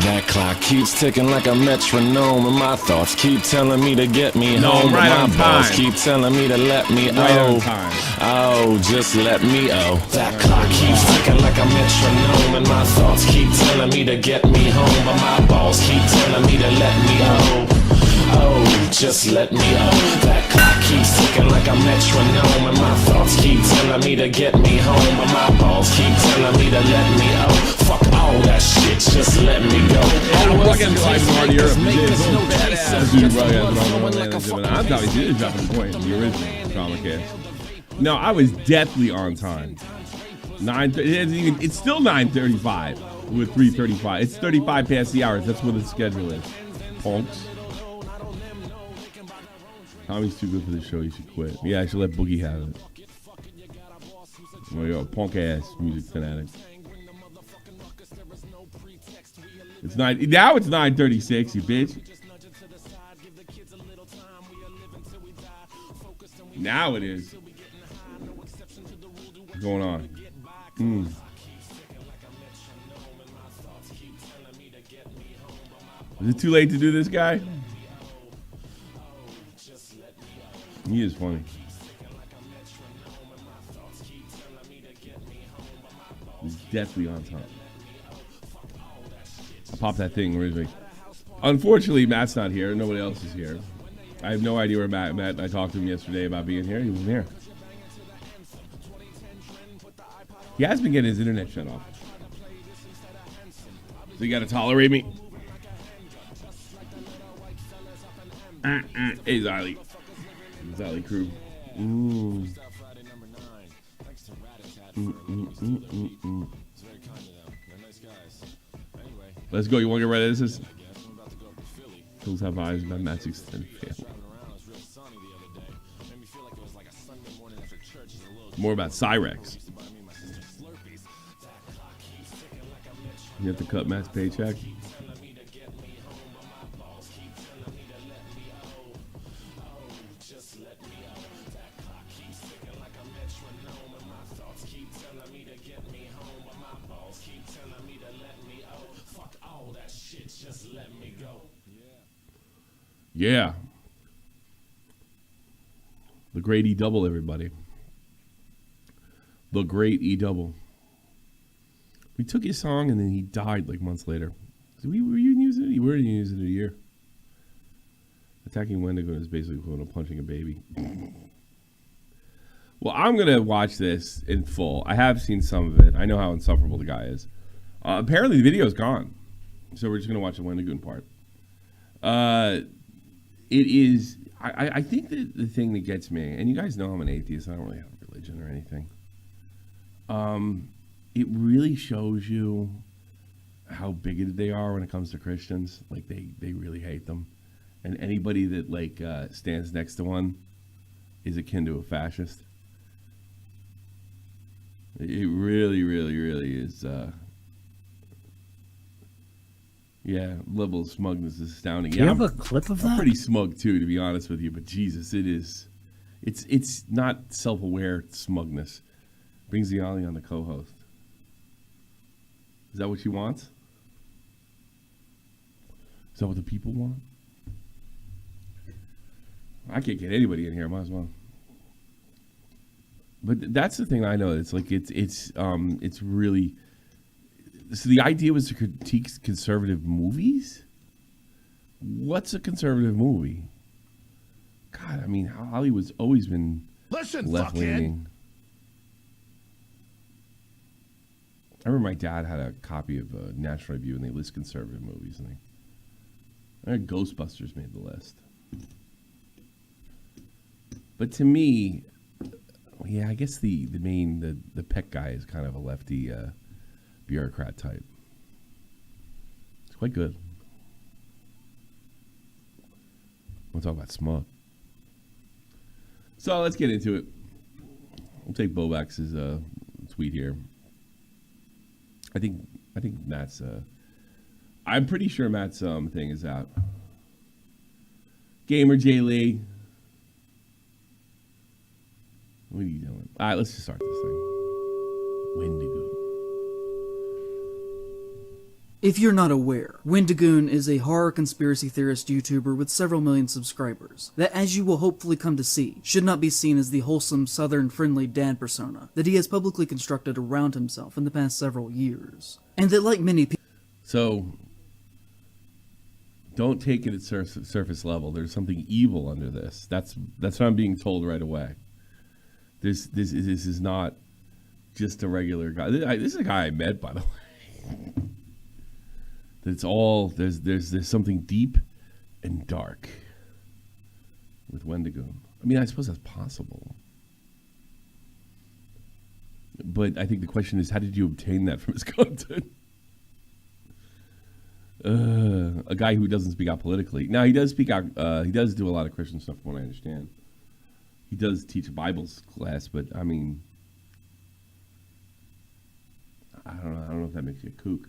That clock keeps ticking like a metronome, and my thoughts keep telling me to get me home. Right but on my balls time. keep telling me to let me on time. Oh, just let me That clock keeps ticking like a metronome, and my thoughts keep telling me to get me home, but my balls keep telling me to let me Oh, just let me That clock keeps ticking like a metronome, and my thoughts keep telling me to get me home, but my balls keep telling me to let me Fuck all that shit, just let me go. I'm talking dropping the point in the original Comic Cast. No, I was definitely on time. 9:30. It's still 9:35 with 3:35. It's 35 past the hours. That's what the schedule is. Punks. Tommy's too good for the show. He should quit. Yeah, I should let Boogie have it. Well, you're a punk ass music fanatic. It's now it's 9:36, you bitch. Now it is. What's going on? Is it too late to do this, guy? He is funny. He's definitely on top. Pop that thing originally. Unfortunately, Matt's not here. Nobody else is here. I have no idea where Matt. I talked to him yesterday about being here. He wasn't here. He has been getting his internet shut off. So you got to tolerate me. Hey, Ziley. Ziley crew. Ooh. Let's go. You want to get ready to this? Pills have eyes, but Matt's extended family. More about Cyrex. You have to cut Matt's paycheck. Yeah. The great E double, everybody. The great E double. We took his song and then he died like months later. So were you using it? You weren't using it a year. Attacking Wendigoon is basically equivalent to punching a baby. Well, I'm going to watch this in full. I have seen some of it. I know how insufferable the guy is. Apparently the video is gone. So we're just going to watch the Wendigoon part. It is, I think that the thing that gets me, and you guys know I'm an atheist, I don't really have a religion or anything. It really shows you how bigoted they are when it comes to Christians. Like they really hate them. And anybody that like stands next to one is akin to a fascist. It really, really, really is. Yeah, level of smugness is astounding. Do you have a clip of that? I'm pretty smug too, to be honest with you. But Jesus, it is. It's not self-aware smugness. Brings the Ollie on the co-host. Is that what you want? Is that what the people want? I can't get anybody in here. Might as well. But that's the thing I know. It's like it's really. So the idea was to critique conservative movies. What's a conservative movie? God, I mean, Hollywood's always been left-leaning. I remember my dad had a copy of National Review, and they list conservative movies, and I heard Ghostbusters made the list. But to me, yeah, I guess the Peck guy is kind of a lefty bureaucrat type. It's quite good. We'll talk about smug. So let's get into it. We'll take Bovax's tweet here. I think Matt's. I'm pretty sure Matt's thing is out. Gamer J Lee. What are you doing? All right, let's just start this thing. Wendigo. If you're not aware, Wendigoon is a horror conspiracy theorist YouTuber with several million subscribers that, as you will hopefully come to see, should not be seen as the wholesome, southern-friendly dad persona that he has publicly constructed around himself in the past several years. And that, like many people... So, don't take it at surface level. There's something evil under this. That's what I'm being told right away. This is not just a regular guy. This is a guy I met, by the way. It's all there's something deep and dark with Wendigoon. I mean, I suppose that's possible, but I think the question is, how did you obtain that from his content? A guy who doesn't speak out politically. Now he does speak out. He does do a lot of Christian stuff, from what I understand. He does teach a Bible class, but I mean, I don't know if that makes you a kook.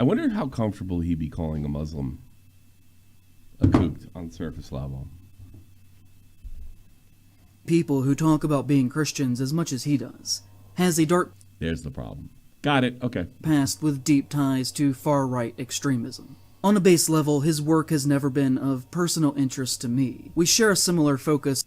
I wonder how comfortable he'd be calling a Muslim a kook on surface level. People who talk about being Christians as much as he does has a dark... There's the problem. Got it. Okay. ...past with deep ties to far-right extremism. On a base level, his work has never been of personal interest to me. We share a similar focus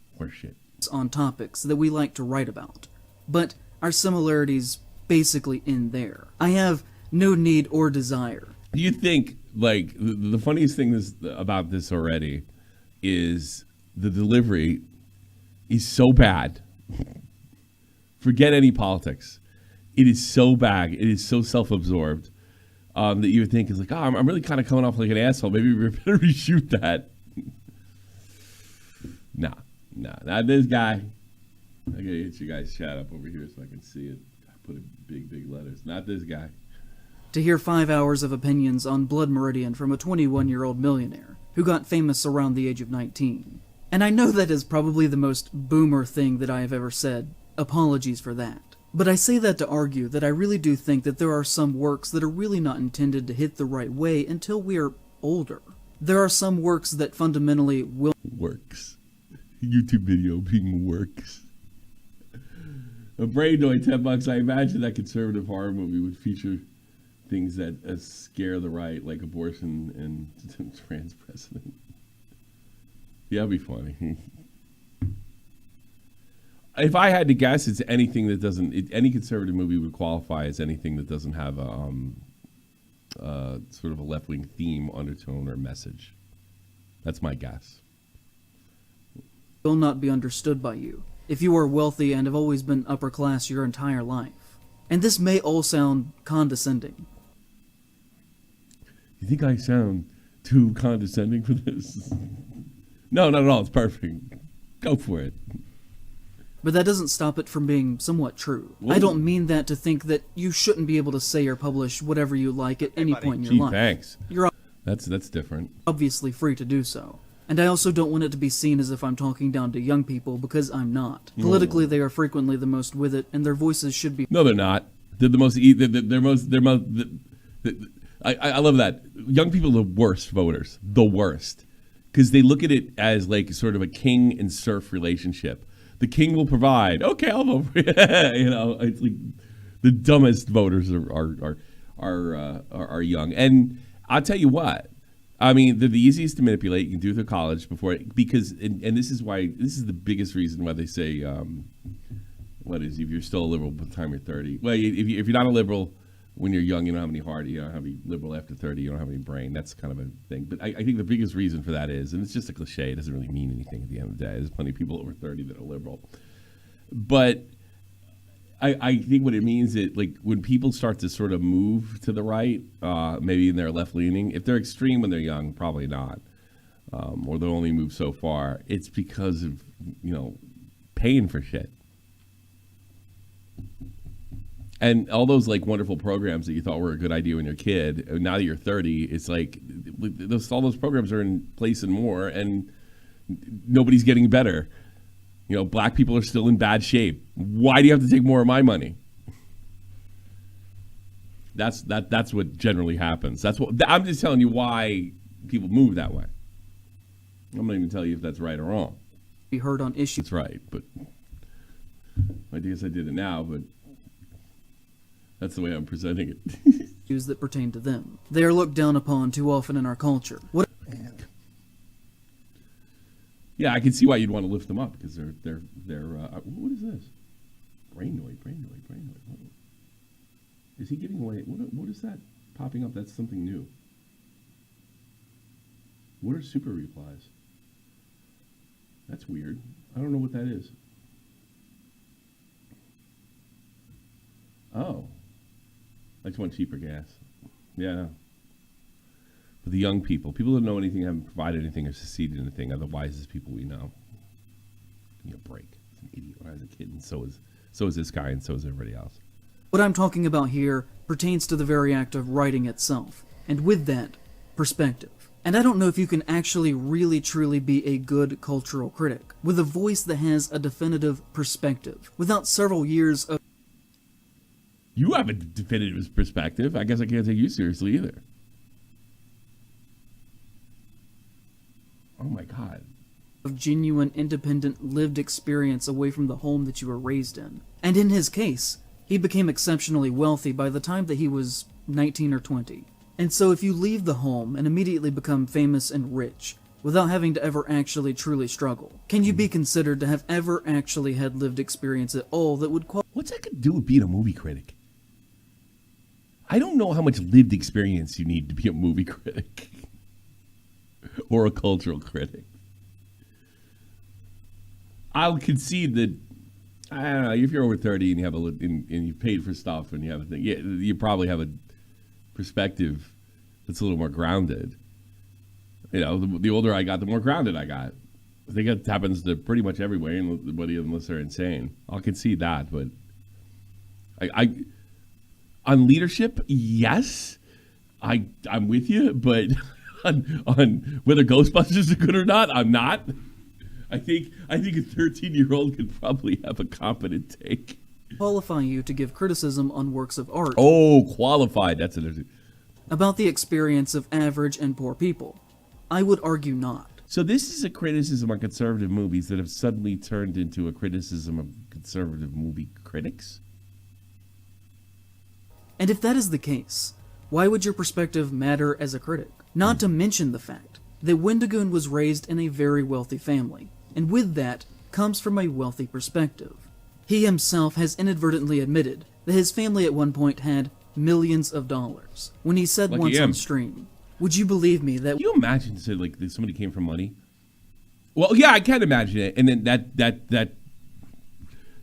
on topics that we like to write about, but our similarities basically end there. I have no need or desire. Do you think, like, the funniest thing about this already is the delivery is so bad. Forget any politics. It is so bad. It is so self-absorbed that you would think is like, oh, I'm really kind of coming off like an asshole. Maybe we better reshoot that. Nah, not this guy. I gotta get you guys chat up over here so I can see it. I put it big letters. Not this guy. To hear 5 hours of opinions on Blood Meridian from a 21-year-old millionaire who got famous around the age of 19. And I know that is probably the most boomer thing that I have ever said. Apologies for that. But I say that to argue that I really do think that there are some works that are really not intended to hit the right way until we are older. There are some works that fundamentally will... Works. YouTube video being works. A brainoid, $10. I imagine that conservative horror movie would feature things that scare the right, like abortion and trans president. Yeah, that'd be funny. If I had to guess, it's anything that doesn't. Any conservative movie would qualify as anything that doesn't have a sort of a left-wing theme, undertone, or message. That's my guess. Will not be understood by you if you are wealthy and have always been upper class your entire life. And this may all sound condescending. You think I sound too condescending for this? No, not at all. It's perfect. Go for it. But that doesn't stop it from being somewhat true. Whoa. I don't mean that to think that you shouldn't be able to say or publish whatever you like at any point in your life. Thanks. You're that's different. Obviously free to do so. And I also don't want it to be seen as if I'm talking down to young people, because I'm not. Politically, they are frequently the most with it, and their voices should be... No, they're not. They're the most... I love that. Young people are the worst voters. The worst. Because they look at it as like sort of a king and serf relationship. The king will provide. Okay, I'll vote for you. You know, it's like the dumbest voters are young. And I'll tell you what. I mean, they're the easiest to manipulate. You can do it through college because this is the biggest reason why they say, if you're still a liberal by the time you're 30. Well, if you're not a liberal when you're young, you don't have any heart. You don't have any liberal after 30. You don't have any brain. That's kind of a thing. But I think the biggest reason for that is, and it's just a cliche. It doesn't really mean anything at the end of the day. There's plenty of people over 30 that are liberal. But I think what it means is, like, when people start to sort of move to the right, maybe in their left leaning, if they're extreme when they're young, probably not, or they'll only move so far. It's because of, paying for shit. And all those like wonderful programs that you thought were a good idea when you're a kid, and now that you're 30, it's like all those programs are in place and more, and nobody's getting better. Black people are still in bad shape. Why do you have to take more of my money? That's what generally happens. I'm just telling you why people move that way. I'm not even telling you if that's right or wrong. Be heard on issues. That's right, but I guess I did it now, but that's the way I'm presenting it. issues that pertain to them. They are looked down upon too often in our culture. Yeah, I can see why you'd want to lift them up because they're what is this? Brain noise. What? Is he giving away? What is that popping up? That's something new. What are super replies? That's weird. I don't know what that is. Oh. I just want cheaper gas. Yeah. But the young people that don't know anything, haven't provided anything, or succeeded in anything, are the wisest people we know. Give me a break. He's an idiot when I was a kid, and so is this guy, and so is everybody else. What I'm talking about here pertains to the very act of writing itself, and with that, perspective. And I don't know if you can actually really truly be a good cultural critic, with a voice that has a definitive perspective, without several years of... You have a definitive perspective. I guess I can't take you seriously either. Oh my God. Of genuine, independent, lived experience away from the home that you were raised in. And in his case, he became exceptionally wealthy by the time that he was 19 or 20. And so if you leave the home and immediately become famous and rich, without having to ever actually truly struggle, can you be considered to have ever actually had lived experience at all that would qualify? What's that got to do with being a movie critic? I don't know how much lived experience you need to be a movie critic or a cultural critic. I'll concede that, I don't know, if you're over 30 and you have and you've paid for stuff and you have a thing, you probably have a perspective that's a little more grounded. You know, the older I got, the more grounded I got. I think that happens to pretty much everybody, unless they're insane. I'll concede that, but I on leadership, yes, I'm with you, but on whether Ghostbusters are good or not, I'm not. I think a 13-year-old could probably have a competent take. Qualify you to give criticism on works of art. Oh, qualified. That's an... About the experience of average and poor people. I would argue not. So this is a criticism on conservative movies that have suddenly turned into a criticism of conservative movie critics? And if that is the case, why would your perspective matter as a critic? Not to mention the fact that Wendigoon was raised in a very wealthy family, and with that comes from a wealthy perspective. He himself has inadvertently admitted that his family at one point had millions of dollars. When he said once on stream, would you believe me that... Can you imagine that somebody came from money? Well, yeah, I can imagine it. And then that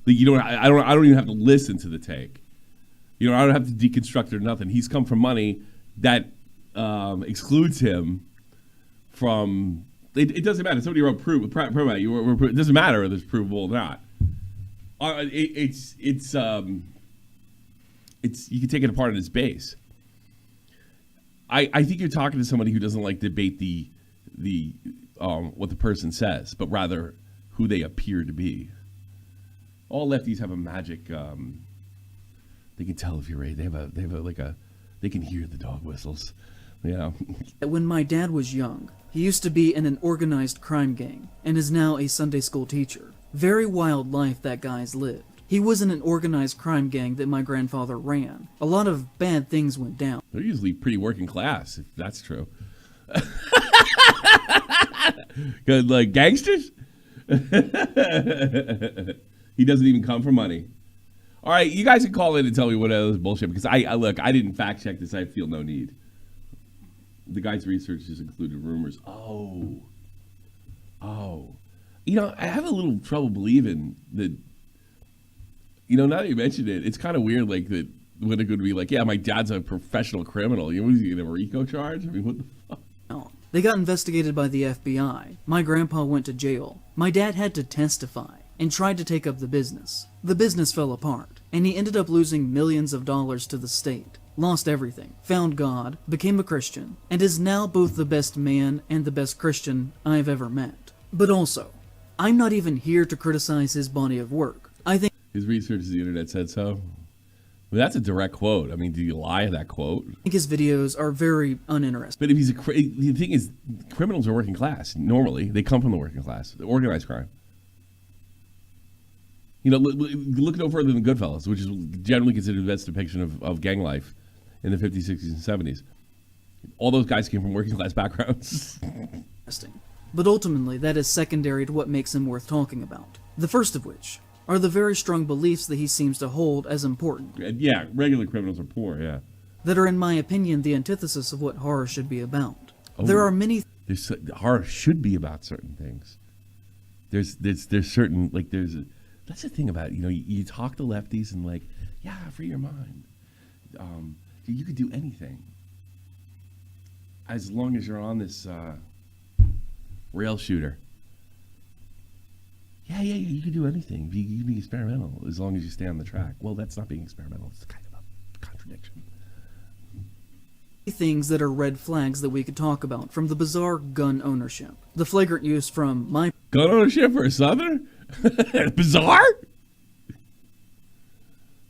you don't. I don't even have to listen to the take. You know, I don't have to deconstruct it or nothing. He's come from money that excludes him from. It doesn't matter. Somebody wrote proof. It doesn't matter whether it's provable or not. It's you can take it apart at its base. I think you're talking to somebody who doesn't like debate the what the person says, but rather who they appear to be. All lefties have a magic. They can tell if you're right. They can hear the dog whistles. Yeah. When my dad was young, he used to be in an organized crime gang and is now a Sunday school teacher. Very wild life that guy's lived. He was in an organized crime gang that my grandfather ran. A lot of bad things went down. They're usually pretty working class, if that's true. Good, like gangsters? He doesn't even come for money. All right, you guys can call in and tell me what this bullshit, because I I didn't fact check this. I feel no need. The guy's research has included rumors. Oh. You know, I have a little trouble believing that. You know, now that you mentioned it, it's kind of weird, like, that when it could be like, yeah, my dad's a professional criminal. You know, what is he going to have a RICO charge? I mean, what the fuck? No. They got investigated by the FBI. My grandpa went to jail. My dad had to testify and tried to take up the business. The business fell apart, and he ended up losing millions of dollars to the state. Lost everything, found God, became a Christian, and is now both the best man and the best Christian I've ever met. But also, I'm not even here to criticize his body of work. I think his research is the internet said so. Well, that's a direct quote. I mean, do you lie to that quote? I think his videos are very uninteresting. But if he's the thing is, criminals are working class. Normally, they come from the working class, the organized crime. You know, look no further than Goodfellas, which is generally considered the best depiction of gang life in the 50s, 60s, and 70s. All those guys came from working class backgrounds. Interesting. But ultimately, that is secondary to what makes him worth talking about. The first of which are the very strong beliefs that he seems to hold as important. Yeah, regular criminals are poor, yeah. That are, in my opinion, the antithesis of what horror should be about. There are many... Horror should be about certain things. There's certain, like, that's the thing about, you talk to lefties and, like, yeah, free your mind. You could do anything. As long as you're on this rail shooter. Yeah, you can do anything. You can be experimental as long as you stay on the track. Well, that's not being experimental. It's kind of a contradiction. Things that are red flags that we could talk about, from the bizarre gun ownership, the flagrant use from my... Gun ownership for a Southerner? Bizarre?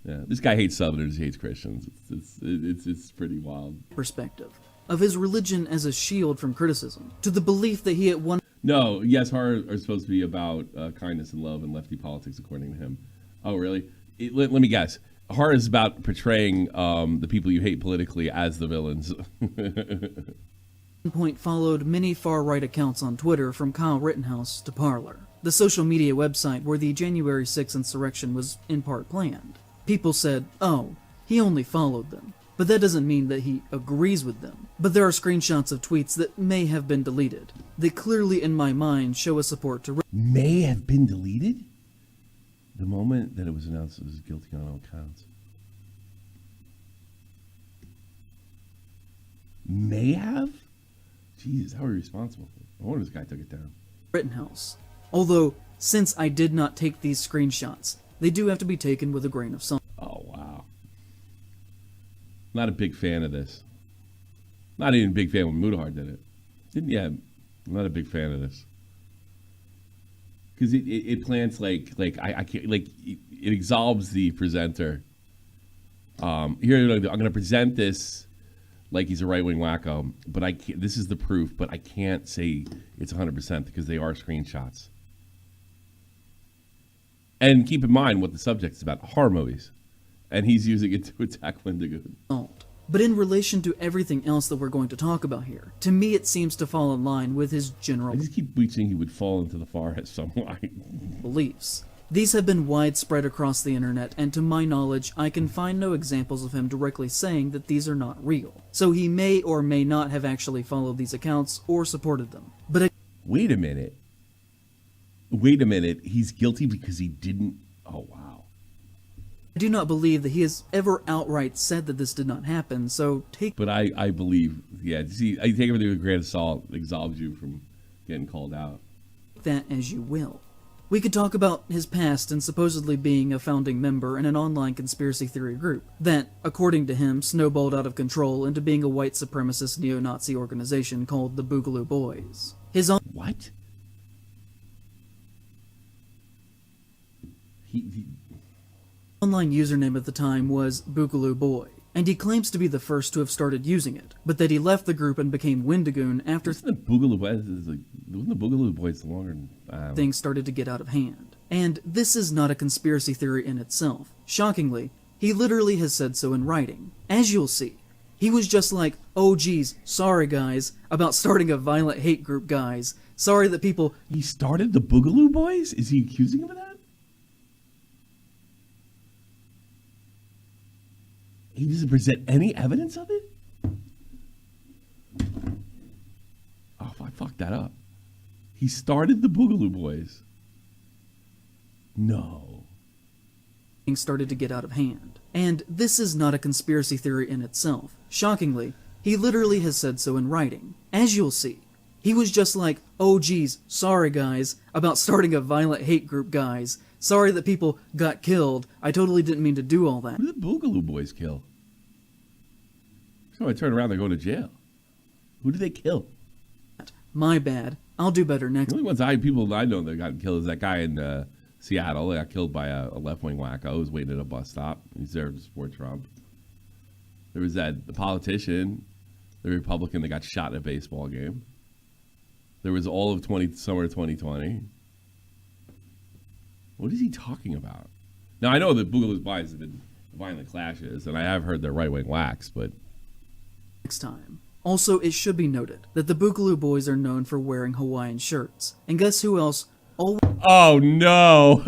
Yeah, this guy hates Southerners, he hates Christians. It's pretty wild. Perspective of his religion as a shield from criticism, to the belief that he at one... No, yes, horror are supposed to be about kindness and love and lefty politics, according to him. Oh, really? Let me guess. Horror is about portraying the people you hate politically as the villains. Point followed many far-right accounts on Twitter, from Kyle Rittenhouse to Parler, the social media website where the January 6th insurrection was in part planned. People said, oh, he only followed them. But that doesn't mean that he agrees with them. But there are screenshots of tweets that may have been deleted, that clearly in my mind show a support to... May have been deleted? The moment that it was announced it was guilty on all counts. May have? Jesus, how irresponsible. I wonder if this guy took it down. Rittenhouse. Although, since I did not take these screenshots, they do have to be taken with a grain of salt. Oh, wow. Not a big fan of this. Not even a big fan when Mudahar did it. I'm not a big fan of this. Because it plants I can't, like, it absolves the presenter. Here, I'm going to present this like he's a right-wing wacko, but I can't, this is the proof, but I can't say it's 100% because they are screenshots. And keep in mind what the subject is about, horror movies. And he's using it to attack Wendigoon. But in relation to everything else that we're going to talk about here, to me it seems to fall in line with his general... I just keep wishing he would fall into the forest somewhere. ...beliefs. These have been widespread across the internet, and to my knowledge, I can find no examples of him directly saying that these are not real. So he may or may not have actually followed these accounts or supported them. But Wait a minute, he's guilty because he didn't... Oh, wow. I do not believe that he has ever outright said that this did not happen, so take... But I believe, yeah, see, I take everything with a grain of salt, absolves you from getting called out. That as you will. We could talk about his past and supposedly being a founding member in an online conspiracy theory group that, according to him, snowballed out of control into being a white supremacist neo-Nazi organization called the Boogaloo Boys. What? He online username at the time was Boogaloo Boy, and he claims to be the first to have started using it, but that he left the group and became Wendigoon after wasn't the Boogaloo Boys longer than... things started to get out of hand. And this is not a conspiracy theory in itself. Shockingly, he literally has said so in writing. As you'll see, he was just like, oh geez, sorry guys, about starting a violent hate group, guys. Sorry that people... He started the Boogaloo Boys? Is he accusing him of that? He doesn't present any evidence of it? Oh, I fucked that up. He started the Boogaloo Boys. No. Things started to get out of hand. And this is not a conspiracy theory in itself. Shockingly, he literally has said so in writing. As you'll see, he was just like, oh geez, sorry guys, about starting a violent hate group, guys. Sorry that people got killed. I totally didn't mean to do all that. Who did the Boogaloo Boys kill? So I turn around, they're going to jail. Who did they kill? My bad. I'll do better next. The only people I know that got killed is that guy in Seattle. They got killed by a left-wing wacko who was waiting at a bus stop. He's there to support Trump. There was the politician, the Republican that got shot in a baseball game. There was all of summer 2020. What is he talking about? Now, I know that Boogaloo Boys have been Violent Clashes, and I have heard they're right-wing whacks, but... Next time. Also, it should be noted that the Boogaloo Boys are known for wearing Hawaiian shirts. And guess who else always... Oh, no!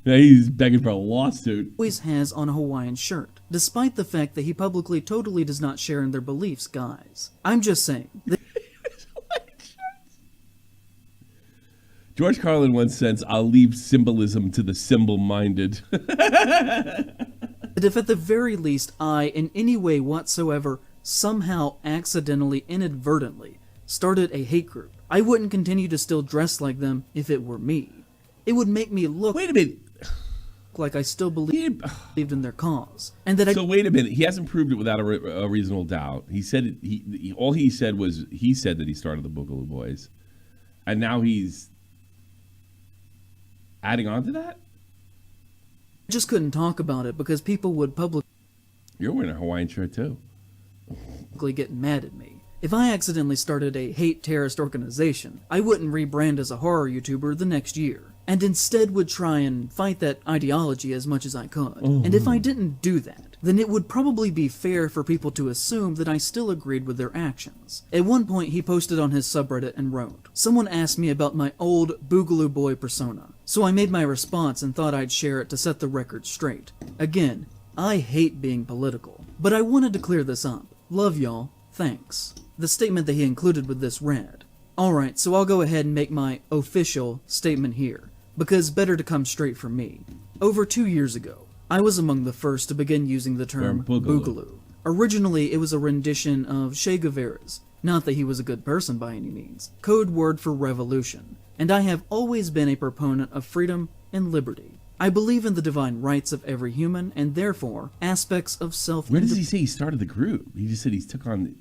Now he's begging for a lawsuit. Always has on a Hawaiian shirt, despite the fact that he publicly totally does not share in their beliefs, guys. I'm just saying. George Carlin once said, "I'll leave symbolism to the symbol-minded." That if at the very least I, in any way whatsoever, somehow accidentally, inadvertently, started a hate group, I wouldn't continue to still dress like them if it were me. It would make me look... Wait a minute. Like I still believed in their cause, and that wait a minute. He hasn't proved it without a reasonable doubt. He said all he said was he said that he started the Boogaloo Boys, and now he's adding on to that. I just couldn't talk about it because people would publicly... You're wearing a Hawaiian shirt too. Get mad at me. If I accidentally started a hate terrorist organization, I wouldn't rebrand as a horror YouTuber the next year, and instead would try and fight that ideology as much as I could. And if I didn't do that, then it would probably be fair for people to assume that I still agreed with their actions. At one point, he posted on his subreddit and wrote, "Someone asked me about my old Boogaloo Boy persona, so I made my response and thought I'd share it to set the record straight. Again, I hate being political, but I wanted to clear this up. Love y'all. Thanks." The statement that he included with this read, "Alright, so I'll go ahead and make my official statement here, because better to come straight from me. Over 2 years ago, I was among the first to begin using the term Boogaloo. Originally, it was a rendition of Che Guevara's, not that he was a good person by any means, code word for revolution, and I have always been a proponent of freedom and liberty. I believe in the divine rights of every human, and therefore, aspects of self... Where does he say he started the group? He just said he took on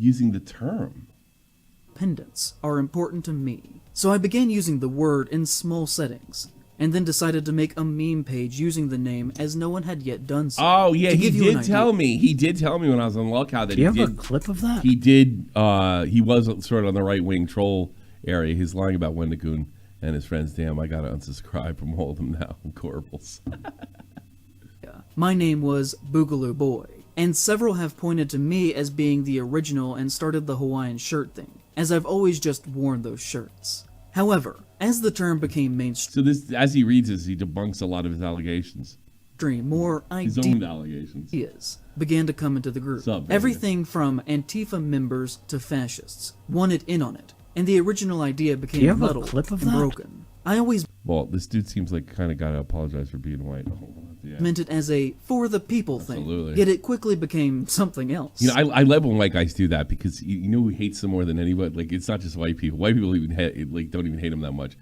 using the term. Independence are important to me. So I began using the word in small settings, and then decided to make a meme page using the name as no one had yet done so." Oh, yeah, he did tell me. He did tell me when I was on lolcow that Do you have a clip of that? He did. He was sort of on the right-wing troll area. He's lying about Wendigoon and his friends. Damn, I got to unsubscribe from all of them now. Horribles. My name was Boogaloo Boy, and several have pointed to me as being the original and started the Hawaiian shirt thing, as I've always just worn those shirts. However, as the term became mainstream, So this, as he reads this, he debunks a lot of his allegations. more His own allegations. ideas began to come into the group. Sub, baby. Everything from Antifa members to fascists wanted in on it, and the original idea Do you became have a muddled clip of and that? broken. I always Well, this dude seems like kind of got to apologize for being white. Yeah. meant it as a for the people Absolutely. thing, yet it quickly became something else. You know, I love when white guys do that because you know who hates them more than anybody. Like, it's not just white people. White people even don't even hate them that much.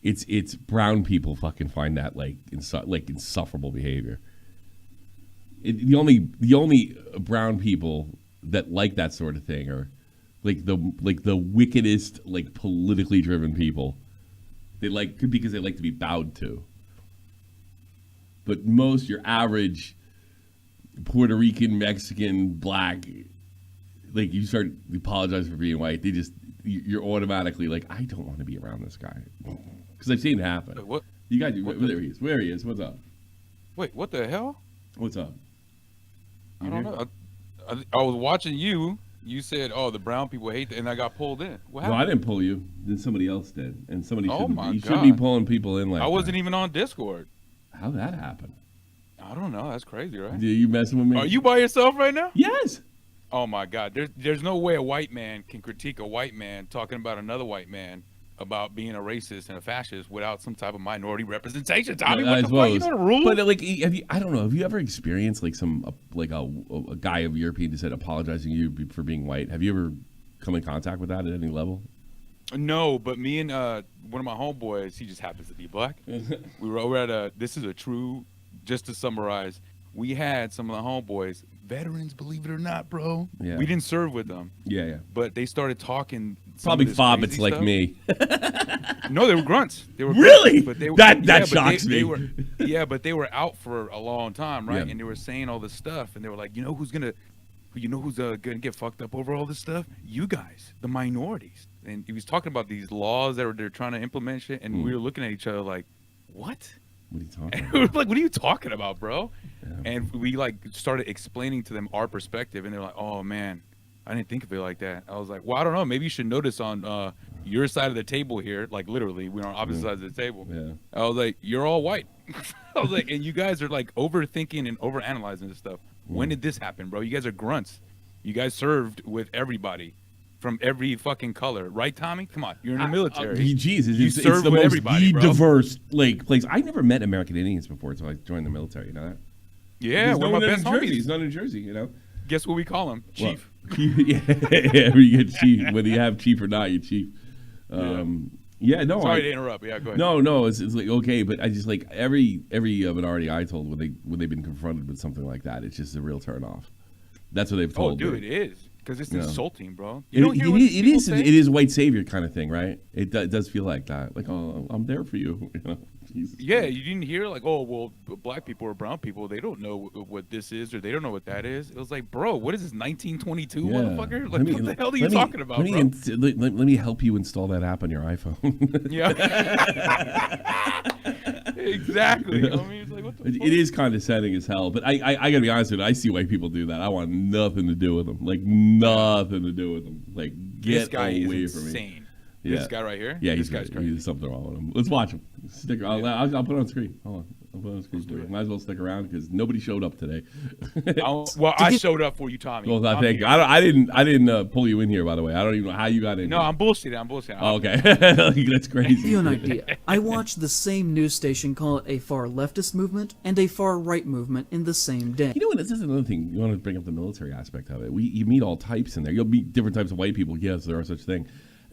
It's brown people fucking find that like insufferable behavior. The only brown people that like that sort of thing are like the wickedest, like politically driven people. They like because they like to be bowed to. But most your average Puerto Rican, Mexican, black, like you start apologizing for being white, you're automatically like, I don't want to be around this guy because I've seen it happen. Wait, what? You got there he is. Where he is? What's up? Wait, what the hell? What's up? I don't know. I was watching you. You said, "Oh, the brown people hate," and I got pulled in. What No, I happened? didn't pull you. Then somebody else did, and somebody Oh shouldn't. my You shouldn't be God. pulling people in like I wasn't that. even on Discord. How'd that happen? I don't know. That's crazy, right? Are you messing with me? Are you by yourself right now? Yes. Oh my God. There's no way a white man can critique a white man talking about another white man about being a racist and a fascist without some type of minority representation. Tommy, what the fuck? You know the rules? But like, I don't know. Have you ever experienced like a guy of European descent apologizing to you for being white? Have you ever come in contact with that at any level? No, but me and one of my homeboys, he just happens to be black. We were over at this is a true, just to summarize, we had some of the homeboys, veterans, believe it or not, bro. Yeah. We didn't serve with them, Yeah. but they started talking. some Probably of this fobbits crazy like stuff. me. No, they were grunts. They were Really? grunts, but they, That shocks me. But they were out for a long time, right? Yeah. And they were saying all this stuff, and they were like, you know who's gonna get fucked up over all this stuff? You guys, the minorities. And he was talking about these laws that they're trying to implement shit, and we were looking at each other like, what? What are you talking And about? we were like, what are you talking about, bro? Yeah. And we like started explaining to them our perspective, and they're like, oh man, I didn't think of it like that. I was like, well, I don't know. Maybe you should notice on your side of the table here, like literally, we're on opposite sides of the table. Yeah. I was like, you're all white. I was like, and you guys are like overthinking and overanalyzing this stuff. When did this happen, bro? You guys are grunts. You guys served with everybody from every fucking color, right, Tommy? Come on, you're in the military. Jesus, You it's serve the with most everybody, bro. diverse like place. I never met American Indians before until I joined the military. You know that? Yeah, There's one no of my one in best New Jersey. homies. He's not in Jersey. You know. Guess what we call him? Chief. Well, yeah, you get chief. Whether you have chief or not, you chief. Yeah, no. Sorry to interrupt. Yeah, go ahead. No, it's like okay, but I just like every minority I told when they've been confronted with something like that, it's just a real turn off. That's what they've Oh, told dude, me. it is because it's Yeah. insulting, bro. It, You don't hear what people say? it is white savior kind of thing, right? It does feel like that. Like, oh, I'm there for you. You know? Jesus. Yeah, you didn't hear like, oh, well, black people or brown people, they don't know what this is or they don't know what that is. It was like, bro, what is this, 1922, Yeah. motherfucker? Like, Let me- what the hell are you let me- talking about, let me, bro? let me help you install that app on your iPhone. Yeah. Exactly. I mean, it's like, what the fuck? It is condescending as hell, but I gotta be honest with you. I see white people do that. I want nothing to do with them. Like nothing to do with them. Like This get guy away is from me. insane. Yeah. This guy right here? Yeah, this he's guy's right. crazy. There's something wrong with him. Let's watch him. I'll put it on screen. Hold on. I'll put it on screen for you. Might as well stick around because nobody showed up today. Well, I showed up for you, Tommy. Well, I'm thank you. here. I didn't pull you in here, by the way. I don't even know how you got in. No, here. I'm bullshitting. Oh, okay. That's To give crazy. you an idea, I watched the same news station call it a far leftist movement and a far right movement in the same day. You know what? This is another thing. You want to bring up the military aspect of it. You meet all types in there. You'll meet different types of white people. Yes, there are such thing.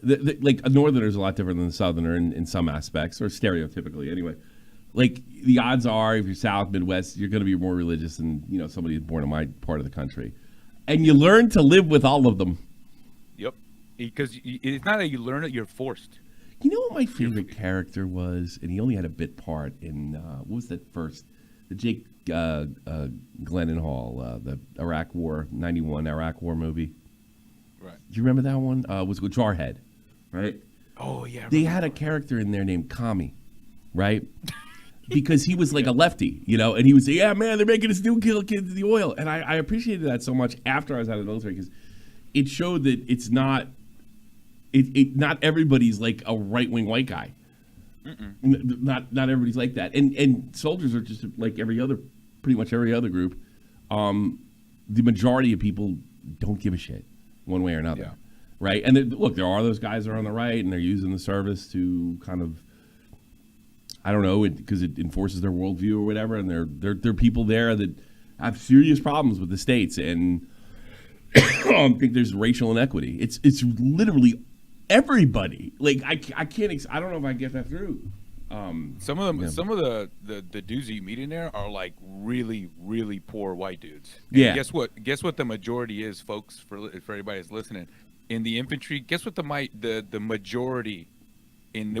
Like a northerner is a lot different than a southerner in some aspects, or stereotypically anyway. Like the odds are, if you're South, Midwest, you're going to be more religious than somebody who's born in my part of the country, and you learn to live with all of them. Yep. Because it's not that you learn it, you're forced. You know what my favorite character was, and he only had a bit part in what was that first, the Jake Gyllenhaal, the Iraq War '91 Iraq War movie. Right. Do you remember that one? Was with Jarhead, right? Oh, yeah. They had a character in there named Kami, right? Because he was like a lefty, and he would say, "Yeah, man, they're making us do kill kids in the oil," and I appreciated that so much after I was out of the military because it showed that it's not, not everybody's like a right wing white guy. Not everybody's like that, and soldiers are just like pretty much every other group. The majority of people don't give a shit one way or another, Yeah. right? And look, there are those guys that are on the right, and they're using the service to kind of, I don't know, because it enforces their worldview or whatever. And there are people there that have serious problems with the states, and I think there's racial inequity. It's literally everybody. Like I can't. I don't know if I get that through. Some of them, some of the dudes that you meet in there are like really, really poor white dudes. And Yeah. Guess what? Guess what the majority is, folks. For everybody that's listening, in the infantry, guess what the majority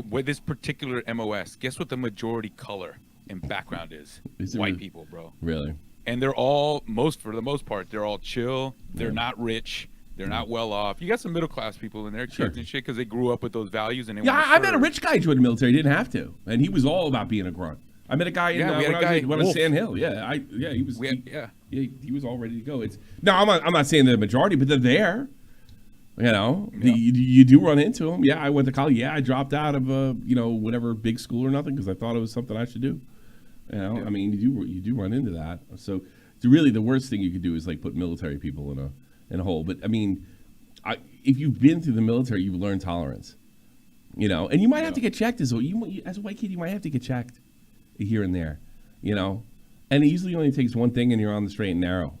with this particular MOS? Guess what the majority color and background is? Is it White really? people, bro. Really? And they're all for the most part, they're all chill. They're not rich. They're not well off. You got some middle class people in there, kids Sure. and shit, because they grew up with those values and they Yeah, wanna I met a serve. rich guy who joined the military. Didn't have to, and he was all about being a grunt. I met a guy Yeah, we had a guy, when I was Wolf. Sand Hill. Yeah, he was. Yeah. He was all ready to go. I'm not saying the majority, but they're there. You do run into them. Yeah, I went to college. Yeah, I dropped out of whatever big school or nothing because I thought it was something I should do. Yeah. I mean, you do run into that. So really, the worst thing you could do is like put military people in a hole. But I mean, if you've been through the military, you've learned tolerance. And you might have to get checked as a white kid. You might have to get checked here and there. And it usually only takes one thing, and you're on the straight and narrow.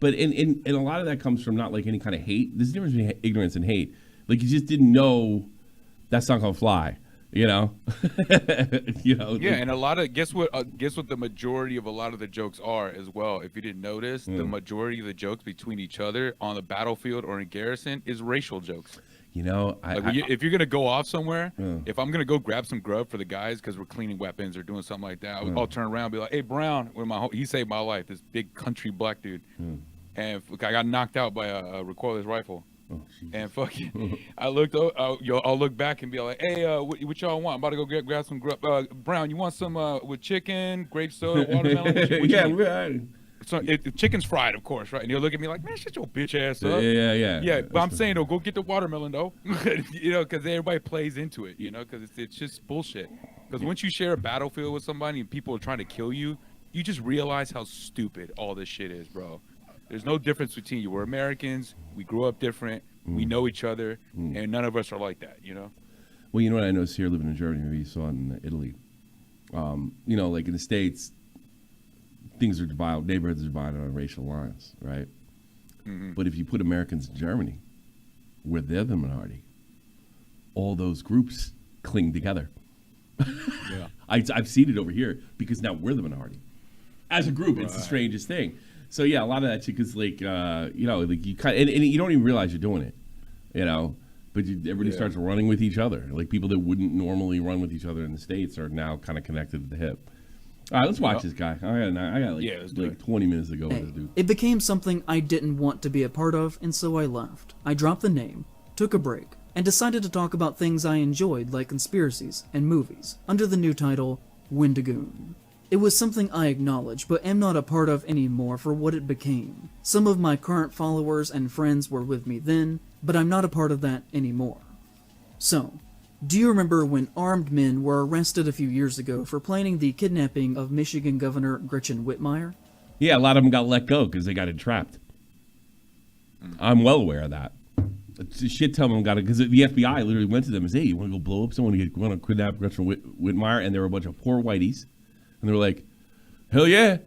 But and a lot of that comes from not like any kind of hate. There's a difference between ignorance and hate. Like you just didn't know that's not gonna fly. Yeah, and a lot of guess what the majority of a lot of the jokes are as well. If you didn't notice, the majority of the jokes between each other on the battlefield or in garrison is racial jokes. If you're gonna go off somewhere, if I'm gonna go grab some grub for the guys because we're cleaning weapons or doing something like that, I'll turn around and be like, "Hey, Brown, he saved my life." This big country black dude, and I got knocked out by a recoilless rifle. And fucking, I'll look back and be like, hey, what y'all want? I'm about to go grab some Brown. You want some with chicken, grape soda, watermelon? What you need? So the chicken's fried, of course, right? And he'll look at me like, man, shut your bitch ass up. Yeah. But I'm saying, though, go get the watermelon, though. Because everybody plays into it, because it's just bullshit. Because once you share a battlefield with somebody and people are trying to kill you, you just realize how stupid all this shit is, bro. There's no difference between you. We're Americans. We grew up different. We know each other. And none of us are like that, Well, you know what I noticed here living in Germany, maybe you saw it in Italy. Like in the States, things are divided, neighborhoods are divided on racial lines, right? But if you put Americans in Germany, where they're the minority, all those groups cling together. Yeah. I've seen it over here because now we're the minority. As a group, it's the strangest thing. So yeah, a lot of that shit is like, like you kind and you don't even realize you're doing it, but everybody starts running with each other. Like people that wouldn't normally run with each other in the States are now kind of connected at the hip. All right, let's watch this guy. I got like 20 minutes to go with this dude. It became something I didn't want to be a part of, and so I left. I dropped the name, took a break, and decided to talk about things I enjoyed like conspiracies and movies, under the new title, Wendigoon. It was something I acknowledge, but am not a part of anymore for what it became. Some of my current followers and friends were with me then, but I'm not a part of that anymore. So, do you remember when armed men were arrested a few years ago for planning the kidnapping of Michigan Governor Gretchen Whitmire? Yeah, a lot of them got let go because they got entrapped. I'm well aware of that. It's a shit ton of them got it because the FBI literally went to them and said, hey, you want to go blow up someone? You want to kidnap Gretchen Whitmire? And there were a bunch of poor whiteys. And they were like, hell yeah.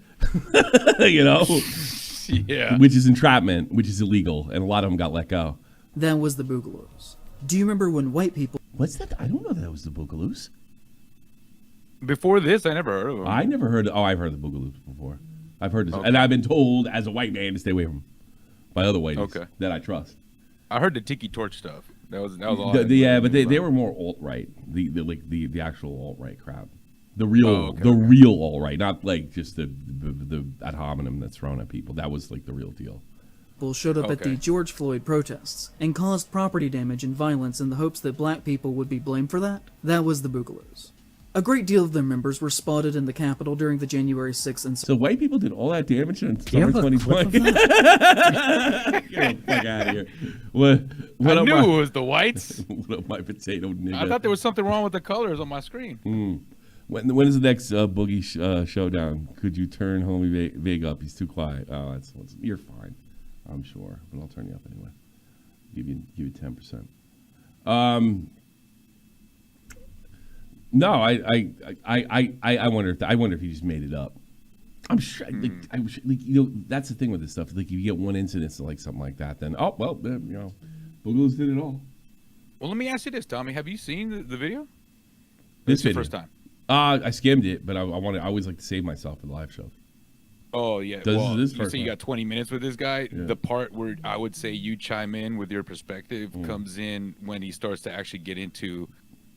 Yeah. Which is entrapment, which is illegal. And a lot of them got let go. That was the Boogaloos. Do you remember when white people... What's that? I don't know that was the Boogaloos. Before this, I never heard of them. I never heard... I've heard of the Boogaloos before. I've heard this. Okay. And I've been told as a white man to stay away from them by other whiteys that I trust. I heard the Tiki Torch stuff. That was all. But they were more alt-right. The actual alt-right crowd. The real alt-right, not like just the ad hominem that's thrown at people. That was like the real deal. People showed up at the George Floyd protests and caused property damage and violence in the hopes that black people would be blamed for that. That was the Boogaloos. A great deal of their members were spotted in the Capitol during the January 6th and... So white people did all that damage in summer 2020? Get the fuck out of here. I knew it was the whites. What up, my potato nigga? I thought there was something wrong with the colors on my screen. When is the next Boogie showdown? Could you turn homie Vig up? He's too quiet. Oh, you're fine. I'm sure, but I'll turn you up anyway. Give you 10%. No, I wonder if he just made it up. I'm sure. That's the thing with this stuff. Like, if you get one incident like something like that, then Boogaloos did it all. Well, let me ask you this, Tommy. Have you seen the video? This video? Your first time? I skimmed it, but I always like to save myself for the live shows. Oh, yeah. You say you got 20 minutes with this guy. Yeah. The part where I would say you chime in with your perspective comes in when he starts to actually get into,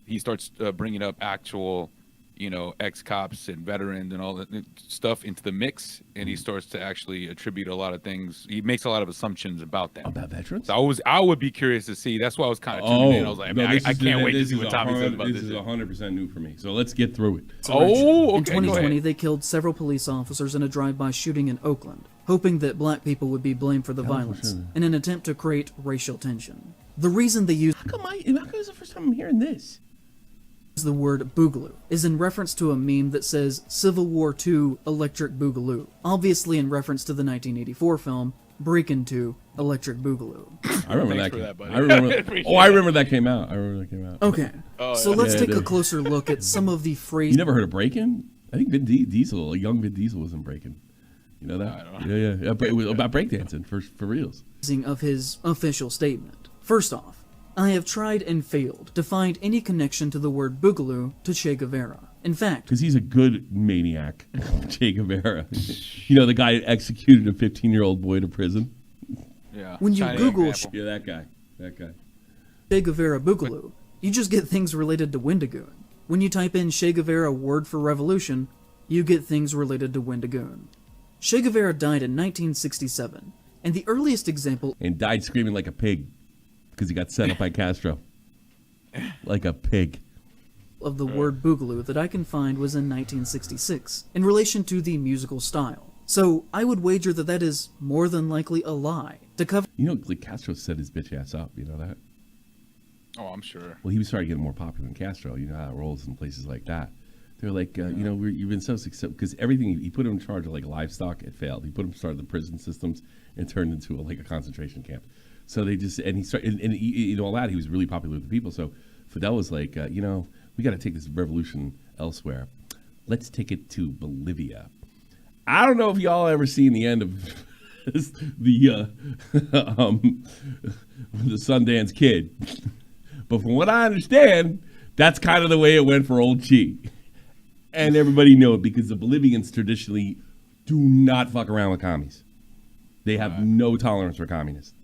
he starts bringing up actual, ex-cops and veterans and all that stuff into the mix, and he starts to actually attribute a lot of things. He makes a lot of assumptions about them. About veterans? So I would be curious to see. That's why I was kind of tuning in. I was like, I can't wait to see what Tommy says about this. This is 100% new for me. So let's get through it. Okay. In 2020, they killed several police officers in a drive-by shooting in Oakland, hoping that black people would be blamed for the violence in an attempt to create racial tension. The reason they used... How come it's the first time I'm hearing this? The word boogaloo is in reference to a meme that says Civil War II Electric Boogaloo, obviously in reference to the 1984 film Breakin' 2 Electric Boogaloo. I remember that. I remember that came out. Okay, so let's take a closer look at some of the phrases. You never heard of Breakin'? I think Vin Diesel, young Vin Diesel, was in Breakin'. You know that? I don't know. Yeah. It was about breakdancing for reals. Of his official statement. First off, I have tried and failed to find any connection to the word boogaloo to Che Guevara. In fact... Because he's a good maniac, Che Guevara. The guy that executed a 15-year-old boy to prison? Yeah. When you Google... Yeah, that guy. Che Guevara boogaloo, you just get things related to Wendigoon. When you type in Che Guevara word for revolution, you get things related to Wendigoon. Che Guevara died in 1967, and the earliest example... And died screaming like a pig. because he got set up by Castro like a pig. Of the word boogaloo that I can find was in 1966, in relation to the musical style. So I would wager that that is more than likely a lie. To cover, You know, like Castro set his bitch ass up. You know that? Oh, I'm sure. Well, he was starting to get more popular than Castro. You know how it rolls in places like that. They're like, you know, you've been so successful because everything he put him in charge of like livestock, it failed. He put him in charge of the prison systems and turned into a concentration camp. So they just and he started and you know all that he was really popular with the people. So Fidel was like, you know, we got to take this revolution elsewhere. Let's take it to Bolivia. I don't know if y'all ever seen the end of the Sundance Kid, but from what I understand, that's kind of the way it went for old Chi. And everybody know it because the Bolivians traditionally do not fuck around with commies. They have no tolerance for communists.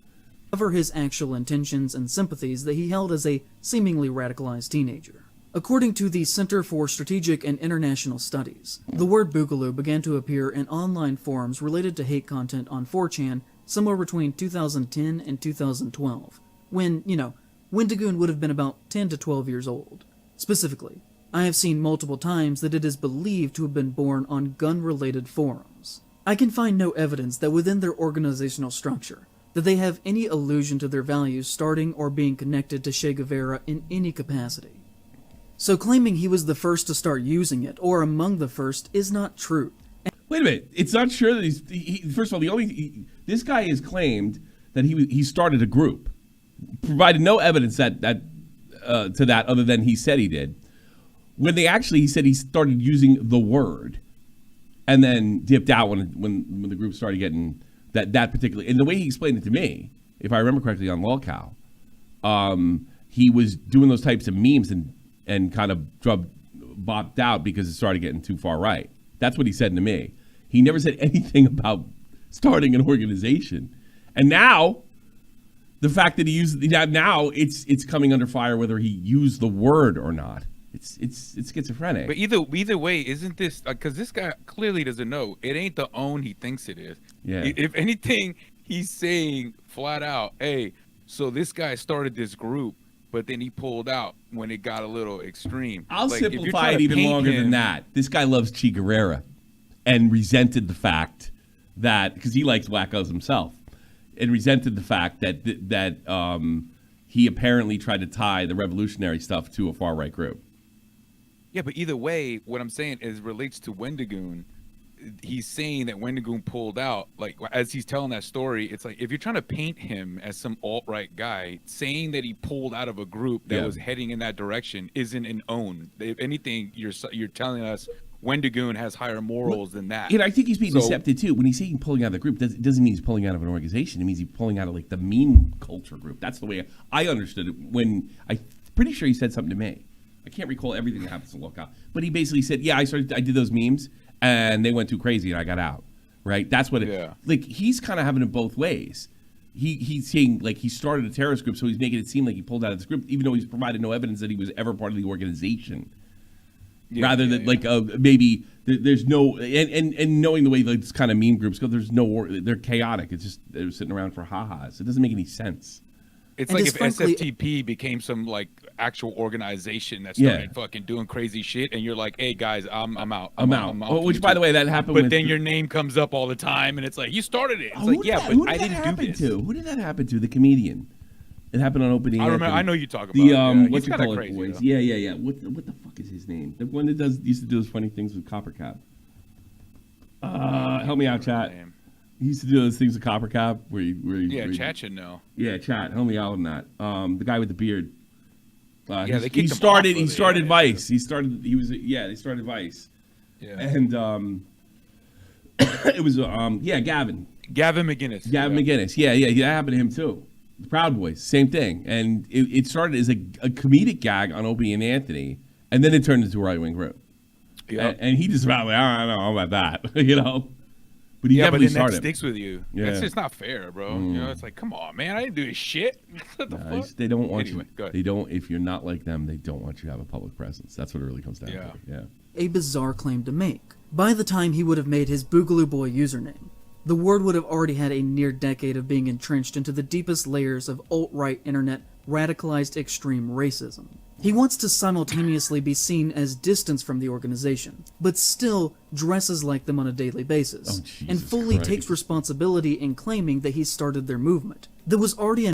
cover his actual intentions and sympathies that he held as a seemingly radicalized teenager. According to the Center for Strategic and International Studies, the word boogaloo began to appear in online forums related to hate content on 4chan somewhere between 2010 and 2012, when, you know, Wendigoon would have been about 10 to 12 years old. Specifically, I have seen multiple times that it is believed to have been born on gun-related forums. I can find no evidence that within their organizational structure, that they have any allusion to their values starting or being connected to Che Guevara in any capacity. So claiming he was the first to start using it, or among the first, is not true. Wait a minute. It's not sure that first of all, this guy has claimed that he started a group, provided no evidence to that other than he said he did. When he said he started using the word, and then dipped out when the group started getting that particular. And the way he explained it to me, if I remember correctly, on lolcow, he was doing those types of memes and kind of bopped out because it started getting too far right. That's what he said to me. He never said anything about starting an organization. And now, the fact that he used now it's coming under fire whether he used the word or not. It's schizophrenic. But either way, isn't this because this guy clearly doesn't know? It ain't the own he thinks it is. Yeah. If anything, he's saying flat out, "Hey, so this guy started this group, but then he pulled out when it got a little extreme." I'll Like, if you're simplify trying it to even paint longer him- than that. This guy loves Che Guevara and resented the fact that, because he likes wackos himself, and resented the fact that he apparently tried to tie the revolutionary stuff to a far-right group. Yeah, but either way, what I'm saying is relates to Wendigoon. He's saying that Wendigoon pulled out. Like, as he's telling that story, it's like if you're trying to paint him as some alt-right guy, saying that he pulled out of a group that was heading in that direction isn't an own. If anything, you're telling us Wendigoon has higher morals than that. You know, I think he's being deceptive too. When he's saying pulling out of the group, it doesn't mean he's pulling out of an organization. It means he's pulling out of like the meme culture group. That's the way I understood it. When I'm pretty sure he said something to me. I can't recall everything that happens to lolcow, but he basically said, "Yeah, I did those memes, and they went too crazy, and I got out." Right? That's what it. Like he's kind of having it both ways. He's saying like he started a terrorist group, so he's making it seem like he pulled out of this group, even though he's provided no evidence that he was ever part of the organization. Rather than like maybe there's no and knowing the way these kind of meme groups go, there's no they're chaotic. It's just they're sitting around for ha-has. It doesn't make any sense. It's like if SFTP became some like actual organization that started fucking doing crazy shit, and you're like, "Hey guys, I'm out. I'm out." Well, which, by the way, that happened. But then your name comes up all the time, and it's like you started it. It's like, yeah, but I didn't do this. Who did that happen to? The comedian. It happened on opening. I remember. I know you talk about the what he's you call it, crazy, boys? though. Yeah. What the fuck is his name? The one that used to do those funny things with Copper Cap. Help me out, chat. He used to do those things with Copper Cap where Chat should know. Yeah, chat. Help me out on that. The guy with the beard. They kicked he him started. off He of it, started Vice. He started. He was. They started Vice. Yeah. And it was Gavin. Gavin McGinnis. McGinnis. Yeah. That happened to him too. The Proud Boys, same thing. And it started as a comedic gag on Opie and Anthony, and then it turned into a right-wing group. Yeah. And he just about like, I don't know about that, you know. But he definitely started. That sticks with you. Yeah. That's just not fair, bro. You know, it's like, come on, man, I didn't do this shit. What the fuck? They don't want you. Go ahead. They don't. If you're not like them, they don't want you to have a public presence. That's what it really comes down to. Yeah. A bizarre claim to make. By the time he would have made his Boogaloo Boy username, the word would have already had a near decade of being entrenched into the deepest layers of alt-right internet radicalized extreme racism. He wants to simultaneously be seen as distant from the organization, but still dresses like them on a daily basis, and fully takes responsibility in claiming that he started their movement. There was already I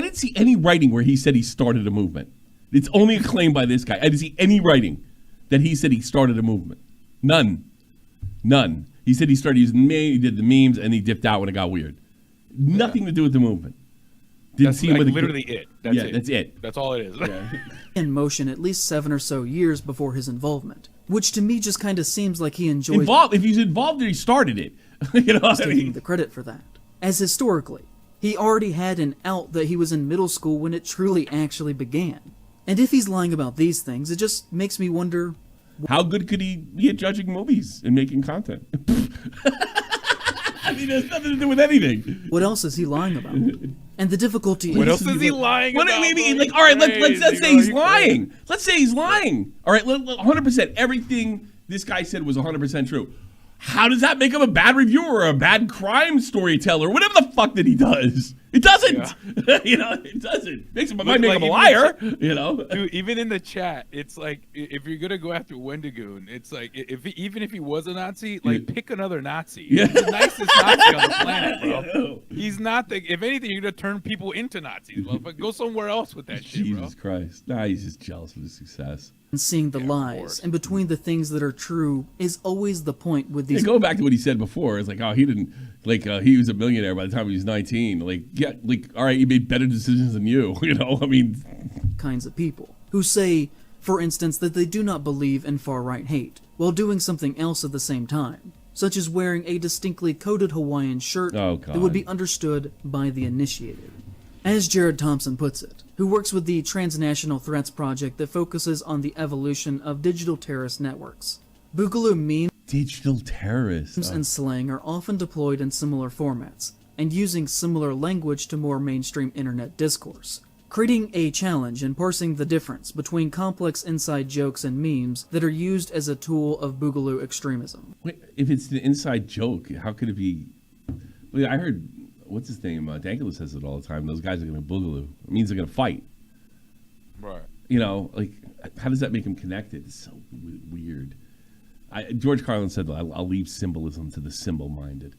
didn't see any writing where he said he started a movement. It's only a claim by this guy. I didn't see any writing that he said he started a movement. None. He said he started using he did the memes, and he dipped out when it got weird. Nothing to do with the movement. Didn't see him with literally it. That's it. That's it. That's all it is. in motion at least 7 or so years before his involvement, which to me just kind of seems like he enjoys involved. If he's involved, he started it. You know what I taking mean? the credit for that. As historically, he already had an out that he was in middle school when it truly actually began. And if he's lying about these things, it just makes me wonder, how good could he be at judging movies and making content? I mean, it has nothing to do with anything. what else is he lying about? And the difficulty What is... else is he lying What, about? maybe, like, all right, let's say he's lying. Let's say he's lying. All right, 100%. Everything this guy said was 100% true. How does that make him a bad reviewer or a bad crime storyteller? Whatever the fuck that he does. It doesn't. Yeah. You know, it doesn't. Might make him a liar, you know. Dude, even in the chat, it's like, if you're going to go after Wendigoon, it's like, even if he was a Nazi, like, pick another Nazi. Yeah. He's the nicest Nazi on the planet, bro. He's not the, if anything, you're going to turn people into Nazis. But go somewhere else with that shit, bro. Jesus Christ. Nah, he's just jealous of his success. And seeing the lies in between the things that are true is always the point with these... Go back to what he said before. It's like, oh, he didn't, like, he was a millionaire by the time he was 19. Like, yeah, like, all right, he made better decisions than you, you know? I mean... kinds of people who say, for instance, that they do not believe in far-right hate, while doing something else at the same time, such as wearing a distinctly coded Hawaiian shirt that would be understood by the initiated. As Jared Thompson puts it, who works with the Transnational Threats Project that focuses on the evolution of digital terrorist networks, Boogaloo memes Digital terrorists and slang are often deployed in similar formats, and using similar language to more mainstream internet discourse, creating a challenge in parsing the difference between complex inside jokes and memes that are used as a tool of Boogaloo extremism. Wait, if it's an inside joke, how could it be? Wait, I heard, what's his name? Dankula says it all the time. Those guys are going to boogaloo. It means they're going to fight. Right. You know, like, how does that make them connected? It's so weird. George Carlin said, I'll leave symbolism to the symbol-minded.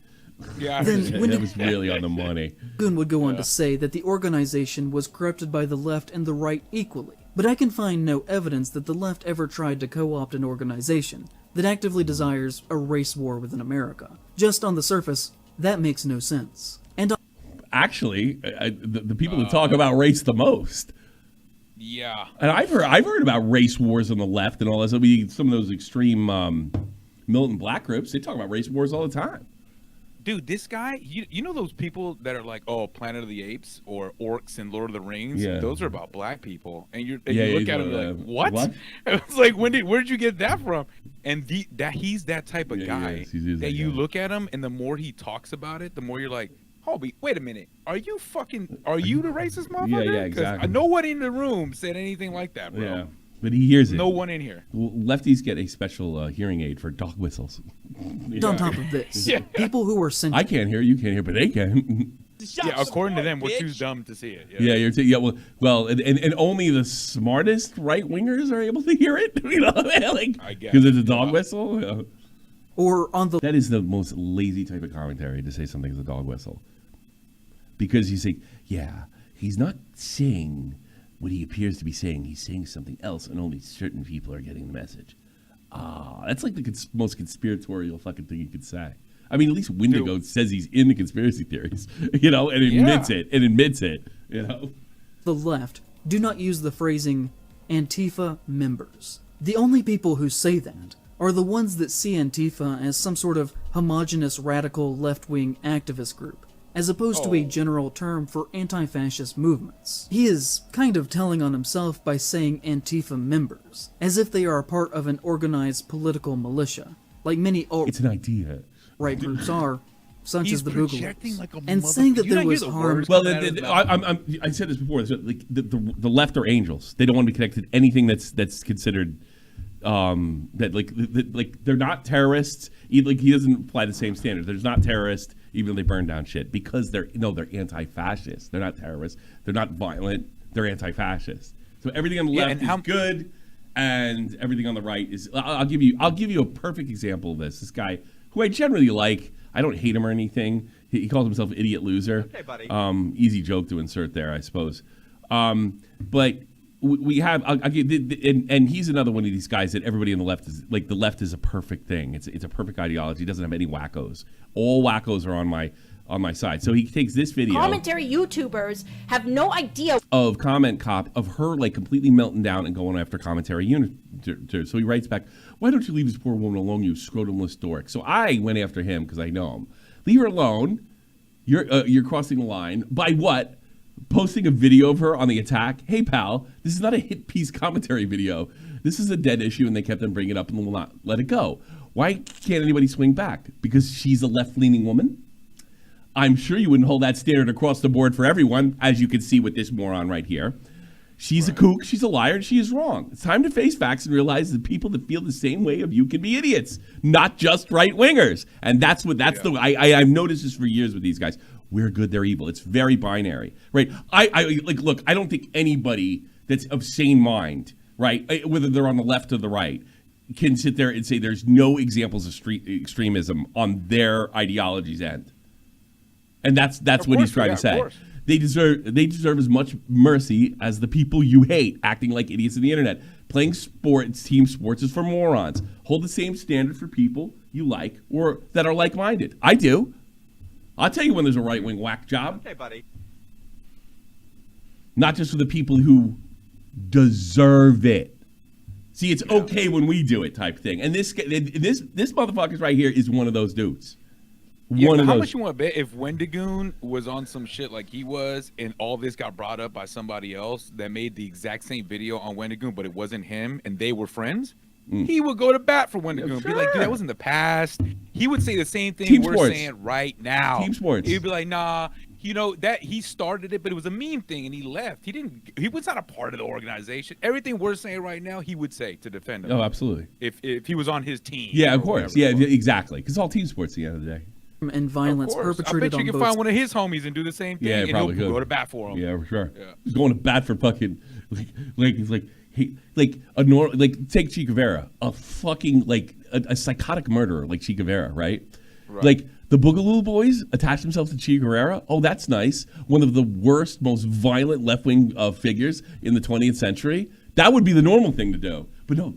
Yeah. That was really on the money. Goon would go on to say that the organization was corrupted by the left and the right equally, but I can find no evidence that the left ever tried to co-opt an organization that actively desires a race war within America. Just on the surface, that makes no sense. And actually, the people that talk about race the most. Yeah. And I've heard about race wars on the left and all that. So some of those extreme militant black groups, they talk about race wars all the time. Dude, this guy, you know those people that are like, oh, Planet of the Apes or orcs in Lord of the Rings? Yeah. Those are about black people. And you Yeah, look at them like, what? It's like, where did you get that from? And he's that type of guy that you look at him, and the more he talks about it, the more you're like, Hobie, wait a minute. Are you the racist motherfucker? Yeah, exactly. No one in the room said anything like that, bro. Yeah, but he hears it. No one in here. Well, lefties get a special hearing aid for dog whistles. on top of this, people who are sentient... I can't hear, you can't hear, but they can. Yeah, according to them, we're too dumb to see it. Yeah, well, and only the smartest right wingers are able to hear it. You know, like, I guess because it's a dog whistle. Yeah. Or on the... That is the most lazy type of commentary, to say something is a dog whistle. Because you say, yeah, he's not saying what he appears to be saying. He's saying something else, and only certain people are getting the message. That's like the most conspiratorial fucking thing you could say. I mean, at least Wendigo says he's into conspiracy theories, you know, and admits it, you know. The left do not use the phrasing Antifa members. The only people who say that are the ones that see Antifa as some sort of homogenous radical left-wing activist group, as opposed to a general term for anti-fascist movements. He is kind of telling on himself by saying Antifa members, as if they are a part of an organized political militia, like many It's an idea. right groups are, such He's as the projecting Boogaloo. like a And saying that you there not hear was the harm... words Well, coming out of his mouth? I said this before. So, like, the left are angels. They don't want to be connected to anything that's considered that like they're not terrorists. He doesn't apply the same standards. There's not terrorists, even though they burn down shit, because they're anti-fascist. They're not terrorists. They're not violent. They're anti-fascist. So everything on the left is good, and everything on the right is. I'll give you a perfect example of this. This guy who I generally like. I don't hate him or anything. He calls himself idiot loser. Hey, buddy. Easy joke to insert there, I suppose. But we have, and he's another one of these guys that everybody on the left is like. The left is a perfect thing. It's a perfect ideology. It doesn't have any wackos. All wackos are on my side. So he takes this video. Commentary YouTubers have no idea Of Comment Cop of her like completely melting down and going after commentary YouTubers. So he writes back, "Why don't you leave this poor woman alone, you scrotumless dork?" So I went after him because I know him. Leave her alone. You're crossing the line by what? Posting a video of her on the attack. Hey, pal, this is not a hit piece commentary video. This is a dead issue, and they kept on bringing it up and will not let it go. Why can't anybody swing back? Because she's a left-leaning woman? I'm sure you wouldn't hold that standard across the board for everyone, as you can see with this moron right here. She's a kook, she's a liar, and she is wrong. It's time to face facts and realize that people that feel the same way of you can be idiots, not just right-wingers. And that's I've noticed this for years with these guys. We're good, they're evil. It's very binary, right? Look, I don't think anybody that's of sane mind, right, whether they're on the left or the right, can sit there and say there's no examples of extremism on their ideology's end. And that's what he's trying to say. They deserve as much mercy as the people you hate, acting like idiots on the internet. Playing team sports is for morons. Hold the same standard for people you like or that are like-minded. I do. I'll tell you when there's a right-wing whack job. Okay, buddy. Not just for the people who deserve it. See, it's okay when we do it type thing. And this motherfucker right here is one of those dudes. Yeah, how much you want to bet if Wendigoon was on some shit like he was, and all this got brought up by somebody else that made the exact same video on Wendigoon, but it wasn't him, and they were friends? He would go to bat for Wendigoon. Be like, dude, that was in the past. He would say the same thing we're saying right now. Team sports. He'd be like, nah, you know, that he started it, but it was a meme thing, and he left. He was not a part of the organization. Everything we're saying right now, he would say to defend him. Oh, absolutely. If he was on his team. Yeah, of course. Yeah, exactly. Because it's all team sports at the end of the day. And violence perpetrated on I bet you can find one of his homies and do the same thing, and he'll go to bat for him. Yeah, for sure. Yeah. He's going to bat for fucking take Che Guevara, a fucking a psychotic murderer like Che Guevara, right? Like the Boogaloo Boys attached themselves to Che Guevara. Oh, that's nice. One of the worst, most violent left-wing figures in the 20th century. That would be the normal thing to do. But no.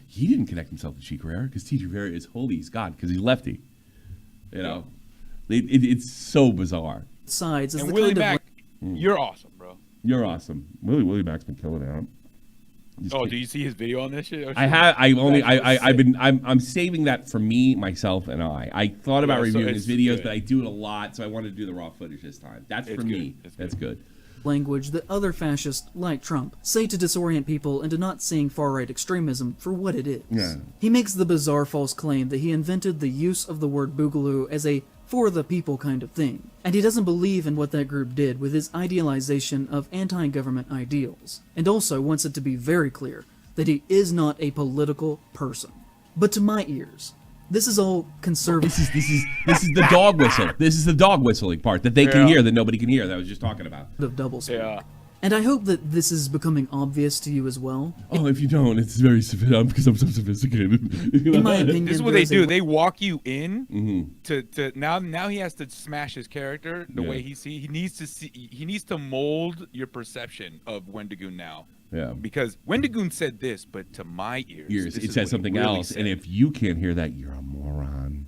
He didn't connect himself to Che Guevara because Che Guevara is holy as God because he's lefty. You know, it's so bizarre. Sides is and the Willie kind Mack, you're awesome, bro. You're awesome. Willie Mack's been killing it out. Do you see his video on this shit? I'm saving that for me, myself, and I. I thought about reviewing his videos, but I do it a lot, so I wanted to do the raw footage this time. That's for me. That's good. Language that other fascists, like Trump, say to disorient people into not seeing far-right extremism for what it is. Yeah. He makes the bizarre false claim that he invented the use of the word boogaloo as a for-the-people kind of thing, and he doesn't believe in what that group did with his idealization of anti-government ideals, and also wants it to be very clear that he is not a political person. But to my ears, this is all conservative. This is the dog whistle. This is the dog whistling part that they can hear that nobody can hear. That I was just talking about. Of doublespeak. Yeah. And I hope that this is becoming obvious to you as well. Oh, if you don't, it's very sophisticated because I'm so sophisticated. In my opinion, This is what they do. They walk you in to now he has to smash his character the way he needs to mold your perception of Wendigoon now. Yeah. Because Wendigoon said this, but to my ears it says something else, and if you can't hear that, you're a moron.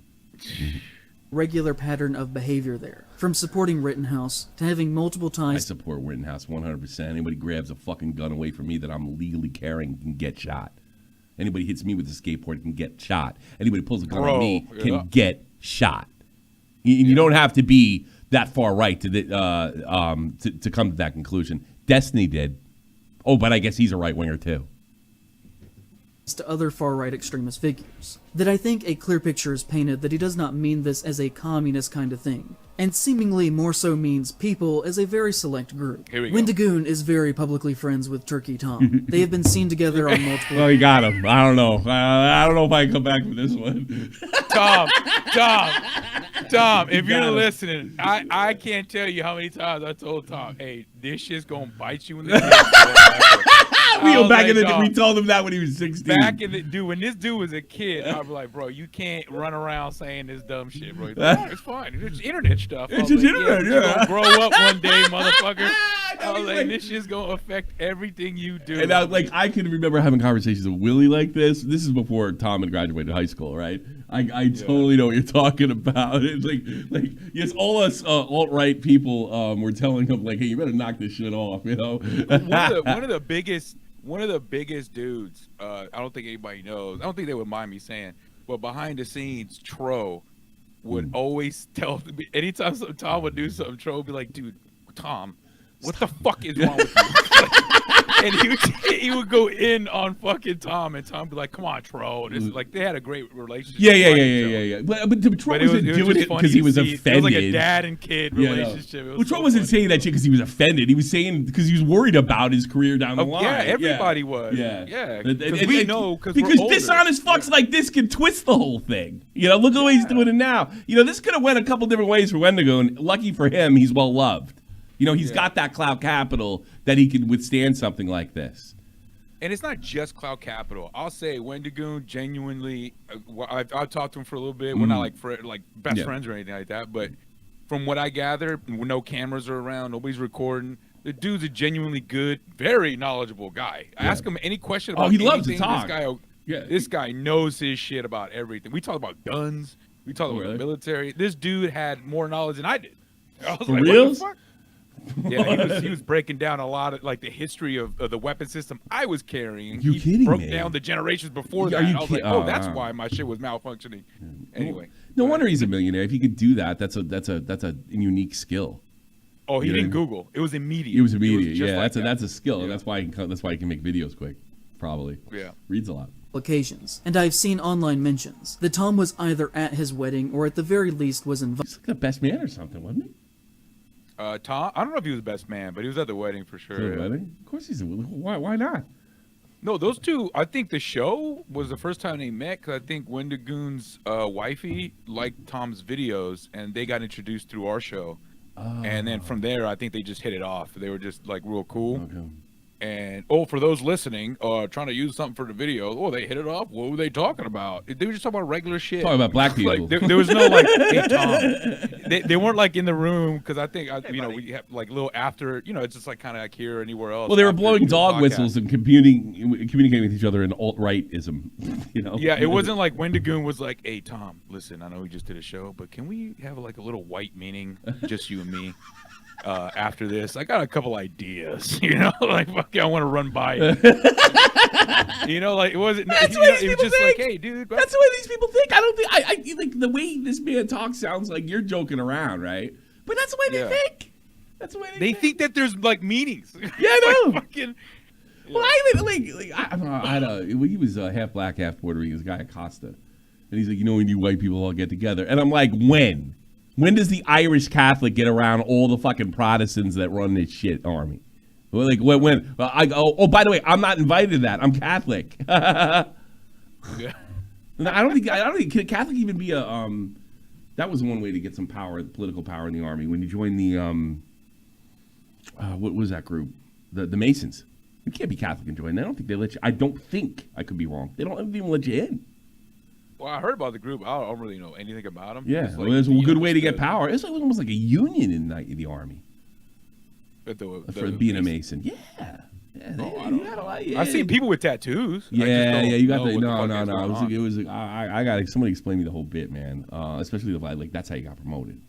Regular pattern of behavior there. From supporting Rittenhouse to having multiple I ties support Rittenhouse 100%. Anybody grabs a fucking gun away from me that I'm legally carrying can get shot. Anybody hits me with a skateboard can get shot. Anybody pulls a gun on me can get shot. You don't have to be that far right to come to that conclusion. Destiny did. Oh, but I guess he's a right-winger too. to other far-right extremist figures. That I think a clear picture is painted that he does not mean this as a communist kind of thing, and seemingly more so means people as a very select group. Here we go. Wendigoon is very publicly friends with Turkey Tom. They have been seen together on multiple... Well, he got him. I don't know. I don't know if I can come back with this one. Tom, if got you're him. listening, I can't tell you how many times I told Tom, hey, this shit's gonna bite you in the dick. We go back in the dog, we told him that when he was 16. Back in the dude, when this dude was a kid, I was like, bro, you can't run around saying this dumb shit, bro. He's like, it's fine. It's internet stuff. I It's was just like, internet, You're yeah. gonna grow up one day, motherfucker. I was he's like, like- this shit's gonna affect everything you do. And I can remember having conversations with Willie like this. This is before Tom had graduated high school, right? I totally know what you're talking about. It's like yes, all us alt-right people were telling him like, hey, you better knock this shit off, you know? one of the biggest dudes, I don't think anybody knows. I don't think they would mind me saying, but behind the scenes, Tro would always tell me anytime Tom would do something, Tro would be like, dude, Tom, what the fuck is wrong with you? And he would go in on fucking Tom, and Tom would be like, come on, Tro. And it's like they had a great relationship. Yeah. But Trump wasn't doing it because he was offended. It was like a dad and kid relationship. Well, Trump wasn't saying that shit because he was offended. He was saying because he was worried about his career down the line. Yeah, everybody was. Yeah. Because we know, because dishonest fucks like this can twist the whole thing. You know, look at the way he's doing it now. You know, this could have went a couple different ways for Wendigoon. Lucky for him, he's well loved. You know, he's got that clout capital that he can withstand something like this. And it's not just clout capital. I'll say Wendigoon genuinely. I've talked to him for a little bit. We're not like best friends or anything like that. But from what I gather, no cameras are around, nobody's recording. The dude's a genuinely good, very knowledgeable guy. Ask him any question about he loves to anything, talk. This guy knows his shit about everything. We talk about guns. We talk about the military. This dude had more knowledge than I did. I was For like, reals? what the fuck? Yeah, he was breaking down a lot of like the history of the weapon system I was carrying. You he kidding broke me? down the generations before Are that. you I was like, kidding? that's why my shit was malfunctioning. Anyway, No wonder he's a millionaire. If he could do that, that's a unique skill. oh, he You know didn't what I mean? Google. It was immediate. It was immediate. just Yeah, like that's a skill, and Yeah. that's why he can make videos quick. Probably. Yeah. Reads a lot. occasions, and I've seen online mentions that Tom was either at his wedding or at the very least was invited. He's like the best man or something, wasn't he? Tom, I don't know if he was the best man, but he was at the wedding for sure. The wedding? Of course he's. Why not? No, those two. I think the show was the first time they met because I think Wendigoon's wifey liked Tom's videos, and they got introduced through our show. And then from there, I think they just hit it off. They were just like real cool. Okay. And for those listening, trying to use something for the video, they hit it off. What were they talking about? They were just talking about regular shit. Talking about black people. Like, there was no like, hey Tom. They weren't like in the room because I think we have like a little after. It's just like kind of like here or anywhere else. Well, they were after blowing the dog podcast. whistles and communicating with each other in alt-rightism. Yeah, it wasn't like Wendigoon was like, "Hey Tom, listen, I know we just did a show, but can we have like a little white meeting, just you and me?" After this, I got a couple ideas, like fuck, I want to run by you. Like it wasn't. That's the way these it was people just think. like, hey, dude. That's the way these people think. I don't think I like the way this man talks sounds like you're joking around, right? But that's the way they think. That's the way They think that there's like meanings. Yeah, I know. Like, fucking. Well, I even I had he was half black, half Puerto Rican. This guy Acosta, and he's like, when you white people all get together, and I'm like, when? When does the Irish Catholic get around all the fucking Protestants that run this shit army? Well, like when? By the way, I'm not invited to that. I'm Catholic. Yeah. I don't think can a Catholic even be a that was one way to get some power, political power in the army. When you join the what was that group? The Masons. You can't be Catholic and join. I don't think they let you. I don't think, I could be wrong. They don't even let you in. Well, I heard about the group. I don't really know anything about them. Yeah, It's well, like, there's a good way to get power. It's like almost like a union in the army for being a Mason. Yeah. You got a lot. Yeah. I've seen people with tattoos. Yeah, you got the no. It was I got somebody explain me the whole bit, man. Especially like that's how you got promoted.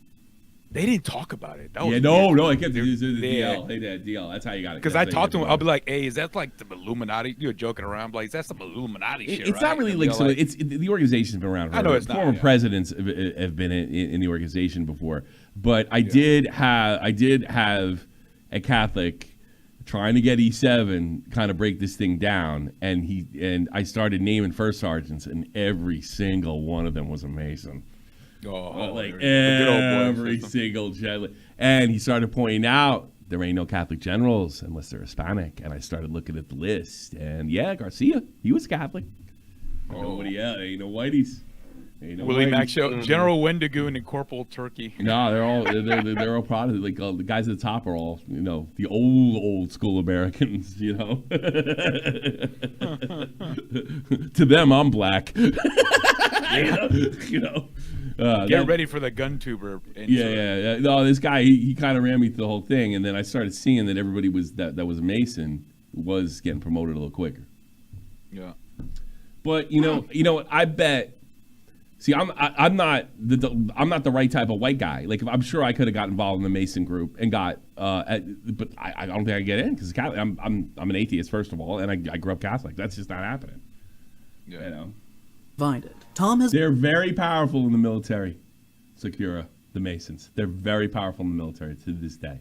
They didn't talk about it. That was no, I kept the Yeah. DL. Hey, that DL. That's how you got it. Because I talked to him, I'll be like, "Hey, is that like the Illuminati?" You're joking around, like, "Is that some Illuminati shit?" It's not really like so. It's the organization's been around. I know it's not. Former presidents have been in the organization before, but I did have a Catholic trying to get E7 kind of break this thing down, and I started naming first sergeants, and every single one of them was a Mason. Like every single general. And he started pointing out there ain't no Catholic generals unless they're Hispanic. And I started looking at the list, and yeah, Garcia, he was Catholic. Nobody else, ain't no whiteys. Ain't no Willie whiteys. Mack Show, General Wendigoon, and Corporal Turkey. No, they're all Protestant. Like the guys at the top are all, the old school Americans. To them, I'm black. Get ready for the gun tuber. Yeah. No, this guy, he kind of ran me through the whole thing, and then I started seeing that everybody that was a Mason was getting promoted a little quicker. Yeah. But what? I bet. See, I'm not the right type of white guy. Like, I'm sure I could have got involved in the Mason group and got, but I don't think I get in because I'm an atheist first of all, and I grew up Catholic. That's just not happening. Yeah. Divided. Tom has They're very powerful in the military. Secura, the Masons. They're very powerful in the military to this day.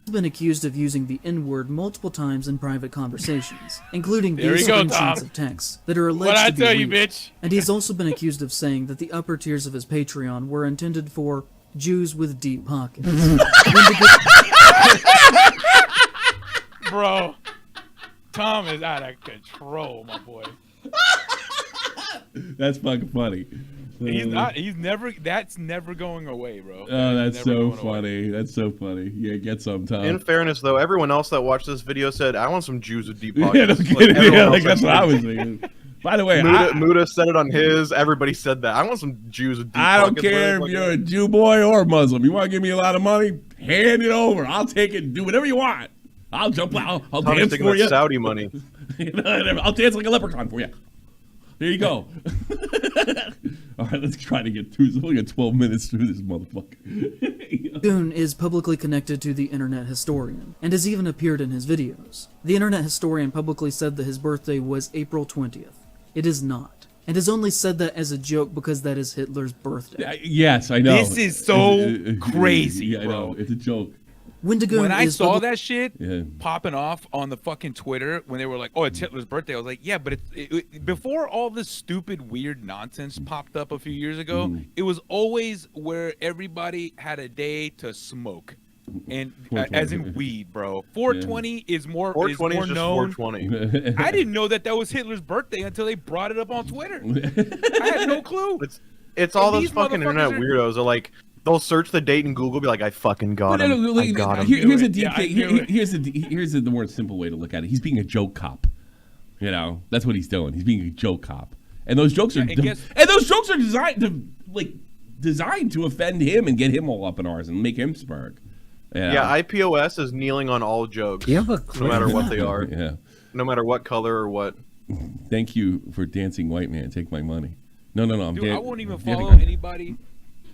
been accused of using the N-word multiple times in private conversations, including There these you go, screenshots Tom. of texts that are alleged What'd I to be tell you, leaked. bitch? And he's also been accused of saying that the upper tiers of his Patreon were intended for Jews with deep pockets. Bro, Tom is out of control, my boy. That's fucking funny. That's never going away, bro. Oh, that's Never so going away. funny. That's so funny. Yeah, get some, Tom. In fairness, though, everyone else that watched this video said, "I want some Jews with deep pockets." Yeah, no kidding. everyone Yeah, else like that's said what I that. was thinking. By the way, Muda said it on his. Everybody said that. I want some Jews with deep I don't pockets. care if you're a Jew boy or a Muslim. You want to give me a lot of money? Hand it over. I'll take it. Do whatever you want. I'll jump. I'll Tommy's dance taking for that you. Saudi money. I'll dance like a leprechaun for you. There you go. All right, let's try to get through. We got 12 minutes through this motherfucker. Goon is publicly connected to the Internet Historian, and has even appeared in his videos. The Internet Historian publicly said that his birthday was April 20th. It is not, and has only said that as a joke because that is Hitler's birthday. Yes, I know. This is so crazy, yeah, I bro. know. It's a joke. Wendigoon When I is saw public- that shit Yeah. popping off on the fucking Twitter when they were like, "Oh, it's Hitler's birthday," I was like, "Yeah," but before all this stupid, weird nonsense popped up a few years ago, it was always where everybody had a day to smoke, and 420. as in weed, bro. 420 is more 420 is is more just known. 420. I didn't know that was Hitler's birthday until they brought it up on Twitter. I had no clue. It's all And those these fucking internet motherfuckers are- weirdos. Are like, they'll search the date in Google, be like, "I fucking got No, him. I like, got him." here's a it. deep Yeah, I thing. knew it. Here's the more simple way to look at it. He's being a joke cop. That's what he's doing. He's being a joke cop, and those jokes are and guess- designed to offend him and get him all up in ours and make him spark. Yeah, IPOS is kneeling on all jokes, no matter what they are, Yeah. no matter what color or what. Thank you for dancing white man. Take my money. No. I'm Dude, I won't even dancing- follow anybody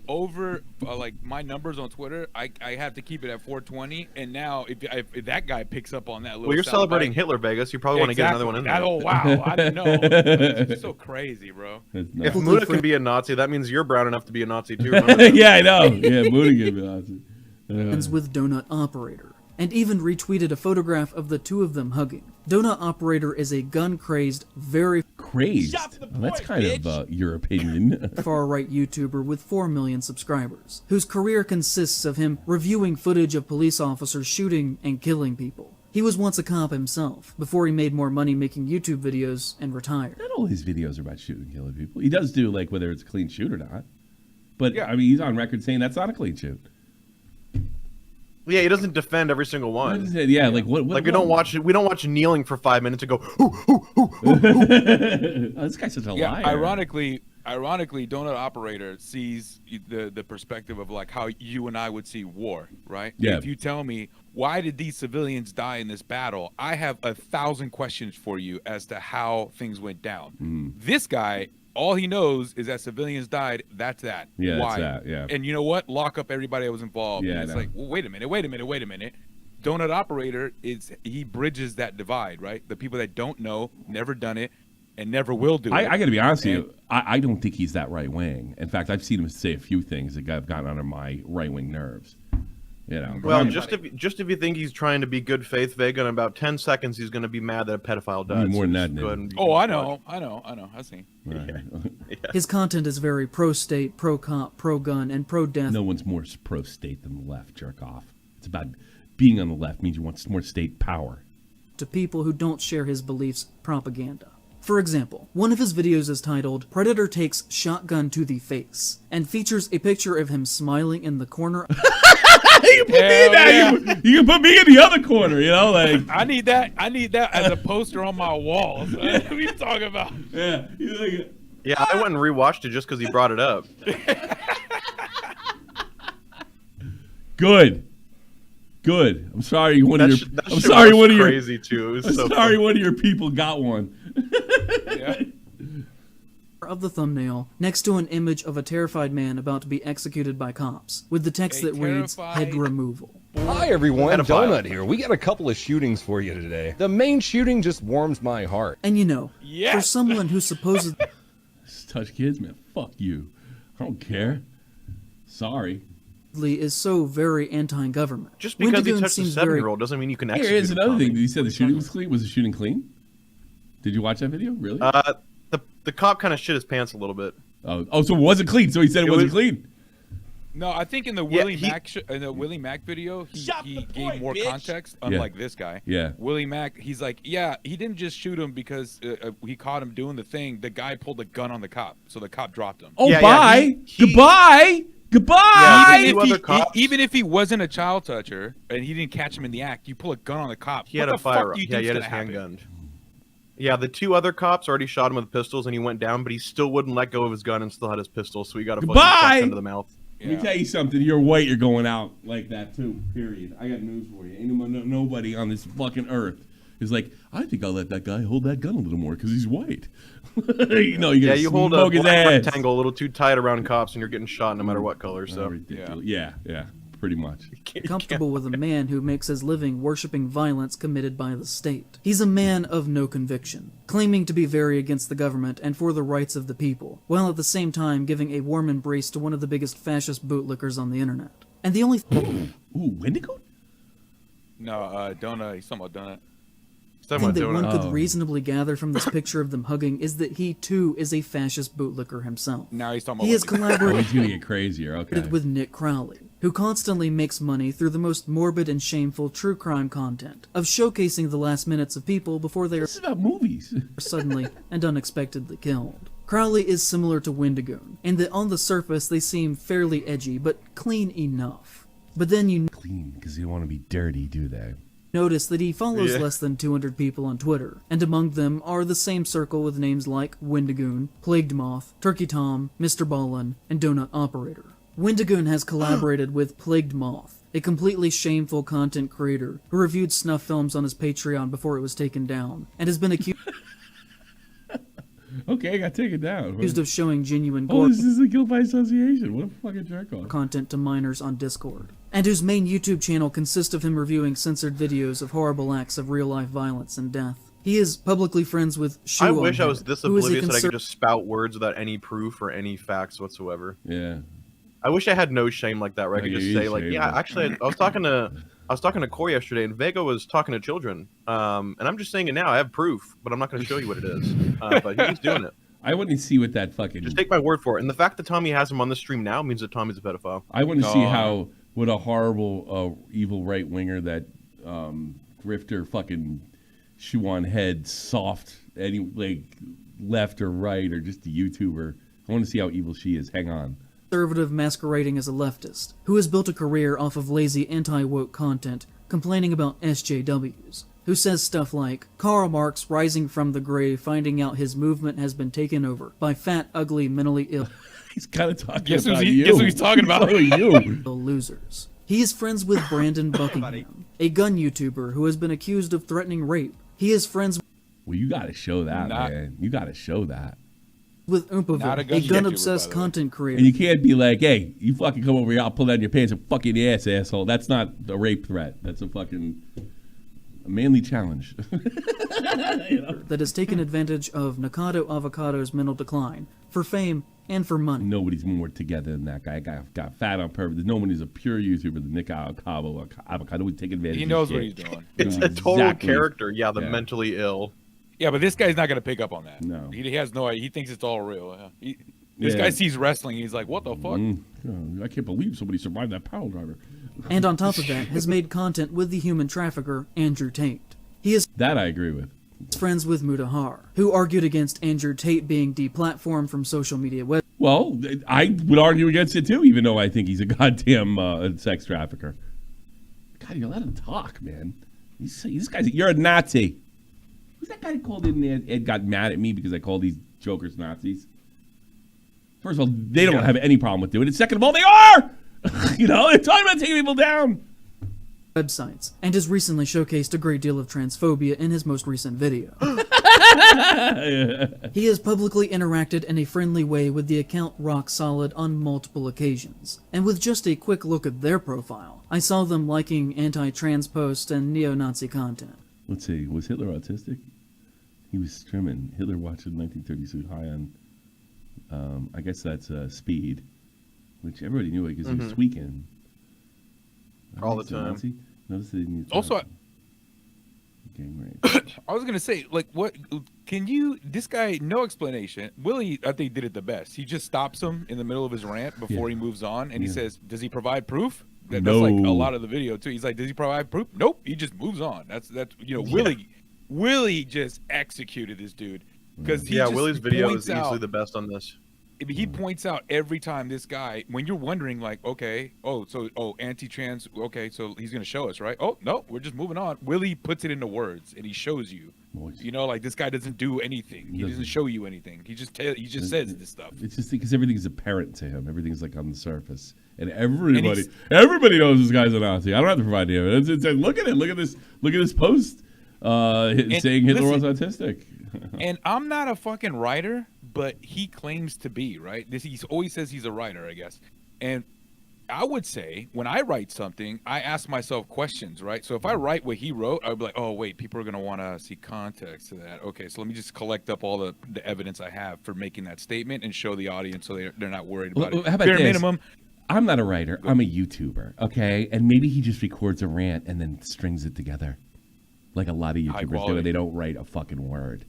over like my numbers on Twitter. I have to keep it at 420. And now if that guy picks up on that little, Well, you're soundbite- celebrating Hitler Vegas. You probably want to get another one in there. Oh wow, I didn't know. It's just so crazy, bro. That's If nuts. Muda can be a Nazi, that means you're brown enough to be a Nazi too. Remember that? Yeah, I know. Yeah, Moody gave me awesome. friends with Donut Operator, and even retweeted a photograph of the two of them hugging. Donut Operator is a gun-crazed, very Crazed. Shut the Well, that's point, kind of your opinion. far-right YouTuber with 4 million subscribers, whose career consists of him reviewing footage of police officers shooting and killing people. He was once a cop himself, before he made more money making YouTube videos and retired. Not all his videos are about shooting and killing people. He does do like whether it's a clean shoot or not. But Yeah. I mean, he's on record saying that's not a clean shoot. Yeah, he doesn't defend every single one. Yeah, like what? Like we don't watch kneeling for 5 minutes and go, "Hoo, hoo." Oh, this guy's such a Yeah, liar. ironically, Donut Operator sees the perspective of like how you and I would see war, right? Yeah. If you tell me why did these civilians die in this battle, I have 1,000 questions for you as to how things went down. Mm. This guy, all he knows is that civilians died. That's that. Yeah, that's Why? that, yeah. And you know what? Lock up everybody that was involved. Yeah, And I it's know. like, well, wait a minute. Donut Operator he bridges that divide, right? The people that don't know, never done it, and never will do it. I got to be honest with And- you. I don't think he's that right wing. In fact, I've seen him say a few things that have gotten under my right wing nerves. You know. Well, just if you think he's trying to be good faith, Vega, in about 10 seconds he's going to be mad that a pedophile died. More than that, go ahead and Oh, I know. I've seen. Right. His content is very pro-state, pro-cop, pro-gun, and pro-death. No one's more pro-state than the left, jerk off. It's about being on the left means you want more state power. To people who don't share his beliefs, propaganda. For example, one of his videos is titled Predator Takes Shotgun to the Face and features a picture of him smiling in the corner. You can put me in that. You can put me in the other corner, you know, like I need that as a poster on my wall. So what are you talking about? yeah. Yeah, I went and rewatched it just because he brought it up. Good. I'm sorry one of your. That I'm shit sorry was one of your. crazy too. It was I'm so sorry funny. one of your people got one. Yeah. Of the thumbnail next to an image of a terrified man about to be executed by cops with the text that reads head removal. Hi everyone, Pedophile. Donut here. We got a couple of shootings for you today. The main shooting just warms my heart. And you know, Yes. for someone who supposedly Touch kids, man. Fuck you. I don't care. Sorry. is so very anti-government. Just because he Wendigoon touched a seems very 7-year-old doesn't mean you can execute Here's him, another Tommy. thing. Did he say the shooting was clean? Was the shooting clean? Did you watch that video? Really? The cop kind of shit his pants a little bit. Oh, so it wasn't clean. So he said it wasn't clean. No, I think in the Willie Mac video, he gave more context, unlike this guy. Yeah. Willie Mac, he's like, yeah, he didn't just shoot him because he caught him doing the thing. The guy pulled a gun on the cop, so the cop dropped him. Oh, Yeah, bye. Goodbye. Yeah, even, two if other cops- even if he wasn't a child toucher and he didn't catch him in the act, you pull a gun on the cop. He had what a the fuck firearm. do you Yeah, he had think's his gonna happen? handgun. Yeah, the two other cops already shot him with pistols, and he went down, but he still wouldn't let go of his gun and still had his pistol, so he got a fucking Goodbye! shot into the mouth. Let me tell you something. You're white. You're going out like that too. Period. I got news for you. Ain't nobody on this fucking earth is like, I think I'll let that guy hold that gun a little more because he's white. No, Yeah, you hold a smoke his black ass. rectangle a little too tight around cops, and you're getting shot no matter what color. So Ridiculous. Yeah, pretty much. comfortable with a man who makes his living worshiping violence committed by the state. He's a man of no conviction, claiming to be very against the government and for the rights of the people, while at the same time giving a warm embrace to one of the biggest fascist bootlickers on the internet. And the only Ooh, Wendigoon? No, Donut. He's talking about Donut. thing that one could Oh. reasonably gather from this picture of them hugging is that he too is a fascist bootlicker himself. Now he's talking about He has Wendigoon. Oh, collaborated he's gonna get crazier. Okay. with Nick Crowley, who constantly makes money through the most morbid and shameful true crime content of showcasing the last minutes of people before they are This is about movies. suddenly and unexpectedly killed. Crowley is similar to Wendigoon, in that on the surface they seem fairly edgy, but clean enough. But then you Clean, because they don't want to be dirty, do they? notice that he follows Yeah. less than 200 people on Twitter, and among them are the same circle with names like Wendigoon, Plagued Moth, Turkey Tom, Mr. Ballin, and Donut Operator. Wendigoon has collaborated with Plagued Moth, a completely shameful content creator who reviewed snuff films on his Patreon before it was taken down, and has been accused Okay, I got to take it down. of showing genuine Oh, gore this is a guilt by association. What a fucking jerk off. content to minors on Discord, and whose main YouTube channel consists of him reviewing censored videos of horrible acts of real-life violence and death. He is publicly friends with Shoe I on wish I Head, was this who is a oblivious that I could conser- just spout words without any proof or any facts whatsoever. Yeah. I wish I had no shame like that, where I could Yeah, just you say is like, shame, yeah, but- actually, I was talking to Corey yesterday, and Vega was talking to children. And I'm just saying it now. I have proof, but I'm not going to show you what it is. But he's doing it. I want to see what that fucking. Just take my word for it. And the fact that Tommy has him on the stream now means that Tommy's a pedophile. I want to see what a horrible, evil right winger that grifter fucking shoe on head, soft, any like left or right or just a YouTuber. I want to see how evil she is. Hang on. conservative masquerading as a leftist, who has built a career off of lazy anti-woke content, complaining about SJWs, who says stuff like, Karl Marx rising from the grave finding out his movement has been taken over by fat, ugly, mentally ill He's kind of talking Guess who's about he- you. guess who he's talking about? He's talking about you. losers. He is friends with Brandon Buckingham, a gun YouTuber who has been accused of threatening rape. He is friends Well, you got to show that, Not- man. You got to show that. with Not a Oompaville, gun a YouTuber, gun-obsessed by the way. content creator. And you can't be like, hey, you fucking come over here, I'll pull down your pants and fuck you in the ass, asshole. That's not a rape threat. That's a fucking A manly challenge. that has taken advantage of Nakado Avocado's mental decline for fame and for money. Nobody's more together than that guy. Got fat on purpose. There's no one who's a pure YouTuber than Nick Avocado would take advantage. He of knows shit. what he's doing. It's a total Exactly. character. Yeah, the Yeah. mentally ill. Yeah, but this guy's not gonna pick up on that. No. He has no idea. He thinks it's all real. This Yeah. guy sees wrestling. He's like, what the fuck? I can't believe somebody survived that pile driver. And on top of that, has made content with the human trafficker, Andrew Tate. He is That I agree with. friends with Mutahar, who argued against Andrew Tate being deplatformed from social media web. Well, I would argue against it too, even though I think he's a goddamn sex trafficker. God, you let him talk, man. This guy's, you're a Nazi. Who's that guy that called in there and got mad at me because I called these jokers Nazis? First of all, they don't have any problem with doing it. Second of all, they are! They're talking about taking people down. Websites, and has recently showcased a great deal of transphobia in his most recent video. He has publicly interacted in a friendly way with the account Rock Solid on multiple occasions, and with just a quick look at their profile, I saw them liking anti-trans posts and neo-Nazi content. Let's see, was Hitler autistic? He was trimming. Hitler watched in 1932 high on, I guess that's speed, which everybody knew because he was tweaking. All the time. Notice they didn't use Also, gang rape. I was gonna say, like, what can you? This guy, no explanation. Willie, I think, did it the best. He just stops him in the middle of his rant before he moves on, and he says, "Does he provide proof?" That's like a lot of the video too. He's like, "Does he provide proof?" Nope. He just moves on. That's Willie just executed this dude because Willie's video is easily the best on this. He points out every time this guy, when you're wondering, like, okay, anti-trans, okay, so he's gonna show us, right? Oh no, we're just moving on. Willie puts it into words and he shows you. Like this guy doesn't do anything. He doesn't show you anything. He just says this stuff. It's just because everything's apparent to him. Everything's like on the surface, and everybody knows this guy's a Nazi. I don't have to provide the evidence. It's like, look at it. Look at this post saying Hitler was autistic. And I'm not a fucking writer, but he claims to be, right? He always says he's a writer, I guess. And I would say when I write something, I ask myself questions, right? So if I write what he wrote, I would be like, oh, wait, people are going to want to see context to that. Okay, so let me just collect up all the evidence I have for making that statement and show the audience so they're not worried about it. How about Bare this? minimum. I'm not a writer. I'm a YouTuber, okay? And maybe he just records a rant and then strings it together. Like a lot of YouTubers do, and they don't write a fucking word.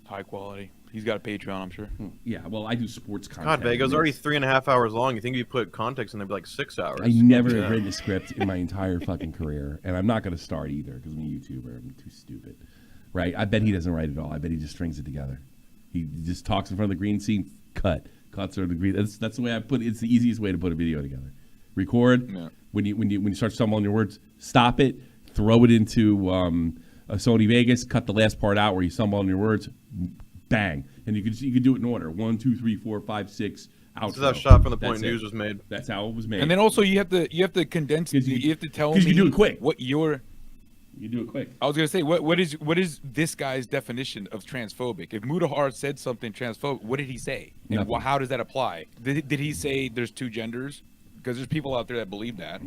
High quality. He's got a Patreon, I'm sure. Yeah, well, I do sports content. God, Vega's already 3.5 hours long. You think if you put context in there, it'd be like 6 hours. I never have written a script in my entire fucking career, and I'm not going to start either because I'm a YouTuber. I'm too stupid, right? I bet he doesn't write it all. I bet he just strings it together. He just talks in front of the green scene, cuts over the green. That's the way I put it. It's the easiest way to put a video together. Record. Yeah. When you start stumbling on your words, stop it. Throw it into a Sony Vegas. Cut the last part out where you stumble on your words. Bang, and you could do it in order: 1, 2, 3, 4, 5, 6. Outro. This is how Shot from the Point News was made. That's how it was made. And then also you have to condense. You have to tell me you can do it quick. What your. You do it quick. I was gonna say what is this guy's definition of transphobic? If Mutahar said something transphobic, what did he say? And how does that apply? Did he say there's two genders? Because there's people out there that believe that.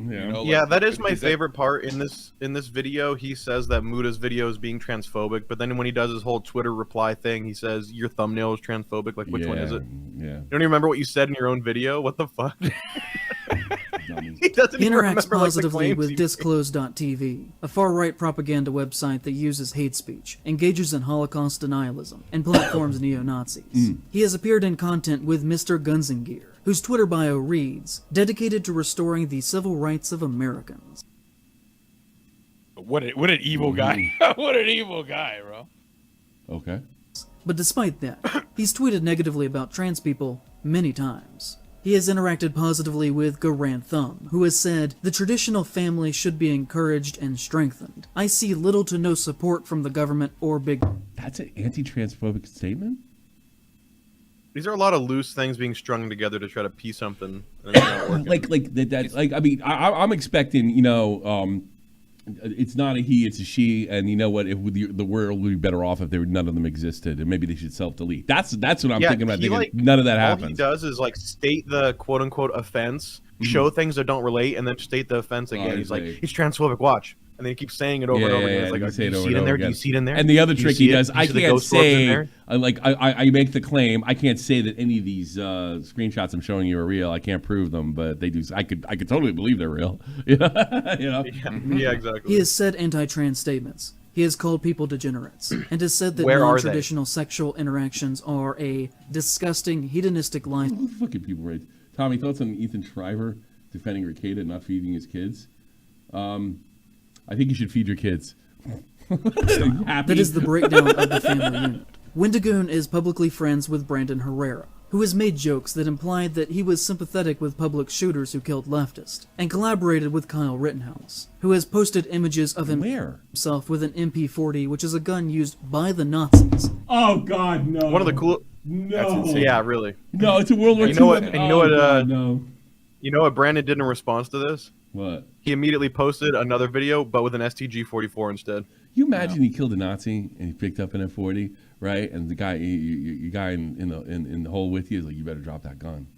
Yeah, that is my favorite part in this video. He says that Muda's video is being transphobic, but then when he does his whole Twitter reply thing, he says your thumbnail is transphobic. Like, which one is it? Yeah. You don't even remember what you said in your own video? What the fuck? He doesn't He even interacts remember, positively like, with Disclose.tv, a far-right propaganda website that uses hate speech, engages in Holocaust denialism, and platforms neo-Nazis. He has appeared in content with Mr. Guns and Gear, whose Twitter bio reads, dedicated to restoring the civil rights of Americans. What an evil guy. What an evil guy, bro. Okay. But despite that, he's tweeted negatively about trans people many times. He has interacted positively with Garant Thumb, who has said, the traditional family should be encouraged and strengthened. I see little to no support from the government or big... That's an anti-transphobic statement? These are a lot of loose things being strung together to try to piece something. And it's not working. I mean, I'm expecting, it's not a he, it's a she, and you know what? The world would be better off if none of them existed, and maybe they should self-delete. That's what I'm thinking about. None of that happens. All he does is state the quote-unquote offense, show things that don't relate, and then state the offense again. He's like, he's transphobic. Watch. And then he keeps saying it over and over again. It's like, you do say you it over see it and in there? over Do you again. see it in there? And the other Do you trick see he it? does, Do you I see the can't ghost orbs in say, there? I make the claim, I can't say that any of these screenshots I'm showing you are real. I can't prove them, but they do. I could totally believe they're real. You know? Yeah, exactly. He has said anti-trans statements. He has called people degenerates, and has said that Where are they? non-traditional sexual interactions are a disgusting, hedonistic life. Who fucking people right? Tommy, thoughts on Ethan Shriver defending Ricada and not feeding his kids? I think you should feed your kids. Happy? That is the breakdown of the family unit. Wendigoon is publicly friends with Brandon Herrera, who has made jokes that implied that he was sympathetic with public shooters who killed leftists, and collaborated with Kyle Rittenhouse, who has posted images of himself with an MP40, which is a gun used by the Nazis. Oh God, no! One of the cool. No. Yeah, really. No, it's a World War II. You know what? And you know what? No. You know what Brandon did in response to this? What? He immediately posted another video, but with an STG-44 instead. You imagine he killed a Nazi and he picked up an F40, right? And the guy, your guy in the hole with you is like, you better drop that gun.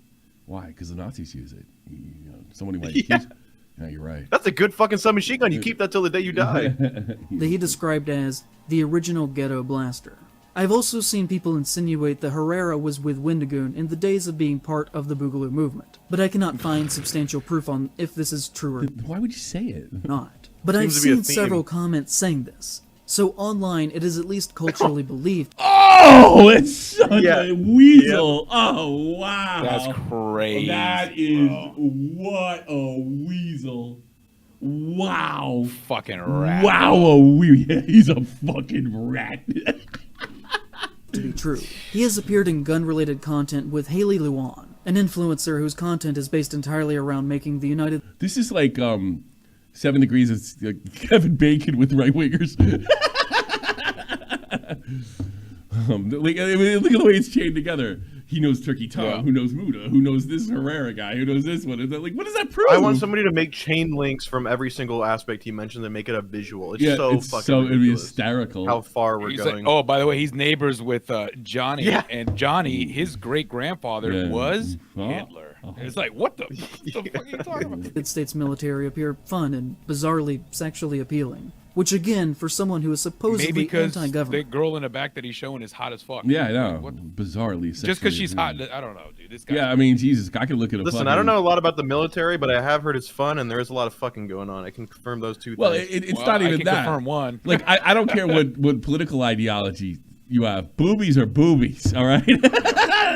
Why? Because the Nazis use it. You know, somebody might. Yeah, you're right. That's a good fucking submachine gun. You keep that till the day you die. That he described as the original ghetto blaster. I've also seen people insinuate that Herrera was with Wendigoon in the days of being part of the Boogaloo movement, but I cannot find substantial proof on if this is true or Why would you say it? not. But I've Seems to be a seen theme. several comments saying this, so online it is at least culturally believed. Oh, it's such Yeah. a weasel. Oh, wow. That's crazy. That is what a weasel. Wow. Fucking rat. Wow, he's a fucking rat. To be true. He has appeared in gun-related content with Haley Luan, an influencer whose content is based entirely around making the United This is like 7 Degrees of Kevin Bacon with right wingers. Look at the way it's chained together. He knows Turkey Tom, Yeah. who knows Muda, who knows this Herrera guy, who knows this one. Like, what does that prove? I want somebody to make chain links from every single aspect he mentioned and make it a visual. It's so it's fucking so it'd be ridiculous hysterical. how far we're He's going. like, oh, by the way, he's neighbors with Johnny, Yeah. and Johnny, his great grandfather Yeah. was Oh. Hitler. It's like, what the fuck are you talking about? United States military appear fun and bizarrely sexually appealing. Which again, for someone who is Maybe supposedly because the anti-government, girl in the back that he's showing is hot as fuck. Yeah, I know. Like, what- Bizarrely. Just because sexually she's hot, appealing. I don't know, dude. This guy. Yeah, I mean, Jesus, I could look at a Listen, fucking... I don't know a lot about the military, but I have heard it's fun and there is a lot of fucking going on. I can confirm those two Well, things. it's Well, not I even can that. confirm one. Like, I don't care what political ideology you have. Boobies are boobies, all right?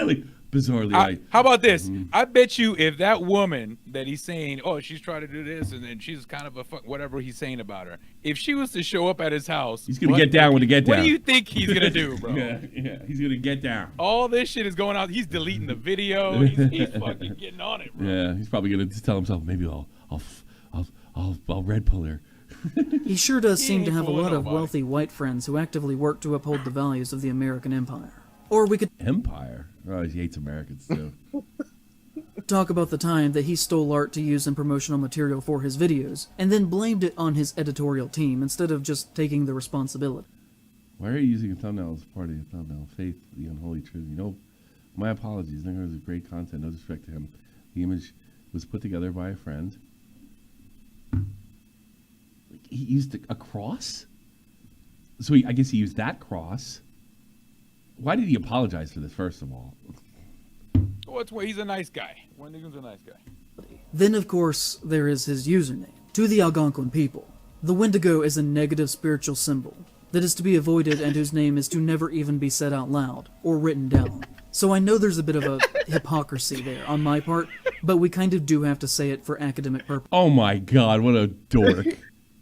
Like, bizarrely right. How about this? Mm-hmm. I bet you if that woman that he's saying, oh, she's trying to do this, and then she's kind of a fuck, whatever he's saying about her. If she was to show up at his house, He's gonna get down with the get down. What do you think he's gonna do, bro? Yeah, he's gonna get down. All this shit is going out. He's deleting the video. He's fucking getting on it, bro. Yeah, he's probably gonna just tell himself, maybe I'll red pill her. he sure does seem to ain't have a fooling lot of nobody. wealthy white friends who actively work to uphold the values of the American empire. Or we could Empire. Oh, he hates Americans too. talk about the time that he stole art to use in promotional material for his videos, and then blamed it on his editorial team instead of just taking the responsibility. Why are you using a thumbnail as part of your thumbnail? Faith, the unholy truth. You know, my apologies. There was great content. No disrespect to him. The image was put together by a friend. He used a cross? So I guess he used that cross. Why did he apologize for this, first of all? Well, he's a nice guy. Wendigoon's a nice guy. Then, of course, there is his username. To the Algonquin people, the Wendigo is a negative spiritual symbol that is to be avoided and whose name is to never even be said out loud or written down. So I know there's a bit of a hypocrisy there on my part, but we kind of do have to say it for academic purposes. Oh my God, what a dork.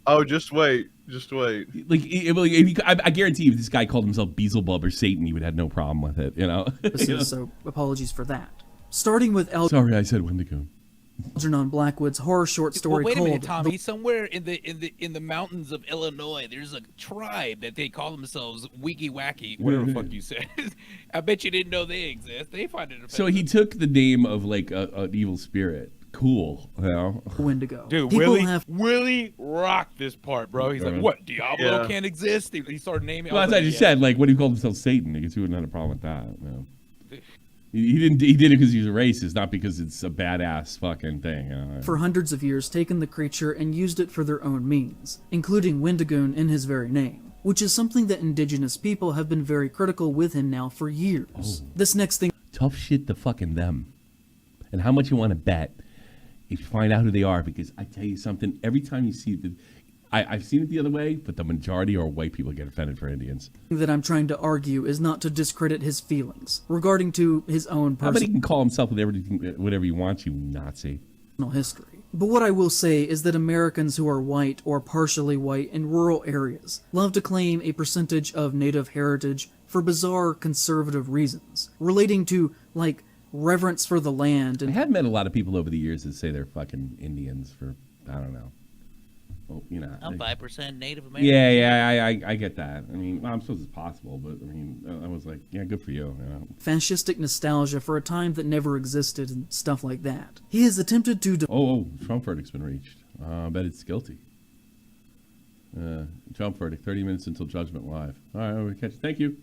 Oh, just wait. Just wait. I guarantee you if this guy called himself Beelzebub or Satan, he would have no problem with it, you know? So apologies for that. Starting with Sorry, I said Wendigo. Algernon Blackwood's horror short story Well, wait a called minute, Tommy. Somewhere in the mountains of Illinois, there's a tribe that they call themselves Wiki Wacky, whatever the fuck you said. I bet you didn't know they exist. They find it offensive. So he took the name of like an evil spirit. Cool, you know? Wendigo. Dude, People Willie rocked this part, bro. He's like, what? Diablo Yeah. can't exist? He started naming. Well, I as was I like, just yeah. said, like, what he called himself Satan, I guess he wouldn't have a problem with that. You know? He didn't. He did it because he's a racist, not because it's a badass fucking thing. For hundreds of years taken the creature and used it for their own means, including Wendigoon in his very name, which is something that indigenous people have been very critical with him now for years. This next thing... Tough shit to fucking them. And how much you want to bet if you find out who they are, because I tell you something, every time you see the... I've seen it the other way, but the majority are white people get offended for Indians. That I'm trying to argue is not to discredit his feelings regarding to his own How about he can call himself whatever he wants, you Nazi? History. But what I will say is that Americans who are white or partially white in rural areas love to claim a percentage of native heritage for bizarre conservative reasons, relating to, like, reverence for the land. And I have met a lot of people over the years that say they're fucking Indians for, I don't know. Well, you know, I'm 5% Native American. Yeah, I get that. I mean, well, I'm supposed it's possible, but I mean, I was like, yeah, good for you. You know? Fascistic nostalgia for a time that never existed and stuff like that. He has attempted to... Trump verdict's been reached. I bet it's guilty. Trump verdict, 30 minutes until judgment live. All right, we'll catch you. Thank you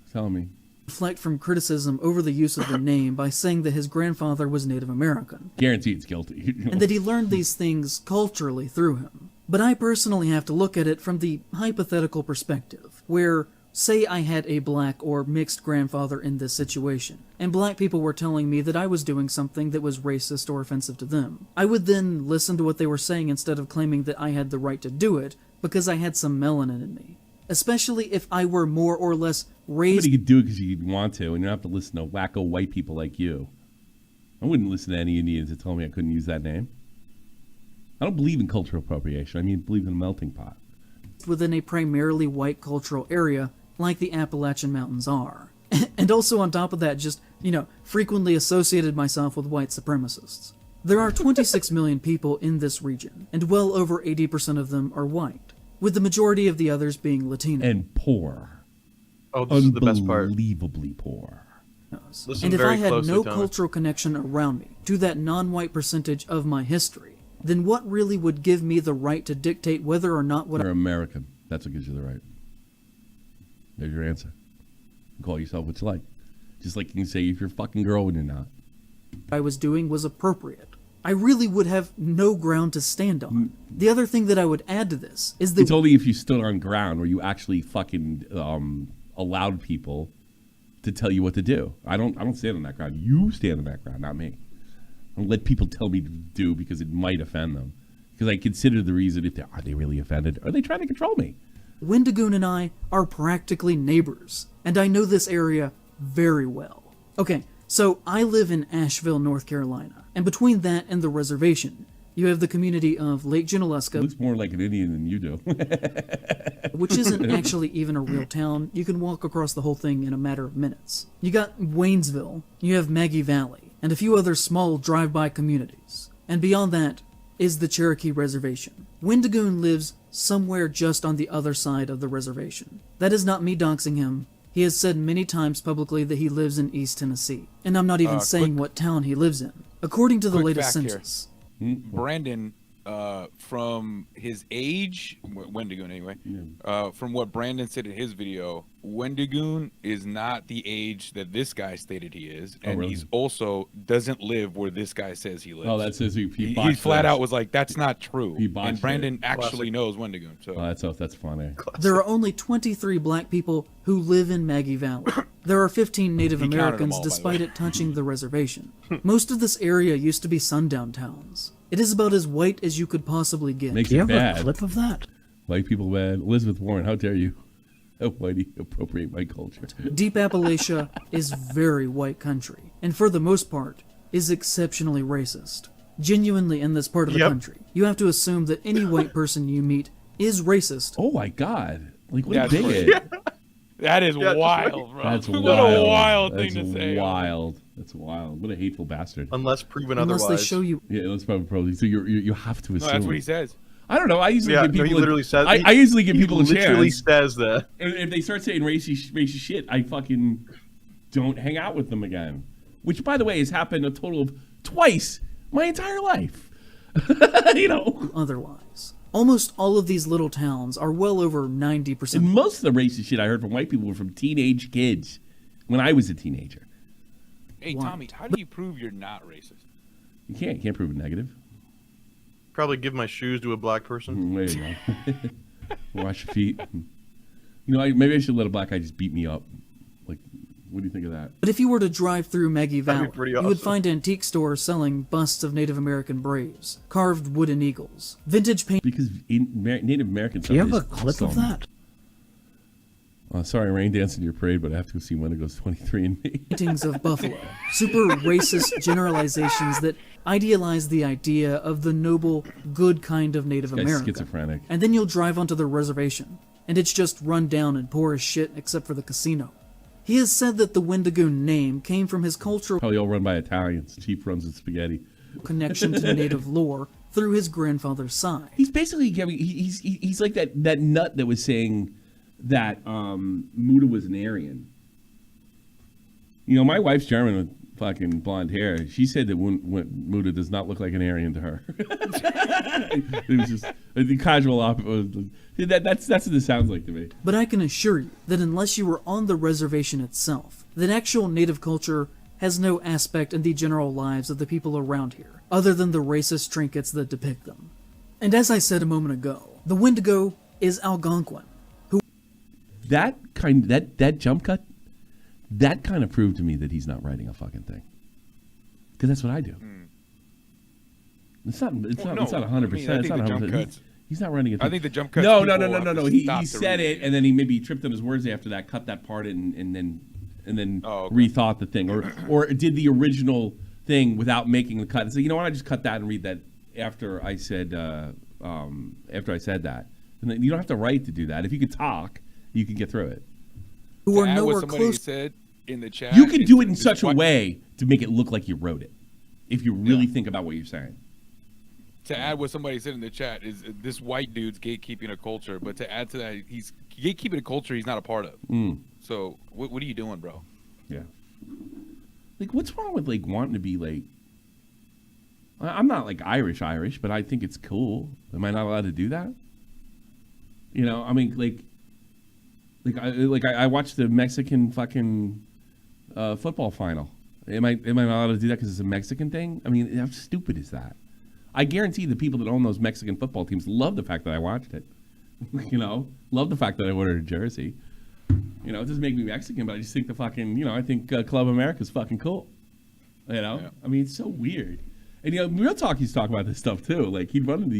for telling me. Deflect from criticism over the use of the name by saying that his grandfather was Native American. Guaranteed it's guilty. And that he learned these things culturally through him. But I personally have to look at it from the hypothetical perspective, where, say I had a black or mixed grandfather in this situation, and black people were telling me that I was doing something that was racist or offensive to them. I would then listen to what they were saying instead of claiming that I had the right to do it because I had some melanin in me. Especially if I were more or less raised... Somebody could do it because you want to, and you don't have to listen to wacko white people like you. I wouldn't listen to any Indians that told me I couldn't use that name. I don't believe in cultural appropriation. I mean, believe in a melting pot. Within a primarily white cultural area, like the Appalachian Mountains are. And also on top of that, just, frequently associated myself with white supremacists. There are 26 million people in this region, and well over 80% of them are white, with the majority of the others being Latino. And poor. Oh, this is the best part. Unbelievably poor. And if I had no cultural connection around me to that non-white percentage of my history, then what really would give me the right to dictate whether or not You're American. That's what gives you the right. There's your answer. You call yourself what you like. Just like you can say if you're a fucking girl when you're not. I was doing was appropriate. I really would have no ground to stand on. The other thing that I would add to this is that... It's only if you stood on ground where you actually fucking allowed people to tell you what to do. I don't stand on that ground. You stand on that ground, not me. I don't let people tell me to do because it might offend them. Because I consider the reason if are they really offended? Are they trying to control me? Wendigoon and I are practically neighbors, and I know this area very well. Okay, so I live in Asheville, North Carolina, and between that and the reservation, you have the community of Lake Junaluska. It looks more like an Indian than you do. Which isn't actually even a real town. You can walk across the whole thing in a matter of minutes. You got Waynesville, you have Maggie Valley, and a few other small drive-by communities. And beyond that is the Cherokee Reservation. Wendigoon lives somewhere just on the other side of the reservation. That is not me doxing him. He has said many times publicly that he lives in East Tennessee. And I'm not even saying what town he lives in. According to the latest census. Brandon, from his age, Wendigoon anyway, from what Brandon said in his video, Wendigoon is not the age that this guy stated he is, and really? He's also doesn't live where this guy says he lives. Oh, that says he flat out was like, that's not true. And Brandon it. actually knows Wendigoon. So that's funny. There are only 23 black people who live in Maggie Valley. There are 15 Native Americans despite it touching the reservation. Most of this area used to be sundown towns. It is about as white as you could possibly get. Makes it bad. A clip of that. White people bad. Elizabeth Warren, how dare you? Whitey appropriate my culture. Deep Appalachia is very white country, and for the most part, is exceptionally racist. Genuinely in this part of the country, you have to assume that any white person you meet is racist. Oh my God. Like, what a bigot. That is wild, bro. That's wild. What a wild thing to say. Wild. That's wild. What a hateful bastard. Unless proven otherwise. Unless they show you. Yeah, that's probably. So you have to assume. No, that's what he says. I don't know. I usually give people. He literally says. I usually give people a chance. He literally says that. And if they start saying racist shit, I fucking don't hang out with them again. Which, by the way, has happened a total of twice my entire life. Otherwise. Almost all of these little towns are well over 90%. And most of the racist shit I heard from white people were from teenage kids when I was a teenager. Hey, white. Tommy, how do you prove you're not racist? You can't prove a negative. Probably give my shoes to a black person. There you go. Wash your feet. You know, maybe I should let a black guy just beat me up. Like, what do you think of that? But if you were to drive through Maggie Valley, pretty you would awesome. find antique stores selling busts of Native American braves, carved wooden eagles, vintage Because Native American stuff Do you have is a clip of awesome. that? Sorry, Rain dancing to your parade, but I have to go see Wendigo's 23andMe. paintings of buffalo, super racist generalizations that idealize the idea of the noble, good kind of Native This guy's American. schizophrenic. And then you'll drive onto the reservation, and it's just run down and poor as shit except for the casino. He has said that the Wendigoon name came from his cultural Probably all run by Italians. Chief runs with spaghetti. connection to native lore through his grandfather's side. He's basically giving. He's like that nut that was saying that Muda was an Aryan. You know, my wife's German with fucking blonde hair. She said that when Muda does not look like an Aryan to her. It was just the casual that's what it sounds like to me. But I can assure you that unless you were on the reservation itself, that actual native culture has no aspect in the general lives of the people around here, other than the racist trinkets that depict them. And as I said a moment ago, the Wendigo is Algonquin. That jump cut, that kind of proved to me that he's not writing a fucking thing. Because that's what I do. It's not 100%. It's not 100%. He's not writing a thing. I think the jump cuts. No. people He stop to said read it, and then he maybe tripped on his words after that, cut that part, and then Oh, okay. rethought the thing, or did the original thing without making the cut. And so you know what? I just cut that and read that after I said that. And then you don't have to write to do that. If you could talk, you can get through it. Who To are add what nowhere somebody close. said in the chat. You can do it in it's such a white- way to make it look like you wrote it, if you really think about what you're saying. To add what somebody said in the chat is this white dude's gatekeeping a culture, but to add to that, he's gatekeeping a culture he's not a part of. So what are you doing, bro? Yeah. Like, what's wrong with like wanting to be like? I'm not like Irish, but I think it's cool. Am I not allowed to do that? You know, I mean, I watched the Mexican fucking football final. Am I not allowed to do that because it's a Mexican thing? I mean, how stupid is that? I guarantee the people that own those Mexican football teams love the fact that I watched it. You know, love the fact that I ordered a jersey. You know, it doesn't make me Mexican, but I just think the fucking, you know, I think Club America's fucking cool. You know, I mean, it's so weird. And you know, Real Talk used to talk about this stuff too. Like he'd run into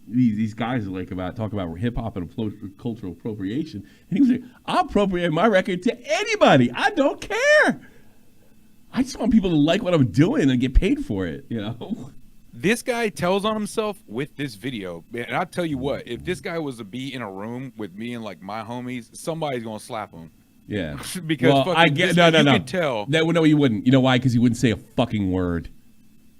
these guys like talk about hip hop and cultural appropriation, and he was like, "I'll appropriate my record to anybody. I don't care. I just want people to like what I'm doing and get paid for it." You know. This guy tells on himself with this video, and I'll tell you what: if this guy was to be in a room with me and like my homies, somebody's gonna slap him. Yeah. Because well, I get no. You can tell. No, you wouldn't. You know why? Because he wouldn't say a fucking word.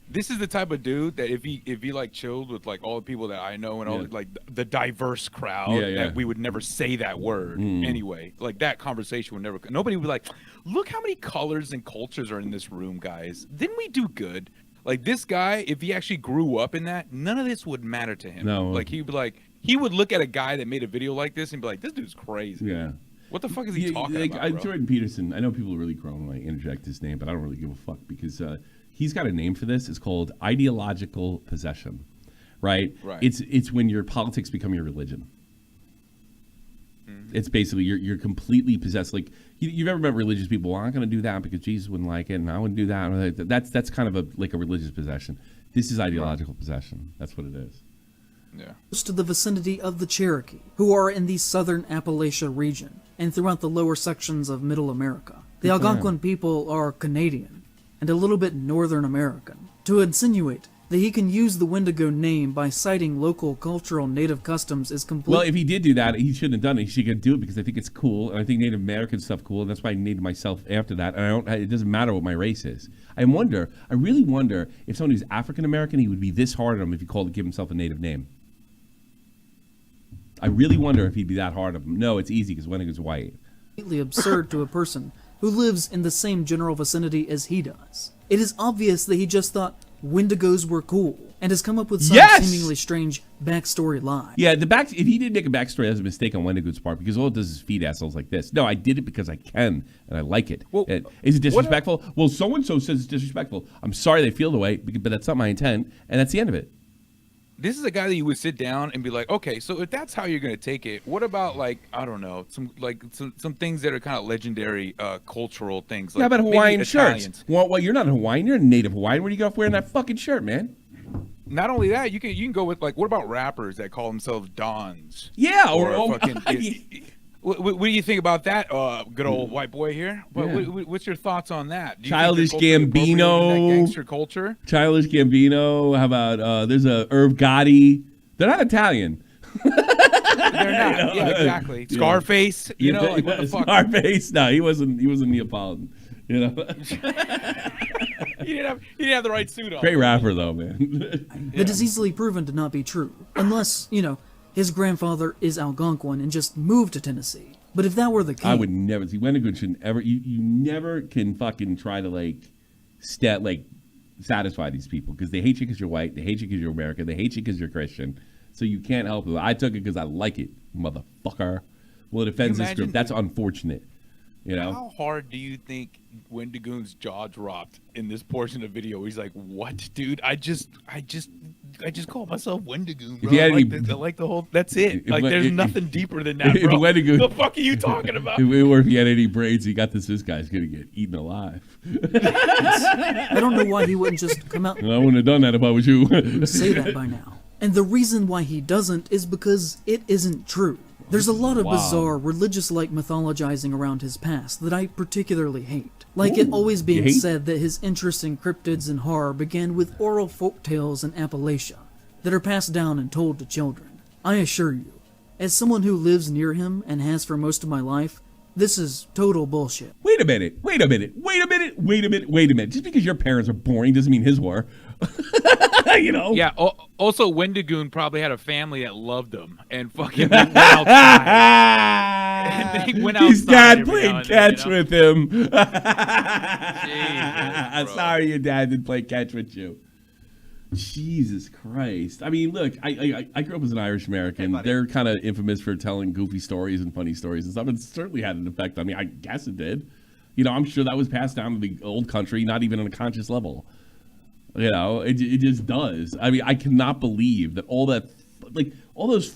This is the type of dude that if he like chilled with like all the people that I know and all like the diverse crowd, that we would never say that word anyway. Like that conversation would never. Nobody would be like, look how many colors and cultures are in this room, guys. Didn't we do good? Like this guy, if he actually grew up in that, none of this would matter to him. No. Like he'd be like, he would look at a guy that made a video like this and be like, this dude's crazy. Yeah. What the fuck is he talking about, bro? Jordan Peterson. I know people are really grown when I interject his name, but I don't really give a fuck because he's got a name for this. It's called ideological possession, right? Right. It's when your politics become your religion. It's basically you're completely possessed. Like you've ever met religious people? Well, I'm not going to do that because Jesus wouldn't like it, and I wouldn't do that. That's kind of like a religious possession. This is ideological possession. That's what it is. Yeah. Close to the vicinity of the Cherokee, who are in the southern Appalachia region and throughout the lower sections of Middle America. The Algonquin people are Canadian and a little bit Northern American. To insinuate that he can use the Wendigo name by citing local cultural native customs is complete. Well, if he did do that, he shouldn't have done it. He should do it because I think it's cool, and I think Native American stuff cool, and that's why I named myself after that. And it doesn't matter what my race is. I really wonder if someone who's African American, he would be this hard on him if he give himself a native name. I really wonder if he'd be that hard of him. No, it's easy because Wendigo's white. Completely absurd to a person who lives in the same general vicinity as he does. It is obvious that he just thought, Wendigos were cool, and has come up with some Yes! seemingly strange backstory lie. Yeah, if he did make a backstory, that's a mistake on Wendigoon's part, because all it does is feed assholes like this. No, I did it because I can, and I like it. Well, is it disrespectful? Well, so-and-so says it's disrespectful. I'm sorry they feel the way, but that's not my intent, and that's the end of it. This is a guy that you would sit down and be like, okay, so if that's how you're gonna take it, what about like, I don't know, some things that are kind of legendary cultural things? Like How about Hawaiian shirts? Italians. Well, you're not a Hawaiian. You're a native Hawaiian. Where do you get off wearing that fucking shirt, man? Not only that, you can go with like, what about rappers that call themselves Dons? Yeah, Or fucking. What do you think about that, good old white boy here? What's your thoughts on that? Do you Childish think they're culturally appropriating Gambino. that gangster culture? Childish Gambino. How about there's a Irv Gotti. They're not Italian. They're not. Yeah, exactly. Scarface. You know, like what the fuck? Scarface. No, he wasn't Neapolitan. You know. He didn't have the right suit on. Great rapper though, man. That is easily proven to not be true, unless, his grandfather is Algonquin and just moved to Tennessee. But if that were the case, I would never see Wendigoon shouldn't ever. You never can fucking try to satisfy these people because they hate you because you're white. They hate you because you're American. They hate you because you're Christian. So you can't help it. I took it because I like it, motherfucker. Well, it offends this group. That's unfortunate. You know. How hard do you think Wendigoon's jaw dropped in this portion of the video? Where he's like, "What, dude? I just call myself Wendigoon, bro. I like the whole. That's it. Like, there's nothing deeper than that, bro. Wendigoon, the fuck are you talking about? Or if he had any braids, he got this guy's gonna get eaten alive. I don't know why he wouldn't just come out I wouldn't have done that if I was you. and say that by now. And the reason why he doesn't is because it isn't true. There's a lot of bizarre, religious-like mythologizing around his past that I particularly hate. Like it always being said that his interest in cryptids and horror began with oral folktales in Appalachia that are passed down and told to children. I assure you, as someone who lives near him and has for most of my life, this is total bullshit. Wait a minute. Just because your parents are boring doesn't mean his were. You know? Yeah. Also, Wendigoon probably had a family that loved him and fucking went outside. And they went outside. His dad played catch with him. Jesus, Sorry your dad didn't play catch with you. Jesus Christ. I mean, look, I grew up as an Irish American. They're kind of infamous for telling goofy stories and funny stories and stuff. It certainly had an effect on me. I guess it did. You know, I'm sure that was passed down to the old country, not even on a conscious level. You know, it just does. I mean, I cannot believe that all those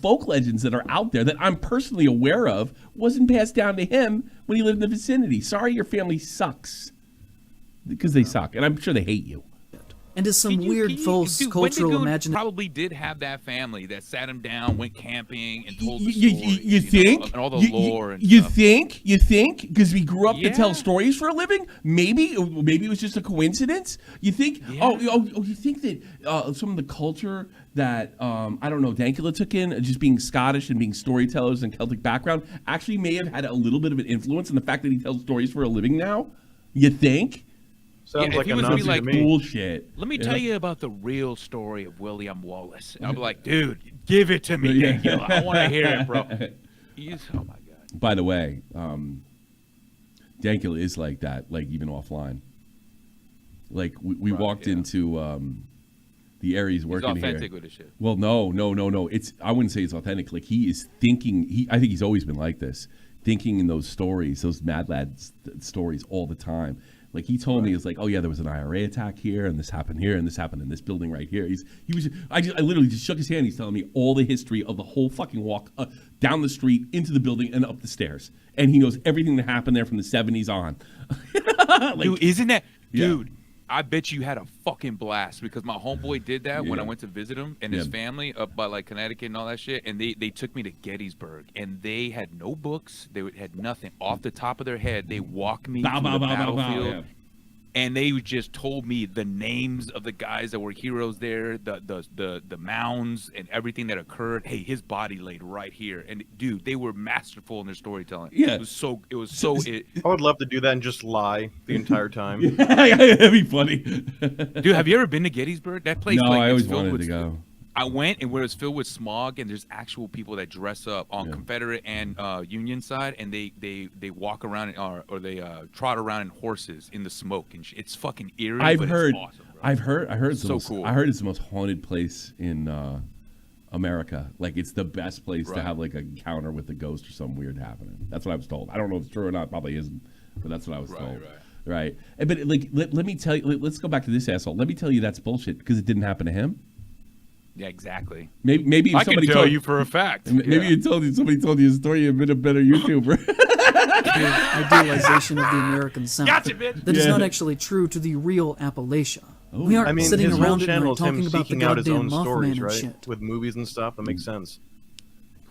folk legends that are out there that I'm personally aware of wasn't passed down to him when he lived in the vicinity. Sorry, your family sucks. Because they suck. And I'm sure they hate you. And as some weird, false cultural Wendigoon imagination. probably did have that family that sat him down, went camping, and told the You stories, think? and all the lore and you stuff. think? Because we grew up to tell Yeah. stories for a living? Maybe it was just a coincidence? You think? Yeah. You think that some of the culture that, I don't know, Dankula took in, just being Scottish and being storytellers and Celtic background, actually may have had a little bit of an influence in the fact that he tells stories for a living now? You think? Sounds like he a was Nazi like, to me. Bullshit. Let me tell you about the real story of William Wallace. And I'm like, dude, give it to me, Dankula. I want to hear it, bro. Oh my god. By the way, Dankula is like that, like even offline. Like we walked into the area he's working He's authentic here. with his shit. Well, no. I wouldn't say it's authentic. Like he is thinking. I think he's always been like this, thinking in those stories, those Mad Lads stories all the time. Like he told me, it's like, oh yeah, there was an IRA attack here, and this happened here, and this happened in this building right here. I literally just shook his hand. He's telling me all the history of the whole fucking walk down the street, into the building, and up the stairs. And he knows everything that happened there from the 70s on. Like, dude, isn't that, dude? I bet you had a fucking blast because my homeboy did that when I went to visit him and his family up by like Connecticut and all that shit. And they took me to Gettysburg and they had no books. They had nothing off the top of their head. They walked me to the battlefield. And they just told me the names of the guys that were heroes there, the mounds and everything that occurred. Hey, his body laid right here. And dude, they were masterful in their storytelling. Yeah. It was I would love to do that and just lie the entire time. That'd be funny. Dude, have you ever been to Gettysburg? That place, No, like, I always filled wanted with to go. I went and where it's filled with smog and there's actual people that dress up on Confederate and Union side and they walk around or they trot around in horses in the smoke and it's fucking eerie. I've but heard. It's awesome, bro. I heard it's So the most, cool. I heard it's the most haunted place in America. Like it's the best place to Right. have like a encounter with a ghost or something weird happening. That's what I was told. I don't know if it's true or not. Probably isn't, but that's what I was told. Right. But like, let me tell you. Let's go back to this asshole. Let me tell you that's bullshit because it didn't happen to him. Yeah, exactly. Maybe if I somebody can tell told you for a fact. Maybe somebody told you a story. You've been a better YouTuber. Idealization of the American South Gotcha, bitch. that is Yeah. not actually true to the real Appalachia. We aren't I mean, sitting his whole around at channel night is him talking about the seeking out his goddamn own stories, Mothman and right? shit. With movies and stuff, that makes sense.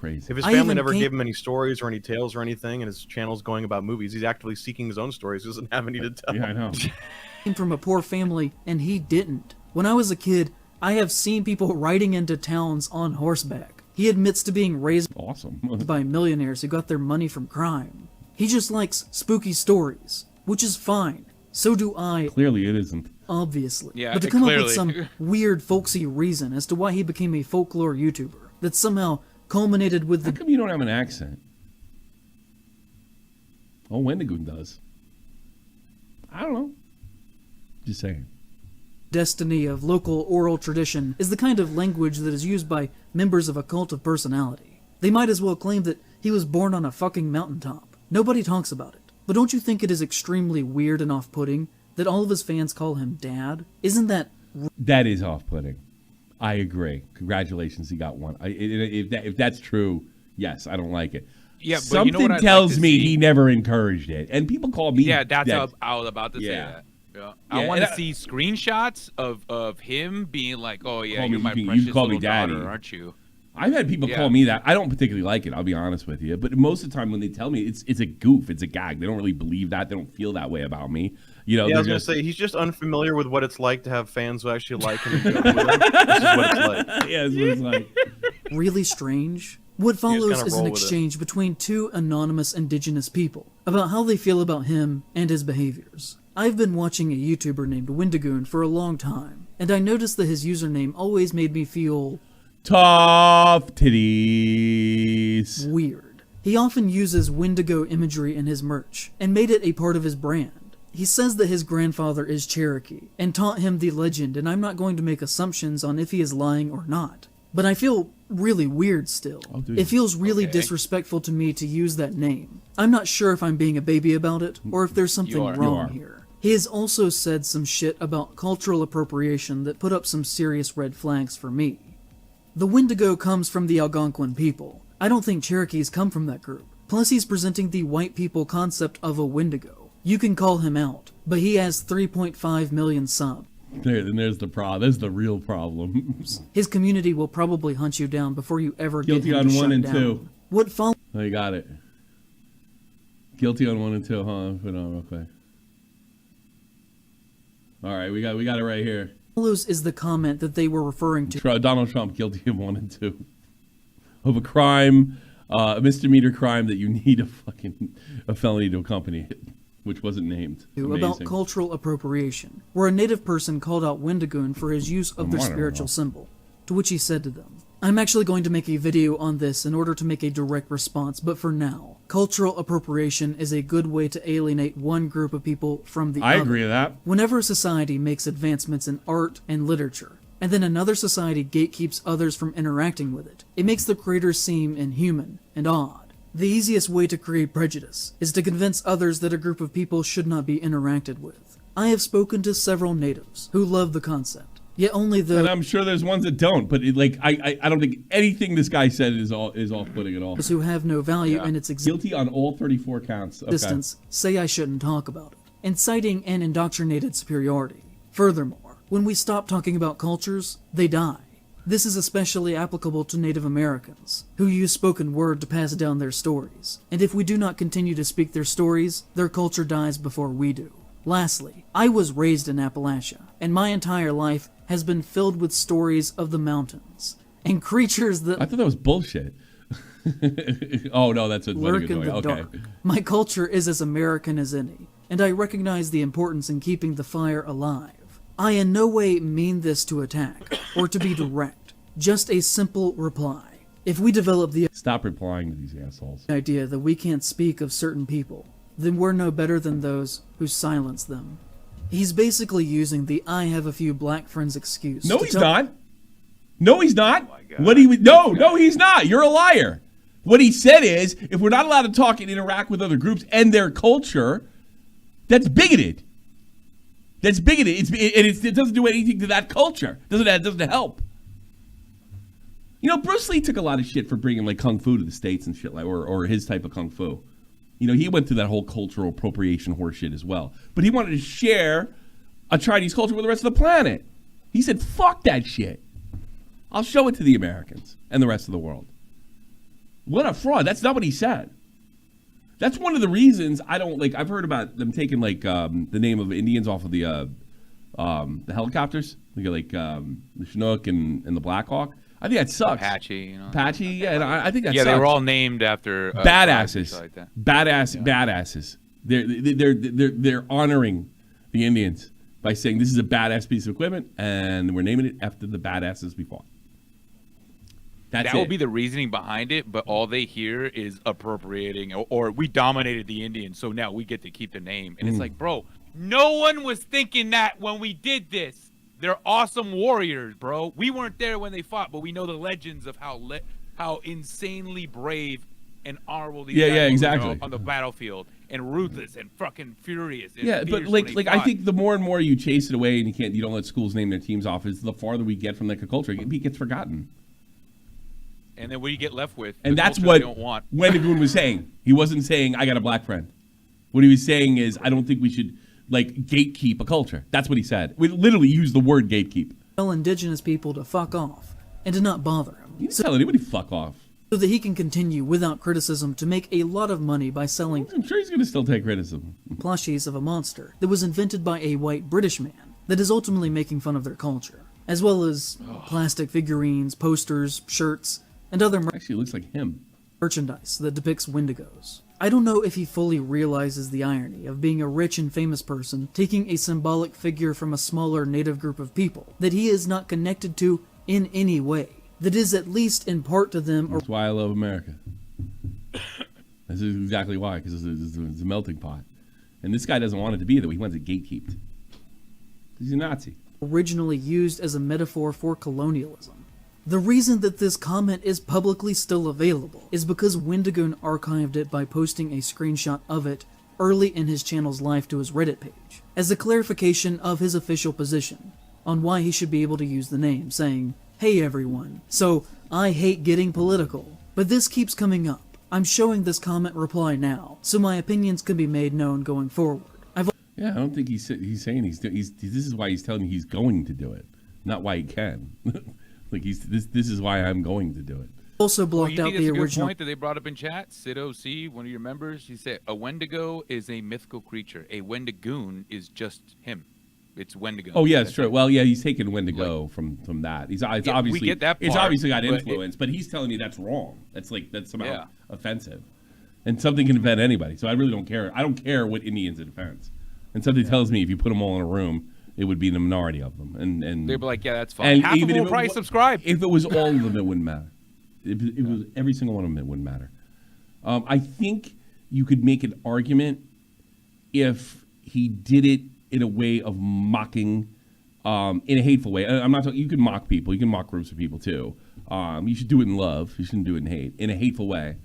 Crazy. If his I family even never came- gave him any stories or any tales or anything, and his channel's going about movies, he's actively seeking his own stories. He doesn't have any to tell. Yeah, I know. Came from a poor family, and he didn't. When I was a kid, I have seen people riding into towns on horseback. He admits to being raised Awesome. by millionaires who got their money from crime. He just likes spooky stories, which is fine. So do I, Clearly, it isn't. obviously. Yeah, but to come up clearly. with some weird folksy reason as to why he became a folklore YouTuber that somehow culminated with How the come you don't have an accent? Oh, Wendigoon does. I don't know. Just saying. destiny of local oral tradition is the kind of language that is used by members of a cult of personality. They might as well claim that he was born on a fucking mountaintop. Nobody talks about it. But don't you think it is extremely weird and off-putting that all of his fans call him Dad? Isn't that That is off-putting. I agree. Congratulations, he got one. If that's true, yes, I don't like it. Yeah, but something you know what I'd like tells to me see? he never encouraged it, and people call me. Yeah, that's that. how I was about to say Yeah. that. Yeah. Yeah, I want and to see screenshots of him being like, "Oh yeah, Call you're me- my you can precious call me little daddy. daughter, aren't you?" I've had people Yeah. call me that. I don't particularly like it. I'll be honest with you. But most of the time, when they tell me, it's a goof. It's a gag. They don't really believe that. They don't feel that way about me. You know. Yeah, I was they're gonna just- say he's just unfamiliar with what it's like to have fans who actually like him. And joke with him. This is what it's like. Yeah, that's what it's like. really strange? What follows kinda is an roll with it. exchange between two anonymous indigenous people about how they feel about him and his behaviors. I've been watching a YouTuber named Wendigoon for a long time, and I noticed that his username always made me feel Tough titties. weird. He often uses Wendigo imagery in his merch, and made it a part of his brand. He says that his grandfather is Cherokee, and taught him the legend, and I'm not going to make assumptions on if he is lying or not. But I feel really weird still. Oh, do you? It feels really Okay. disrespectful to me to use that name. I'm not sure if I'm being a baby about it, or if there's something are. You wrong are. here. He has also said some shit about cultural appropriation that put up some serious red flags for me. The Wendigo comes from the Algonquin people. I don't think Cherokees come from that group. Plus, he's presenting the white people concept of a Wendigo. You can call him out, but he has 3.5 million subs. There's the problem. There's the real problem. His community will probably hunt you down before you ever Guilty get him on to 1 shut and down. 2. What follows Oh, you got it. Guilty on 1 and 2, huh? Put it on real quick. All right, we got it right here. is the comment that they were referring to. Donald Trump guilty of 1 and 2 of a crime, a misdemeanor crime that you need a felony to accompany it, which wasn't named. About Amazing. cultural appropriation, where a native person called out Wendigoon for his use of their I don't spiritual know. symbol, to which he said to them, I'm actually going to make a video on this in order to make a direct response, but for now, cultural appropriation is a good way to alienate one group of people from the I other. agree with that. Whenever a society makes advancements in art and literature, and then another society gatekeeps others from interacting with it, it makes the creators seem inhuman and odd. The easiest way to create prejudice is to convince others that a group of people should not be interacted with. I have spoken to several natives who love the concept, yet only And those I'm sure there's ones that don't, but I don't think anything this guy said is off-putting at all. who have no value in its Guilty on all 34 counts. Okay. existence say I shouldn't talk about it, inciting an indoctrinated superiority. Furthermore, when we stop talking about cultures, they die. This is especially applicable to Native Americans, who use spoken word to pass down their stories, and if we do not continue to speak their stories, their culture dies before we do. Lastly, I was raised in Appalachia, and my entire life has been filled with stories of the mountains, and creatures that I thought that was bullshit. Oh no, that's a lurk in the okay. dark. My culture is as American as any, and I recognize the importance in keeping the fire alive. I in no way mean this to attack, or to be direct, just a simple reply. If we develop the Stop replying to these assholes. idea that we can't speak of certain people, then we're no better than those who silence them. He's basically using the "I have a few black friends" excuse. No, to he's tell- not. No, he's not. my God. What he would no, he's not. You're a liar. What he said is, if we're not allowed to talk and interact with other groups and their culture, that's bigoted. That's bigoted. It doesn't do anything to that culture. It doesn't help. You know, Bruce Lee took a lot of shit for bringing like kung fu to the States and shit, like or his type of kung fu. You know, he went through that whole cultural appropriation horseshit as well. But he wanted to share a Chinese culture with the rest of the planet. He said, "Fuck that shit. I'll show it to the Americans and the rest of the world." What a fraud. That's not what he said. That's one of the reasons I don't like. I've heard about them taking like the name of Indians off of the helicopters. Like the Chinook and the Black Hawk. I think that sucks. Apache, you know. Apache, yeah, and I think that Yeah, sucks. they were all named after badasses. like that. Badasses. They're honoring the Indians by saying this is a badass piece of equipment, and we're naming it after the badasses we fought. That will be the reasoning behind it, but all they hear is appropriating, or we dominated the Indians, so now we get to keep the name. And it's like, bro, no one was thinking that when we did this. They're awesome warriors, bro. We weren't there when they fought, but we know the legends of how insanely brave and honorable these guys were exactly. on the battlefield, and ruthless and fucking furious. And Yeah, but fierce when they like I fought. think the more and more you chase it away and you don't let schools name their teams off, is the farther we get from that culture. It gets forgotten. And then what do you get left with? And The that's culture what they don't want. Wendigoon was saying. He wasn't saying, "I got a black friend." What he was saying is, "I don't think we should like gatekeep a culture." That's what he said. We literally used the word gatekeep. Tell indigenous people to fuck off and to not bother him, You didn't tell anybody fuck off. so that he can continue without criticism to make a lot of money by selling I'm sure he's going to still take criticism. plushies of a monster that was invented by a white British man that is ultimately making fun of their culture, as well as plastic figurines, posters, shirts, and other Actually, it looks like him. merchandise that depicts Wendigos. I don't know if he fully realizes the irony of being a rich and famous person taking a symbolic figure from a smaller native group of people that he is not connected to in any way, that is at least in part to them or That's why I love America. This is exactly why, because it's a melting pot. And this guy doesn't want it to be that way. He wants it gatekeeped. He's a Nazi. originally used as a metaphor for colonialism. The reason that this comment is publicly still available is because Wendigoon archived it by posting a screenshot of it early in his channel's life to his Reddit page, as a clarification of his official position on why he should be able to use the name, saying, "Hey everyone, so I hate getting political, but this keeps coming up. I'm showing this comment reply now, so my opinions can be made known going forward. Yeah, I don't think he's saying this is why he's telling me he's going to do it, not why he can. Like this is why I'm going to do it. Also Well, blocked you think out that's the a good original point that they brought up in chat? Sid OC, one of your members, he said a Wendigo is a mythical creature. A Wendigoon is just him. It's Wendigo. Oh yeah, it's That's true. it. Well, yeah, he's taken Wendigo from that. It's obviously we get that it's part, obviously got but influence, but he's telling me that's wrong. That's somehow Yeah. offensive, and something can offend anybody. So I really don't care. I don't care what Indians it offends. And something tells me if you put them all in a room, it would be the minority of them. And They'd be like, yeah, that's fine. and Half of even them if will it probably wa- subscribe. If it was all of them, it wouldn't matter. If it was every single one of them, it wouldn't matter. I think you could make an argument if he did it in a way of mocking, in a hateful way. I'm not talking. You can mock people. You can mock groups of people too. You should do it in love. You shouldn't do it in hate. In a hateful way.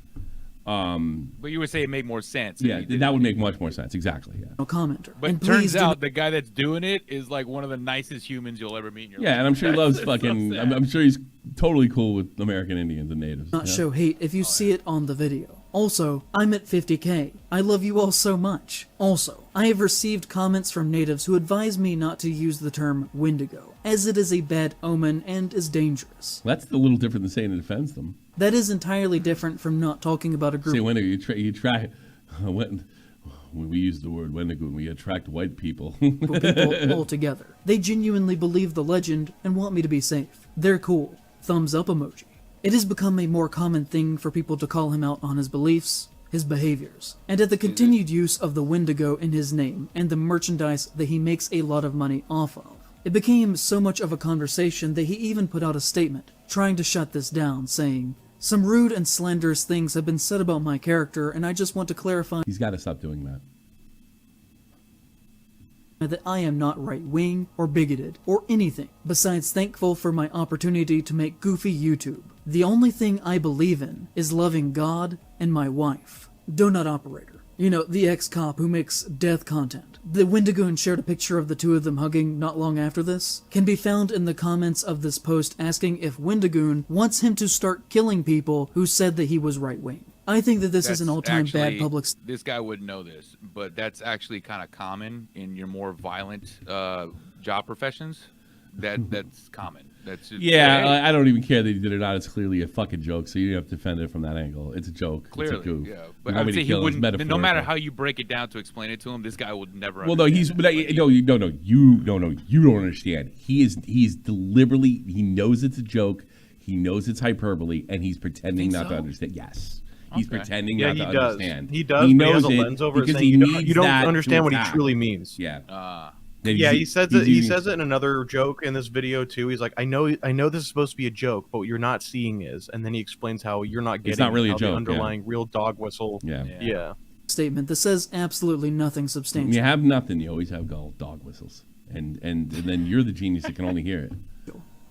But you would say it made more sense. Yeah, if he did that it. would make much more sense. Exactly. Yeah. commenter. But And it turns please do out the guy that's doing it is like one of the nicest humans you'll ever meet in your life. Yeah, and I'm sure he loves It's fucking. so sad. I'm sure he's totally cool with American Indians and natives. not yeah. show hate if you see it on the video. Also, I'm at 50k. I love you all so much. Also, I have received comments from natives who advise me not to use the term Wendigo, as it is a bad omen and is dangerous. That's a little different than saying it offends them. That is entirely different from not talking about a Say group Wendigo, you try. When we use the word Wendigo, we attract white people. of people altogether. They genuinely believe the legend and want me to be safe. They're cool. Thumbs up emoji. It has become a more common thing for people to call him out on his beliefs, his behaviors, and at the continued use of the Wendigo in his name and the merchandise that he makes a lot of money off of. It became so much of a conversation that he even put out a statement trying to shut this down, saying, "Some rude and slanderous things have been said about my character, and I just want to clarify He's got to stop doing that. that I am not right-wing or bigoted or anything besides thankful for my opportunity to make goofy YouTube. The only thing I believe in is loving God and my wife. Donut Operator. You know, the ex-cop who makes death content. The Wendigoon shared a picture of the two of them hugging not long after this. Can be found in the comments of this post asking if Wendigoon wants him to start killing people who said that he was right-wing. I think that this is an all-time bad public... This guy wouldn't know this, but that's actually kind of common in your more violent job professions. That's common. That's just, I don't even care that he did it or not. It's clearly a fucking joke, so you don't have to defend it from that angle. It's a joke. Clearly, it's a goof. yeah. But I would say he wouldn't. No matter how you break it down to explain it to him, this guy would never. Well, no, you don't understand. He's deliberately. He knows it's a joke. He knows it's hyperbole, and he's pretending not to understand. Yes. He's pretending not to understand. He does. He knows he has a lens over it, saying you don't understand what he truly means. Yeah. He says it. He says it in another joke in this video too. He's like, I know this is supposed to be a joke, but what you're not seeing is, and then he explains how you're not getting. It's not really a joke. The underlying real dog whistle. Yeah. Statement that says absolutely nothing substantial. When you have nothing, you always have dog whistles, and then you're the genius that can only hear it.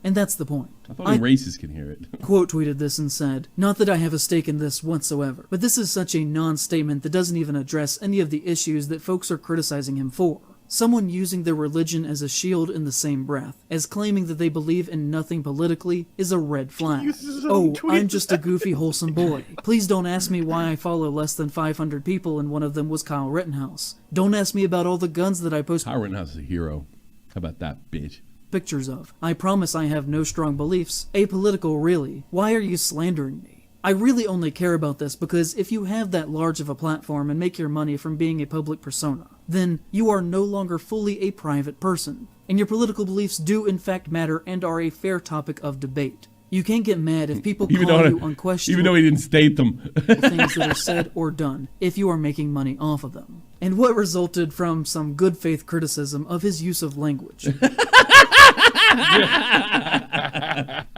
And that's the point. I thought racists can hear it. Quote tweeted this and said, "Not that I have a stake in this whatsoever, but this is such a non-statement that doesn't even address any of the issues that folks are criticizing him for. Someone using their religion as a shield in the same breath as claiming that they believe in nothing politically is a red flag. Oh, I'm just a goofy, wholesome boy. Please don't ask me why I follow less than 500 people and one of them was Kyle Rittenhouse. Don't ask me about all the guns that I post." Kyle Rittenhouse is a hero. How about that, bitch? Pictures of. I promise I have no strong beliefs. Apolitical, really. Why are you slandering me? I really only care about this because if you have that large of a platform and make your money from being a public persona, then you are no longer fully a private person, and your political beliefs do in fact matter and are a fair topic of debate. You can't get mad if people call you unquestionable, even though he didn't state them, things that are said or done if you are making money off of them. And what resulted from some good faith criticism of his use of language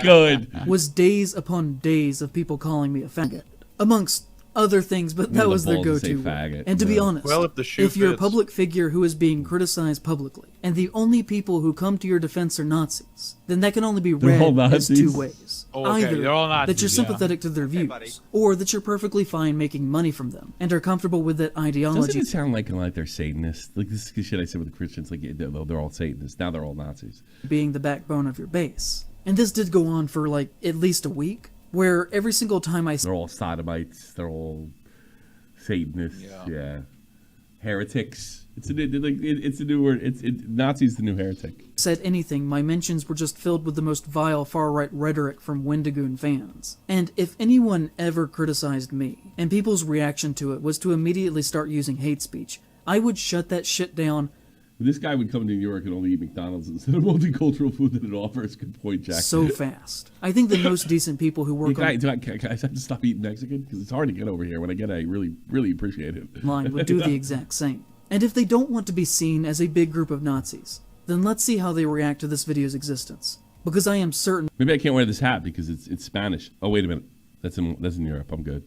good was days upon days of people calling me a faggot, amongst other things, but that was their go-to. And to be honest, if you're a public figure who is being criticized publicly, and the only people who come to your defense are Nazis, then that can only be read as two ways. Either that you're sympathetic to their views, or that you're perfectly fine making money from them, and are comfortable with that ideology. Doesn't it sound like they're Satanists? Like this is shit I said with the Christians, like they're all Satanists, now they're all Nazis. Being the backbone of your base. And this did go on for like at least a week, where every single time they're all sodomites, they're all Satanists, yeah. Heretics. It's a new word. Nazi's the new heretic. Said anything, my mentions were just filled with the most vile far-right rhetoric from Wendigoon fans. And if anyone ever criticized me, and people's reaction to it was to immediately start using hate speech, I would shut that shit down. This guy would come to New York and only eat McDonald's instead of multicultural food that it offers. Good point, Jack. So fast. I think the most decent people who work can I have to stop eating Mexican? Because it's hard to get over here. When I get it, I really, really appreciate it. Line would do the exact same. And if they don't want to be seen as a big group of Nazis, then let's see how they react to this video's existence. Because I am certain... Maybe I can't wear this hat because it's Spanish. Oh, wait a minute. That's in Europe. I'm good.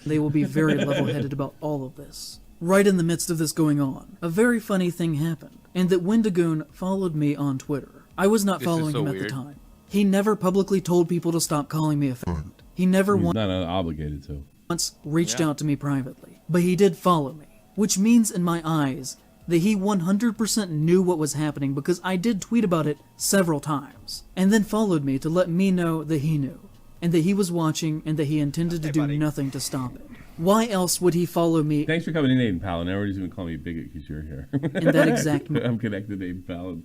They will be very level-headed about all of this. Right in the midst of this going on, a very funny thing happened, and that Wendigoon followed me on Twitter. I was not following him at the time. He never publicly told people to stop calling me a faggot. He never He's not obligated to. Once reached out to me privately, but he did follow me, which means in my eyes that he 100% knew what was happening because I did tweet about it several times, and then followed me to let me know that he knew, and that he was watching and that he intended to do nothing to stop it. Why else would he follow me? Thanks for coming in, Aiden Pal. Now everybody's going to call me a bigot because you're here. In that exact moment. I'm connected to Aiden Pal.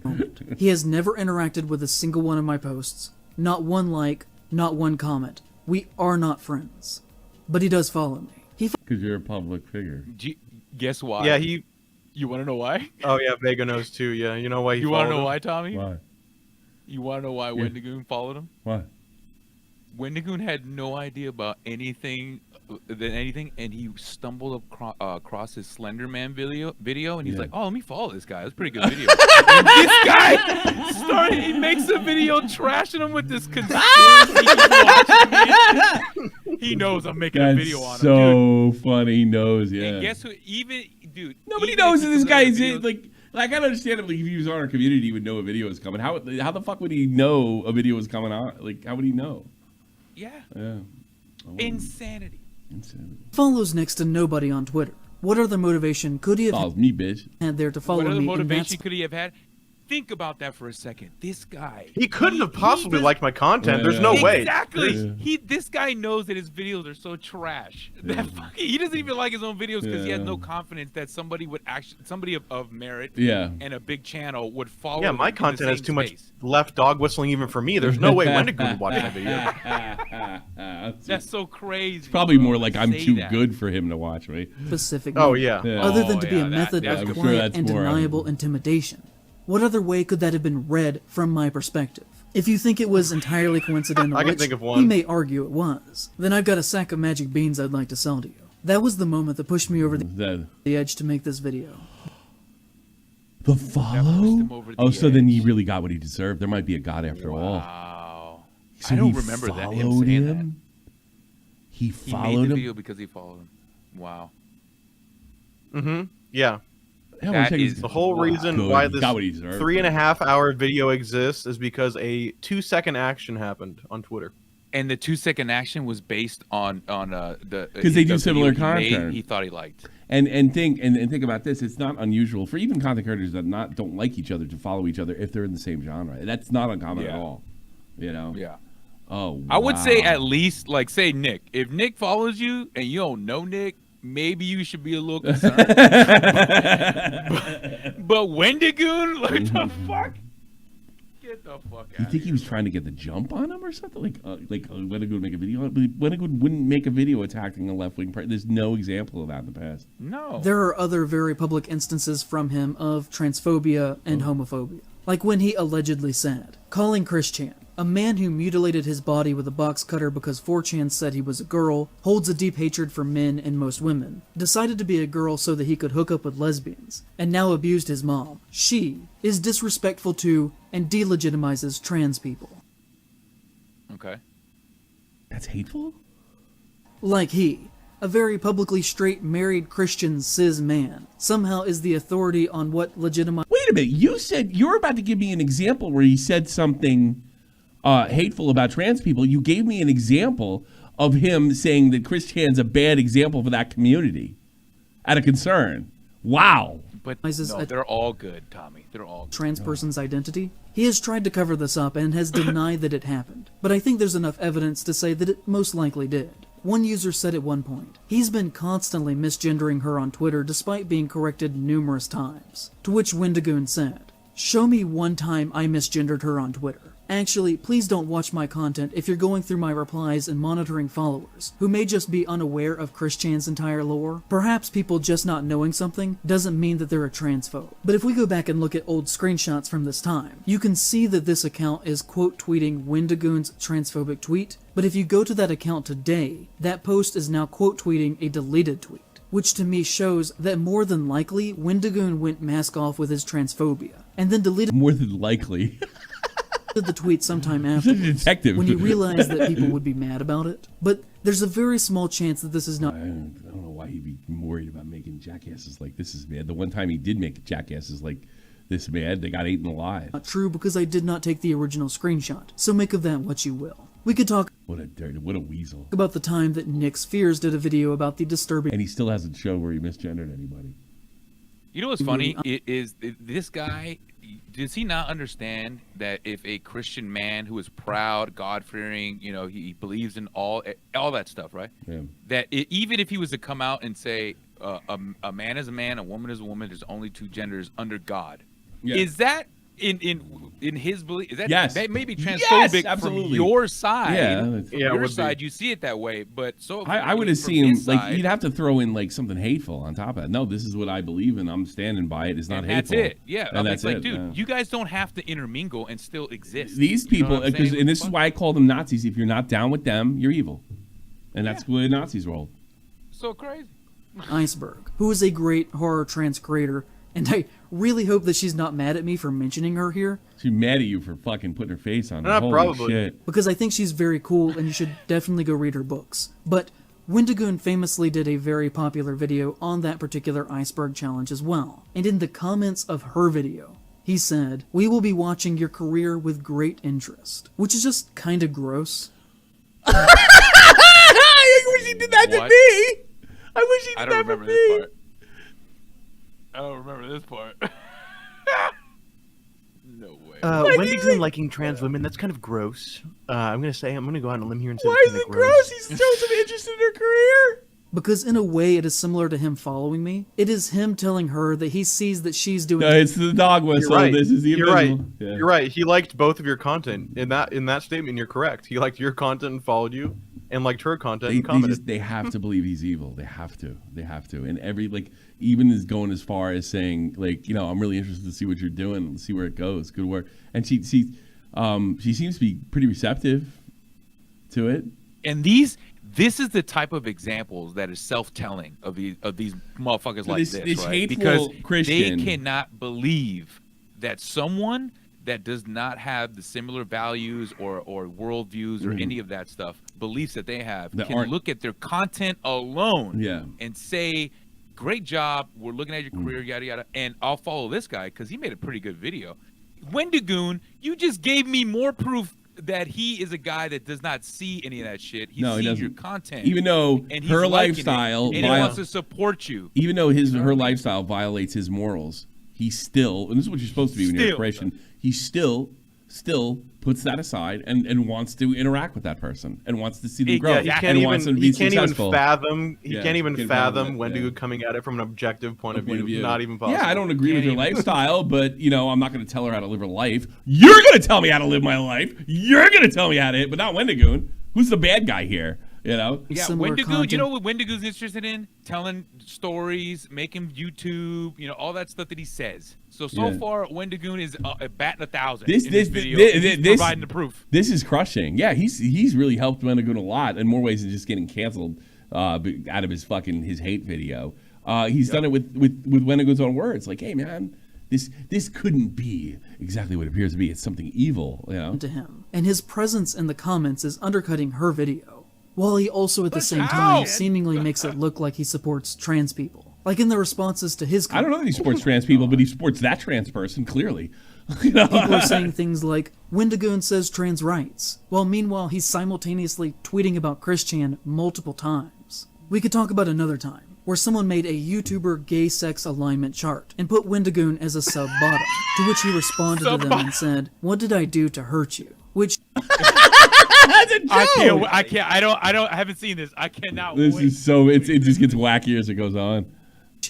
He has never interacted with a single one of my posts. Not one like, not one comment. We are not friends. But he does follow me. Because you're a public figure. Guess why? Yeah, You want to know why? Oh, yeah, Vega knows too. Yeah, you know why You want to know why, Tommy? Why? You want to know why Wendigoon followed him? Why? Wendigoon had no idea about anything, and he stumbled across his Slender Man video, and he's like, "Oh, let me follow this guy. That's a pretty good video." And this guy he makes a video trashing him with this conspiracy. He knows I'm making a video on him. So funny. He knows, yeah. And guess who? Nobody knows that this guy is like Like, I understand if, like, if he was on our community, he would know a video was coming. How the fuck would he know a video was coming on? Like, how would he know? Yeah. Yeah. Insanity. Follows next to nobody on Twitter. What other motivation could he have Follows me, bitch. had there to follow What other me? motivation could he have had? Think about that for a second. This guy. He couldn't have possibly liked my content. There's no way. Exactly. This guy knows that his videos are so trash. That he doesn't even like his own videos because he has no confidence that somebody of merit and a big channel would follow. Yeah, my content has too much left dog whistling even for me. There's no way Wendigoon would watch my video. That's so crazy. It's probably more like I'm too good for him to watch, right? Specific. Oh yeah. Other than to be a method of quiet and deniable intimidation. What other way could that have been read from my perspective? If you think it was entirely coincidental, I can which think of one. he may argue it was, then I've got a sack of magic beans I'd like to sell to you. That was the moment that pushed me over the edge to make this video. The follow? Oh, so then he really got what he deserved. There might be a God after all. Wow. So I don't remember that him saying that. He followed made the him? video because he followed him. Wow. Yeah. That is the whole reason why this 3.5-hour video exists is because a 2-second action happened on Twitter. And the 2-second action was based on the because they do similar content. He thought he liked. And think about this. It's not unusual for even content creators that don't like each other to follow each other if they're in the same genre. That's not uncommon at all. You know. Yeah. Oh. Wow. I would say at least like say Nick. If Nick follows you and you don't know Nick, maybe you should be a little concerned. but Wendigoon, like the fuck? Get the fuck out. You think he was trying to get the jump on him or something? Like Wendigoon would make a video? Wendigoon wouldn't make a video attacking a left-wing person. There's no example of that in the past. No. There are other very public instances from him of transphobia and homophobia. Like when he allegedly said, calling Christian, a man who mutilated his body with a box cutter because 4chan said he was a girl, holds a deep hatred for men and most women, decided to be a girl so that he could hook up with lesbians, and now abused his mom. She is disrespectful to and delegitimizes trans people. Okay. That's hateful? Like he, a very publicly straight married Christian cis man, somehow is the authority on what legitimizes. Wait a minute. You said you were about to give me an example where he said something hateful about trans people. You gave me an example of him saying that Christian's a bad example for that community out of concern. Wow. But no, they're all good, Tommy. They're all good. Trans person's identity. He has tried to cover this up and has denied that it happened, but I think there's enough evidence to say that it most likely did. One user said at one point, he's been constantly misgendering her on Twitter despite being corrected numerous times. To which Wendigoon said, show me one time I misgendered her on Twitter. Actually, please don't watch my content if you're going through my replies and monitoring followers, who may just be unaware of Christian's entire lore. Perhaps people just not knowing something doesn't mean that they're a transphobe. But if we go back and look at old screenshots from this time, you can see that this account is quote tweeting Wendigoon's transphobic tweet, but if you go to that account today, that post is now quote tweeting a deleted tweet. Which to me shows that more than likely, Wendigoon went mask off with his transphobia, and then deleted more than likely the tweet sometime after when he realized that people would be mad about it. But there's a very small chance that this is not. I don't know why he'd be worried about making jackasses like this is mad. The one time he did make jackasses like this mad, they got eaten alive. Not true, because I did not take the original screenshot. So make of that what you will. We could talk. What a weasel. About the time that Nick Spheres did a video about the disturbing. And he still hasn't shown where he misgendered anybody. You know what's funny? This guy, does he not understand that if a Christian man who is proud, God-fearing, you know, he believes in all that stuff, right? Yeah. That even if he was to come out and say a man is a man, a woman is a woman, there's only two genders under God, is that in his belief? Is that that may be transphobic from your side? Your side, you see it that way, but so I would have seen like you'd have to throw in like something hateful on top of it. No, this is what I believe and I'm standing by it. It's not hateful. That's it. Yeah, and that's like, it. Dude, you guys don't have to intermingle and still exist. These people, and this is why I call them Nazis. If you're not down with them, you're evil, and that's the way Nazis roll. So crazy. Iceberg, who is a great horror trans creator, and I really hope that she's not mad at me for mentioning her here. She's mad at you for fucking putting her face on it. Holy probably. Shit. Because I think she's very cool, and you should definitely go read her books. But Wendigoon famously did a very popular video on that particular iceberg challenge as well, and in the comments of her video, he said, "We will be watching your career with great interest," which is just kinda gross. I wish he did that to What? me. I wish he did I that don't for remember me. this part. I don't remember this part. No way. Wendigoon liking trans women, that's kind of gross. I'm going to go out on a limb here and say Why that's is kinda it gross? He's showing some interest in her career. Because in a way it is similar to him following me. It is him telling her that he sees that she's doing... No, it's the dog whistle. You're right. This is the You're right. invisible. Yeah. You're right. He liked both of your content. In that statement, you're correct. He liked your content and followed you, and liked her content and commented. They have to believe he's evil. They have to. And every, like, even is going as far as saying, like, I'm really interested to see what you're doing, see where it goes. Good work. And she seems to be pretty receptive to it. And this is the type of examples that is self-telling of these motherfuckers like this, this right? hateful Because Christian. they cannot believe that someone that does not have the similar values or worldviews or any of that stuff, beliefs that they have, can look at their content alone and say, great job, we're looking at your career, yada, yada, and I'll follow this guy because he made a pretty good video. Wendigoon, you just gave me more proof that he is a guy that does not see any of that shit. He sees your content. Even though and her lifestyle... and he wants to support you. Even though her lifestyle violates his morals, he still... And this is what you're supposed to be when you're a Christian. He still puts that aside and wants to interact with that person and wants to see them grow and wants them to be successful. He can't even fathom Wendigo coming at it from an objective point of view. Not even possible. Yeah, I don't agree with her lifestyle, but I'm not going to tell her how to live her life. You're going to tell me how to live my life. You're going to tell me how to, but not Wendigoon. Who's the bad guy here? Yeah, Wendigoon. You know what Wendigoon's interested in? Telling stories, making YouTube, all that stuff that he says. So far, Wendigoon is a bat in 1,000 in this video. He's providing the proof. This is crushing. Yeah, he's really helped Wendigoon a lot in more ways than just getting canceled out of his hate video. He's done it with Wendigoon's own words. Like, hey, man, this couldn't be exactly what it appears to be. It's something evil, to him. And his presence in the comments is undercutting her video, while he also at the same time seemingly makes it look like he supports trans people. Like in the responses to his comments. I don't know that he supports trans people, but he supports that trans person, clearly. People are saying things like, Wendigoon says trans rights, while meanwhile he's simultaneously tweeting about Christian multiple times. We could talk about another time, where someone made a YouTuber gay sex alignment chart and put Wendigoon as a sub-bottom, to which he responded to them and said, "What did I do to hurt you?" Which... I haven't seen this. I cannot This wait. is so, it just gets wackier as it goes on.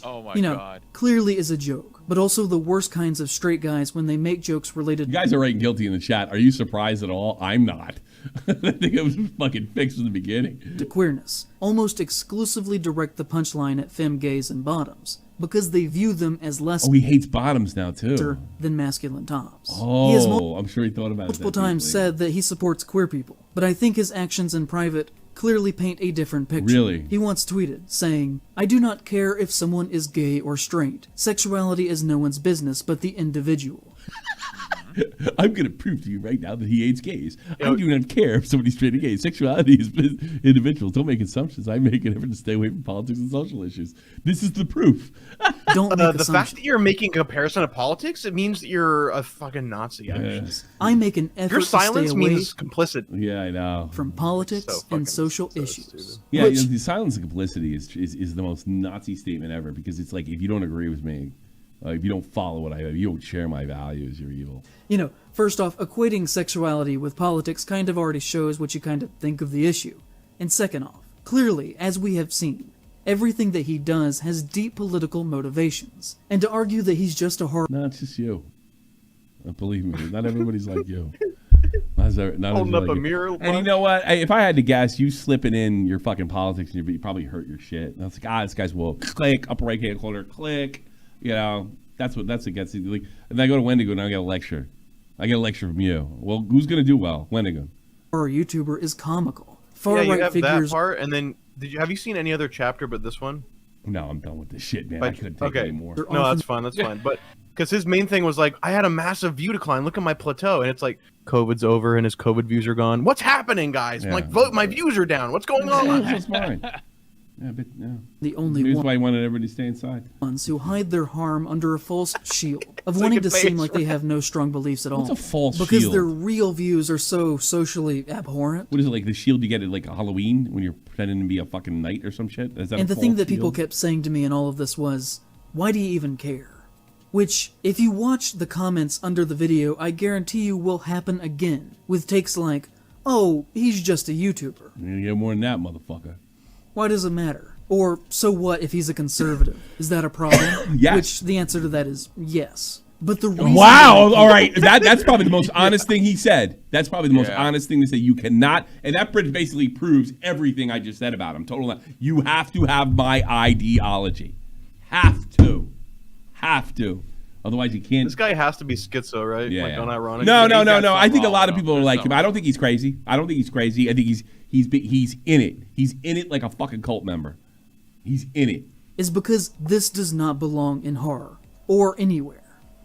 Oh my God. Clearly is a joke, but also the worst kinds of straight guys when they make jokes related... You guys are writing guilty in the chat. Are you surprised at all? I'm not. I think it was fucking fixed from the beginning. ...to queerness, almost exclusively direct the punchline at femme gays and bottoms, because they view them as less... Oh, he hates bottoms now, too. ...than masculine tops. Oh, he has I'm sure he thought about it multiple times said that he supports queer people, but I think his actions in private clearly paint a different picture. Really? He once tweeted, saying, "I do not care if someone is gay or straight. Sexuality is no one's business but the individual." I'm going to prove to you right now that he hates gays. I do not care if somebody's straight or gay. Sexuality is individuals. Don't make assumptions. I make an effort to stay away from politics and social issues. This is the proof. Don't make the assumptions. fact that you're making a comparison of politics, it means that you're a fucking Nazi. I make an effort Your to stay silence away means complicit. Yeah, I know. from politics and social issues. Yeah, Which, the silence and complicity is the most Nazi statement ever, because it's like, if you don't agree with me, if you don't follow what you don't share my values, you're evil. First off, equating sexuality with politics kind of already shows what you kind of think of the issue. And second off, clearly, as we have seen, everything that he does has deep political motivations. And to argue that he's just a hard... No, it's just you. Believe me, not everybody's like you. Not Holding up like a mirror. And you know what? If I had to guess, you slipping in your fucking politics, and you probably hurt your shit. And I was like, this guy's woke. Click, upper right hand corner, click. That's what gets you. Like, and then I go to Wendigo and I get a lecture. I get a lecture from you. Well, who's going to do well? Wendigo. Our YouTuber is comical. Yeah, Far-right you have figures... that part, and then have you seen any other chapter but this one? No, I'm done with this shit, man. I couldn't take it anymore. No, that's fine. That's fine. But because his main thing was like, I had a massive view decline. Look at my plateau, and it's like COVID's over and his COVID views are gone. What's happening, guys? Yeah. I'm like, vote, my views are down. What's going on? That's fine. Yeah, but The only here's why I wanted everybody to stay inside. ones who hide their harm under a false shield of Look wanting at to seem face, like they have no strong beliefs at all. What's a false because shield? their real views are so socially abhorrent. What is it, like the shield you get at like Halloween when you're pretending to be a fucking knight or some shit? Is that And a the thing false that people shield? kept saying to me in all of this was, why do you even care? Which, if you watch the comments under the video, I guarantee you will happen again, with takes like, oh, he's just a YouTuber. You're gonna get more than that, motherfucker. Why does it matter? Or, so what if he's a conservative? Is that a problem? Yes. Which, the answer to that is yes. But the reason Wow! that- All right, that's probably the most honest thing he said. That's probably the most Yeah. honest thing to say. You cannot, and that basically proves everything I just said about him. You have to have my ideology. Have to. Otherwise, you can't. This guy has to be schizo, right? Yeah. Like, unironically. No. He's got I think a something lot of wrong, people are though. like There's him. I don't think he's crazy. I think he's in it. He's in it like a fucking cult member. He's in it. is because this does not belong in horror, or anywhere.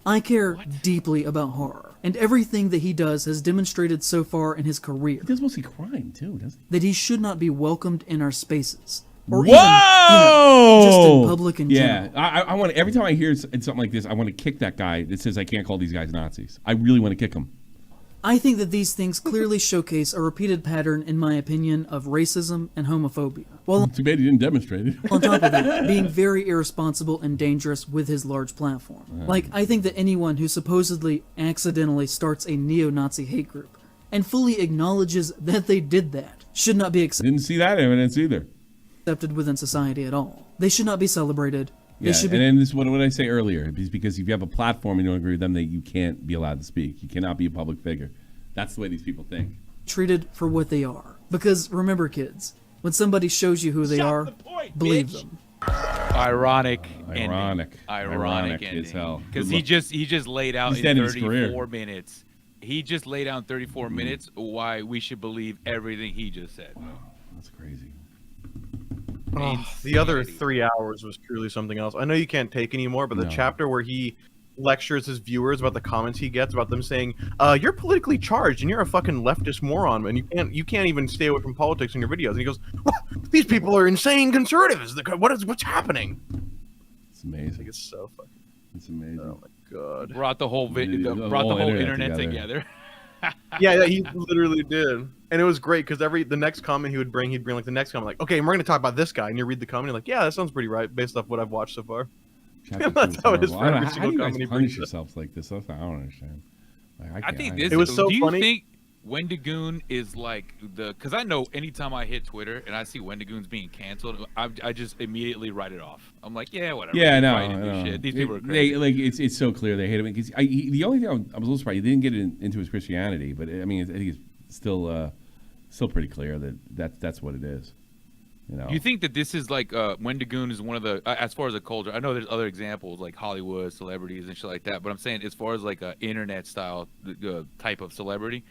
I care deeply about horror, and everything that he does has demonstrated so far in his career He does mostly crime too, doesn't he? that he should not be welcomed in our spaces. Or Whoa! even, just in public in yeah, general. I want every time I hear something like this, I want to kick that guy that says I can't call these guys Nazis. I really want to kick him. I think that these things clearly showcase a repeated pattern, in my opinion, of racism and homophobia. While Too bad he didn't demonstrate it. on top of it, being very irresponsible and dangerous with his large platform. Like, I think that anyone who supposedly accidentally starts a neo-Nazi hate group and fully acknowledges that they did that should not be Didn't see that evidence either. accepted within society at all. They should not be celebrated. They Yeah, should and be then this is what I say earlier, is because if you have a platform and you don't agree with them, that you can't be allowed to speak. You cannot be a public figure. That's the way these people think. treated for what they are. Because remember, kids, when somebody shows you who they are, believe them. Ironic Ironic as hell. Because Good he just laid out He's in ending his career. 34 minutes. He just laid out in 34 minutes why we should believe everything he just said. That's crazy. Oh, the other 3 hours was truly something else. I know you can't take anymore, but the No. chapter where he lectures his viewers about the comments he gets about them saying, "You're politically charged and you're a fucking leftist moron, and you can't even stay away from politics in your videos." And he goes, "Well, these people are insane conservatives. What's happening?" It's I amazing. think it's so fucking. It's amazing. Oh my god. Brought the whole The brought the whole whole internet internet together. together. Yeah, he literally did, and it was great because the next comment he'd bring like the next comment, like, "Okay, and we're gonna talk about this guy," and you read the comment, you're like, "Yeah, that sounds pretty right based off what I've watched so far." Chapter That's two how it is horrible. for I don't every know, how single do you guys comedy punish preset. yourselves like this? That's what I don't understand. Like, I think this. It was so do you funny. think Wendigoon is like the? Because I know anytime I hit Twitter and I see Wendigoons being canceled, I just immediately write it off. I'm like, yeah, whatever. Yeah, They're no, probably gonna do no. shit. These people are They crazy. like it's so clear they hate him because the only thing I was a little surprised he didn't get into his Christianity, but I mean I think it's still pretty clear that that's what it is. You know, Do you think that this is like Wendigoon is one of the as far as a culture? I know there's other examples like Hollywood celebrities and shit like that, but I'm saying as far as like a internet style type of celebrity,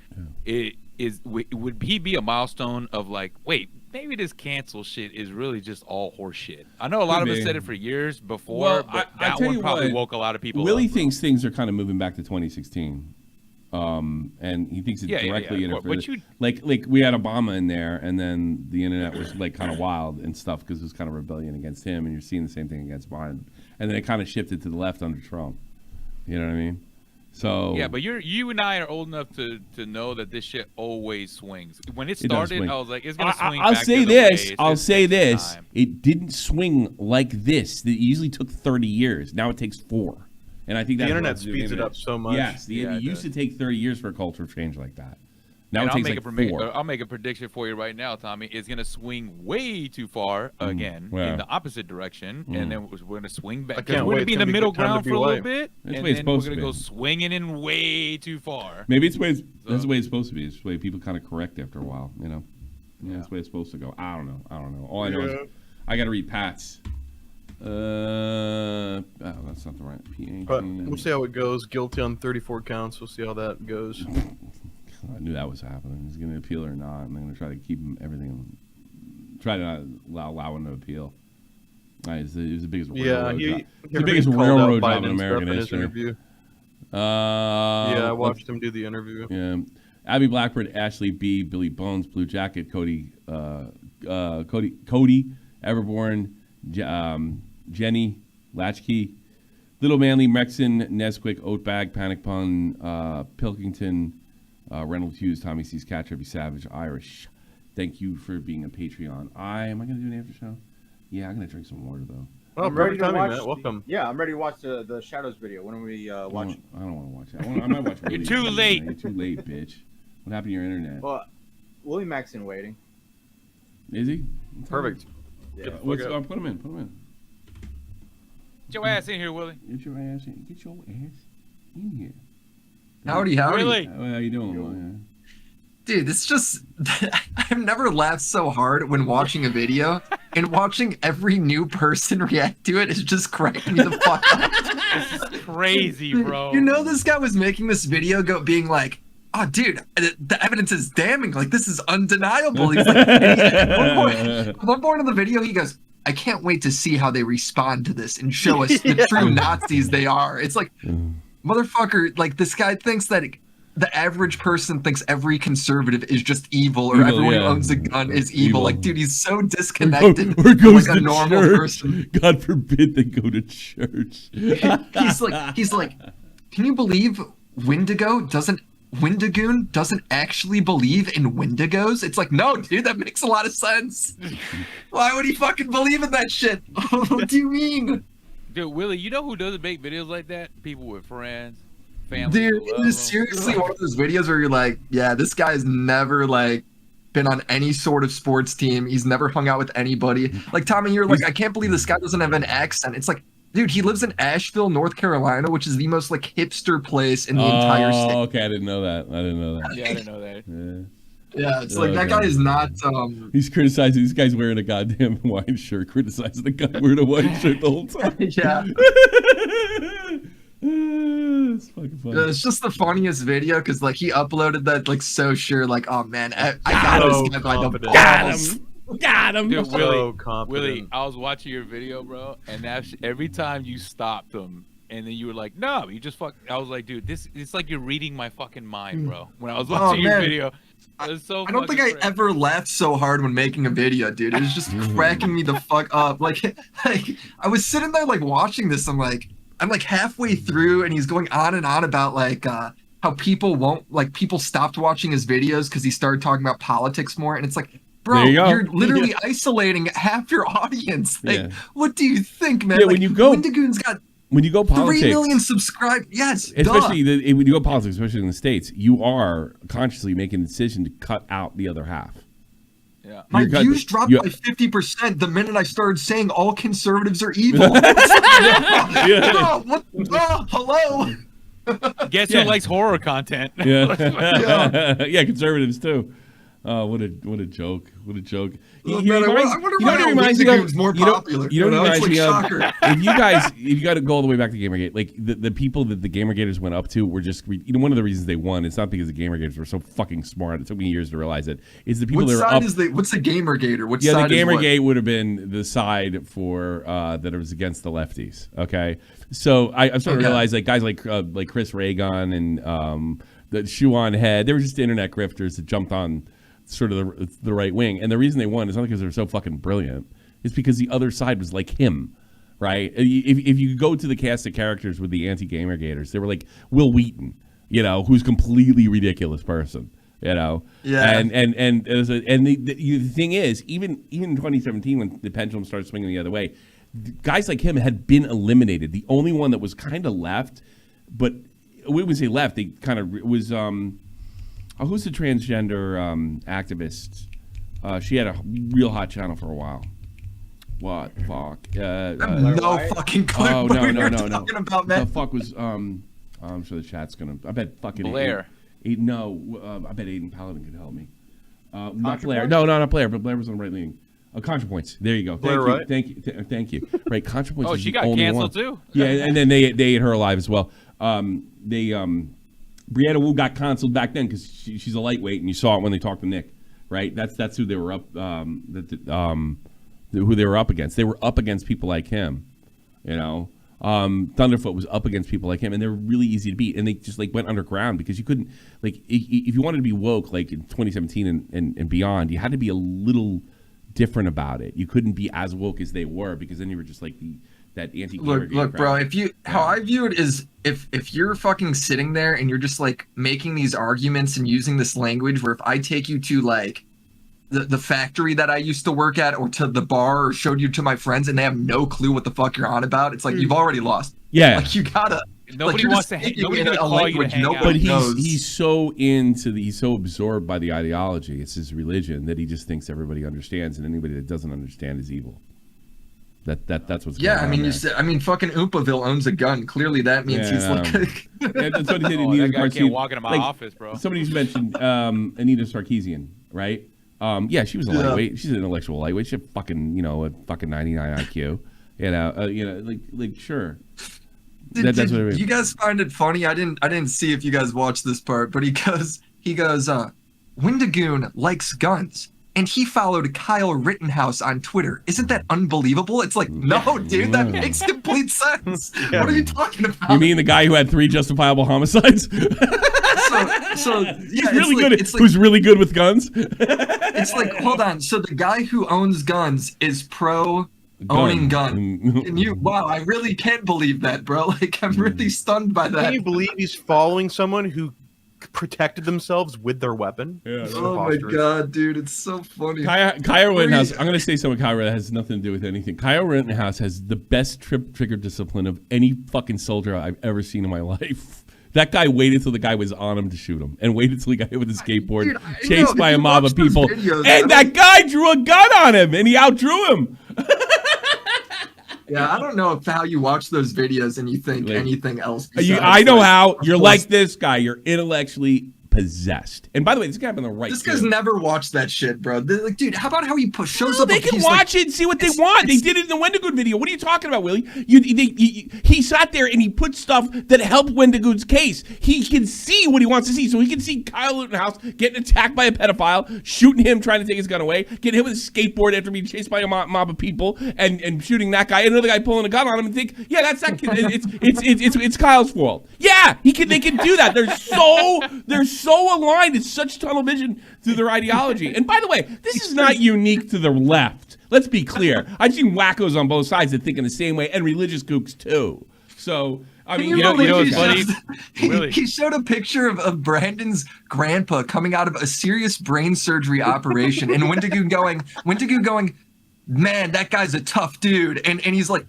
would he be a milestone of like, wait, maybe this cancel shit is really just all horse shit? I know a lot Could of us be. said it for years before, Well, but I that tell one you probably what, woke a lot of people Willie up. thinks things are kind of moving back to 2016. And he thinks it Yeah, yeah, directly yeah. interferes. But you- Like we had Obama in there, and then the internet was like kind of wild and stuff because it was kind of rebellion against him, and you're seeing the same thing against Biden. And then it kind of shifted to the left under Trump. You know what I mean? So Yeah, but you and I are old enough to know that this shit always swings. When it It does started, swing. I was like, it's gonna swing. I'll back say the other way. this. It's I'll just say taking this. time. It didn't swing like this. It usually took 30 years. Now it takes 4. And I think The that's internet what it's doing. speeds it up so much. Yes, Yeah, it it used to take 30 years for a culture change like that. Now And it takes like 4. I'll make a prediction for you right now, Tommy. It's gonna swing way too far again Yeah. in the opposite direction, and then we're gonna swing back. I can't Because we're wait. gonna be in It's the gonna be middle good time to ground be for a little white. bit, That's the and way it's then we're supposed to gonna go be. swinging in way too far. Maybe that's the way it's supposed to be. It's the way people kind of correct after a while, you know? Yeah, that's the way it's supposed to go. I don't know. All I know is I got to read Pat's. Oh, that's not the right P18. But we'll see how it goes. Guilty on 34 counts. We'll see how that goes. I knew that was happening. He's going to appeal or not. I'm going to try to keep him everything. Try to not allow him to appeal. It was the biggest Yeah, railroad job. he The biggest called out railroad Biden job in and American stuff in his history. interview. Yeah, I watched him do the interview. Yeah, Abby Blackbird, Ashley B, Billy Bones, Blue Jacket, Cody, Everborn, Jenny, Latchkey, Little Manly, Mexon, Nesquik, Oatbag, Panic Pun, Pilkington, Reynolds Hughes, Tommy C's Cat, Trevi Savage, Irish. Thank you for being a Patreon. Am I going to do an after show? Yeah, I'm going to drink some water though. Oh, I'm ready perfect to timing, watch. Matt. Welcome. Yeah, I'm ready to watch the Shadows video. When are we watching? I don't want to watch that. I might watch. You're too late. You're too late, bitch. What happened to your internet? Well, Willie Mac's in waiting. Is he? Perfect. Yeah. Put him in. Put him in. Get your ass in here, Willie. Get your ass in. Get your ass in here. Howdy. Willie. How you doing? Dude, it's just, I've never laughed so hard when watching a video, and watching every new person react to it is just cracking me the fuck up. This is crazy, bro. You know, this guy was making this video being like, oh, dude, the evidence is damning. Like, this is undeniable. He's like, at one point in the video, he goes, I can't wait to see how they respond to this and show us the true Nazis they are. It's like, motherfucker, like, this guy thinks that the average person thinks every conservative is just evil, or everyone who owns a gun is evil. Like, dude, he's so disconnected Or goes from like a to normal church. person. God forbid they go to church. he's like, can you believe Wendigoon doesn't actually believe in Wendigos? It's like, no, dude, that makes a lot of sense. Why would he fucking believe in that shit? What do you mean? Dude, Willie, you know who doesn't make videos like that? People with friends, family. Dude, who love it is them. seriously one of those videos where you're like, yeah, this guy's never like been on any sort of sports team. He's never hung out with anybody. Like, Tommy, you're like, I can't believe this guy doesn't have an accent. It's like, dude, he lives in Asheville, North Carolina, which is the most like hipster place in the entire state. Okay, I didn't know that. Yeah, I didn't know that. Yeah, it's like that guy is not. He's criticizing. This guy's wearing a goddamn Hawaiian shirt. Criticizing the guy wearing a Hawaiian shirt the whole time. Yeah. It's fucking funny. It's just the funniest video because like he uploaded that like so sure like, oh man, I got So this guy by the confident. balls. Got him. Dude, So Willie, confident. Willie, I was watching your video, bro, and that's every time you stopped them, and then you were like, "No, you just fuck." I was like, "Dude, it's like you're reading my fucking mind, bro." When I was watching your man. video, it was so. I don't think I fucking ever laughed so hard when making a video, dude. It was just cracking me the fuck up. Like I was sitting there like watching this. I'm like halfway through, and he's going on and on about like how people stopped watching his videos because he started talking about politics more, and it's like, bro, There you go. you're literally isolating half your audience. Like, Yeah. what do you think, man? Yeah, like, when you go- Wendigoon's got When you go 3 politics, million subscribers. Yes, especially duh. when you go politics, especially in the States, you are consciously making a decision to cut out the other half. Yeah. My You're views dropped you- by 50% the minute I started saying all conservatives are evil. Yeah. Oh, what? Oh, hello. Guess Yeah. who likes horror content? Yeah, yeah, conservatives too. What a joke! What a joke! Oh, man, I wonder you know why what it reminds me of? Wendigoon's more popular. You know what it It's reminds like me of? shocker. If you got to go all the way back to Gamergate, like the people that the Gamergaters went up to were just, one of the reasons they won. It's not because the Gamergaters were so fucking smart. It took me years to realize it. It's the people What that were side up. is the? What's the Gamergator? Which Yeah, side the is what? Gamergate would have been the side for that was against the lefties. Okay, so I'm starting to realize like guys like Chris Reagan and the Shoe on Head, they were just internet grifters that jumped on sort of the right wing, and the reason they won is not because they're so fucking brilliant. It's because the other side was like him, right? If you go to the cast of characters with the anti-Gamergaters, they were like Will Wheaton, who's a completely ridiculous person. Yeah. And the thing is, even in 2017 when the pendulum started swinging the other way, guys like him had been eliminated. The only one that was kind of left, but we would say left, they kind of was who's the transgender activist? She had a real hot channel for a while. What the fuck? No fucking clue. Oh what no you're no talking about, The man. fuck was I'm sure the chat's gonna. I bet fucking Blair. I bet Aiden Paladin could help me. Not Blair. No, not Blair. But Blair was on the right leaning. ContraPoints. There you go. Blair, right? Thank you. Right, ContraPoints. Oh, was she the got only canceled one. too. Yeah, and then they ate her alive as well. Brianna Wu got canceled back then because she's a lightweight, and you saw it when they talked to Nick. Right, that's who they were up. who they were up against. They were up against people like him, you know. Thunderfoot was up against people like him, and they were really easy to beat. And they just like went underground because you couldn't like if you wanted to be woke like in 2017 and beyond, you had to be a little different about it. You couldn't be as woke as they were because then you were just like that anti-gamer. Look, bro. How I view it is if you're fucking sitting there and you're just like making these arguments and using this language where if I take you to like the factory that I used to work at or to the bar or showed you to my friends and they have no clue what the fuck you're on about, it's like you've already lost. Yeah. Like you gotta. Nobody wants to. Nobody's gonna call you to hang out. But he's so he's so absorbed by the ideology. It's his religion that he just thinks everybody understands, and anybody that doesn't understand is evil. That's what's going on. I mean, fucking Oopaville owns a gun. Clearly, that means he's like. That's what he did. That guy can't walk into my office, bro. Somebody's mentioned Anita Sarkeesian, right? Yeah, she was a lightweight. She's an intellectual lightweight. She had fucking a fucking 99 IQ. Like sure. That's what I mean. You guys find it funny? I didn't see if you guys watched this part, but he goes, Wendigoon likes guns, and he followed Kyle Rittenhouse on Twitter. Isn't that unbelievable? It's like, no, dude, that makes complete sense. Yeah. What are you talking about? You mean the guy who had 3 justifiable homicides? So yeah, really good. Who's really good with guns? It's like, hold on. So the guy who owns guns is pro owning guns. And wow, I really can't believe that, bro. Like, I'm really stunned by that. Can you believe he's following someone who protected themselves with their weapon? Yeah. Oh my god, dude, it's so funny. Kyle Rittenhouse. I'm gonna say something. Kyle that has nothing to do with anything. Kyle Rittenhouse has the best trigger discipline of any fucking soldier I've ever seen in my life. That guy waited till the guy was on him to shoot him, and waited till he got hit with a skateboard, Dude, chased by a mob of people, videos, and that guy drew a gun on him, and he outdrew him. Yeah, I don't know how you watch those videos and you think anything else. I know how. You're like this guy. You're intellectually possessed. And by the way, this guy on the right. This guy's never watched that shit, bro. Like, dude, how about how he shows up? They can watch it and see what they want. They did it in the Wendigoon video. What are you talking about, Willie? He sat there and he put stuff that helped Wendigoon's case. He can see what he wants to see. So he can see Kyle Rittenhouse getting attacked by a pedophile, shooting him, trying to take his gun away, getting hit with a skateboard after being chased by a mob of people, and shooting that guy, and another guy pulling a gun on him, and think, yeah, that's that kid. It's Kyle's fault. Yeah, they can do that. They're so aligned. It's such tunnel vision through their ideology. And by the way, this is not unique to the left. Let's be clear. I've seen wackos on both sides that think in the same way, and religious kooks too. So I mean, you know what's funny? He showed a picture of Brandon's grandpa coming out of a serious brain surgery operation, and Wendigoon going, man, that guy's a tough dude, and he's like,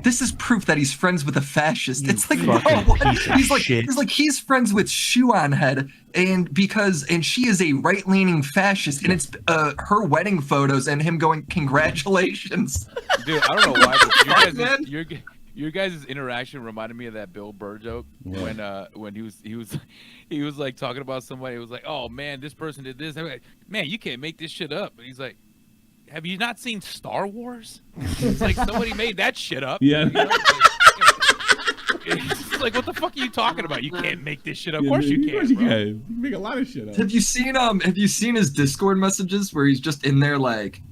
this is proof that he's friends with a fascist. It's like, no, he's friends with Shoe on Head, and she is a right-leaning fascist, and it's her wedding photos and him going, congratulations. Dude, I don't know why, but your guys' interaction reminded me of that Bill Burr joke when he was like talking about somebody. It was like, oh man, this person did this. Like, man, you can't make this shit up. And he's like, have you not seen Star Wars? It's like somebody made that shit up. Yeah. You know? It's like, what the fuck are you talking about? You can't make this shit up. Of course you can. You make a lot of shit up. Have you seen his Discord messages where he's just in there like,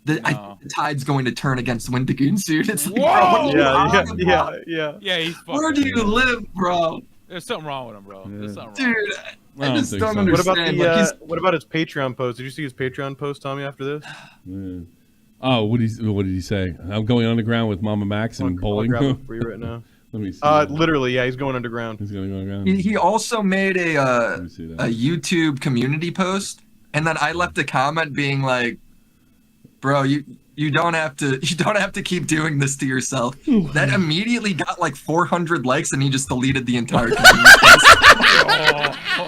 the tide's going to turn against Wendigoon suit? It's like, whoa! Yeah. He's fucking. Where do you live, bro? There's something wrong with him, bro. There's something Dude, wrong. I just don't so. understand. What about his Patreon post? Did you see his Patreon post, Tommy, after this? Yeah. Oh, what did he say? I'm going underground with Mama Max and bowling. I'll grab it for you right now. Let me see. Literally, yeah, he's going underground. He's going to go underground. He also made a YouTube community post, and then I left a comment being like, "Bro, you don't have to keep doing this to yourself." That immediately got like 400 likes, and he just deleted the entire community.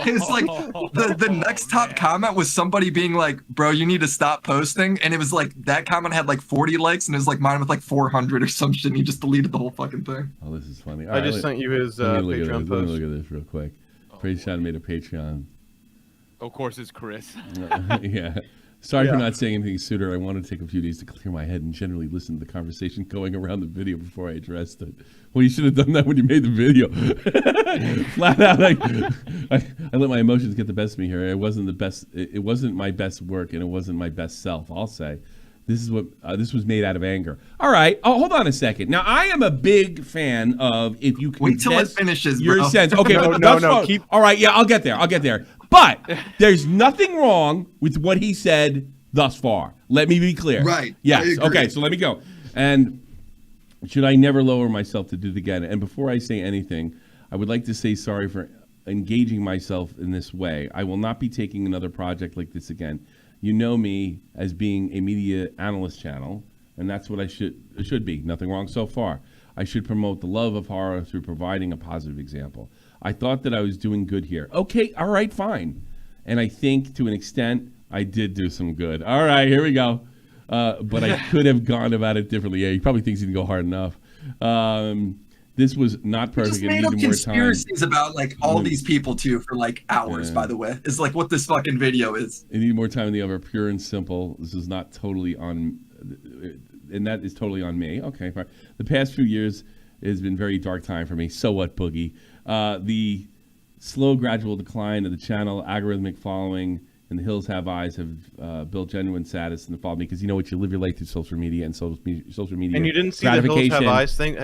It's like the next top comment was somebody being like, "Bro, you need to stop posting," and it was like that comment had like 40 likes, and it was like mine with like 400 or some shit. And he just deleted the whole fucking thing. Oh, this is funny. I just sent you his Patreon post. Let me look at this real quick. Patreon made a Patreon. Of course, it's Chris. Yeah. Sorry for not saying anything sooner. I wanted to take a few days to clear my head and generally listen to the conversation going around the video before I addressed it. Well, you should have done that when you made the video. Flat out, I let my emotions get the best of me here. It wasn't the best. It wasn't my best work, and it wasn't my best self. I'll say, This is what this was made out of anger. All right. Oh, hold on a second. Now I am a big fan of if you wait till it finishes. Your bro. sense. Okay, No, but no, that's no, fine. keep- All right. Yeah, I'll get there. But there's nothing wrong with what he said thus far. Let me be clear. Right. Yes. I agree. Okay. So let me go. And should I never lower myself to do it again? And before I say anything, I would like to say sorry for engaging myself in this way. I will not be taking another project like this again. You know me as being a media analyst channel, and that's what I should be. Nothing wrong so far. I should promote the love of horror through providing a positive example. I thought that I was doing good here. Okay, all right, fine. And I think to an extent, I did do some good. All right, here we go. But I could have gone about it differently. Yeah, he probably thinks he didn't go hard enough. This was not You perfect. just It made up needed more time. conspiracies about like all these people too for like hours. Yeah. By the way, is like what this fucking video is. It needed more time than the other. Pure and simple. This is not totally on, and that is totally on me. Okay, fine. The past few years has been very dark time for me. So what, Boogie? The slow, gradual decline of the channel, algorithmic following, and the Hills Have Eyes have built genuine status in the following because you know what, you live your life through social media and social media. And you didn't see the Hills Have Eyes thing.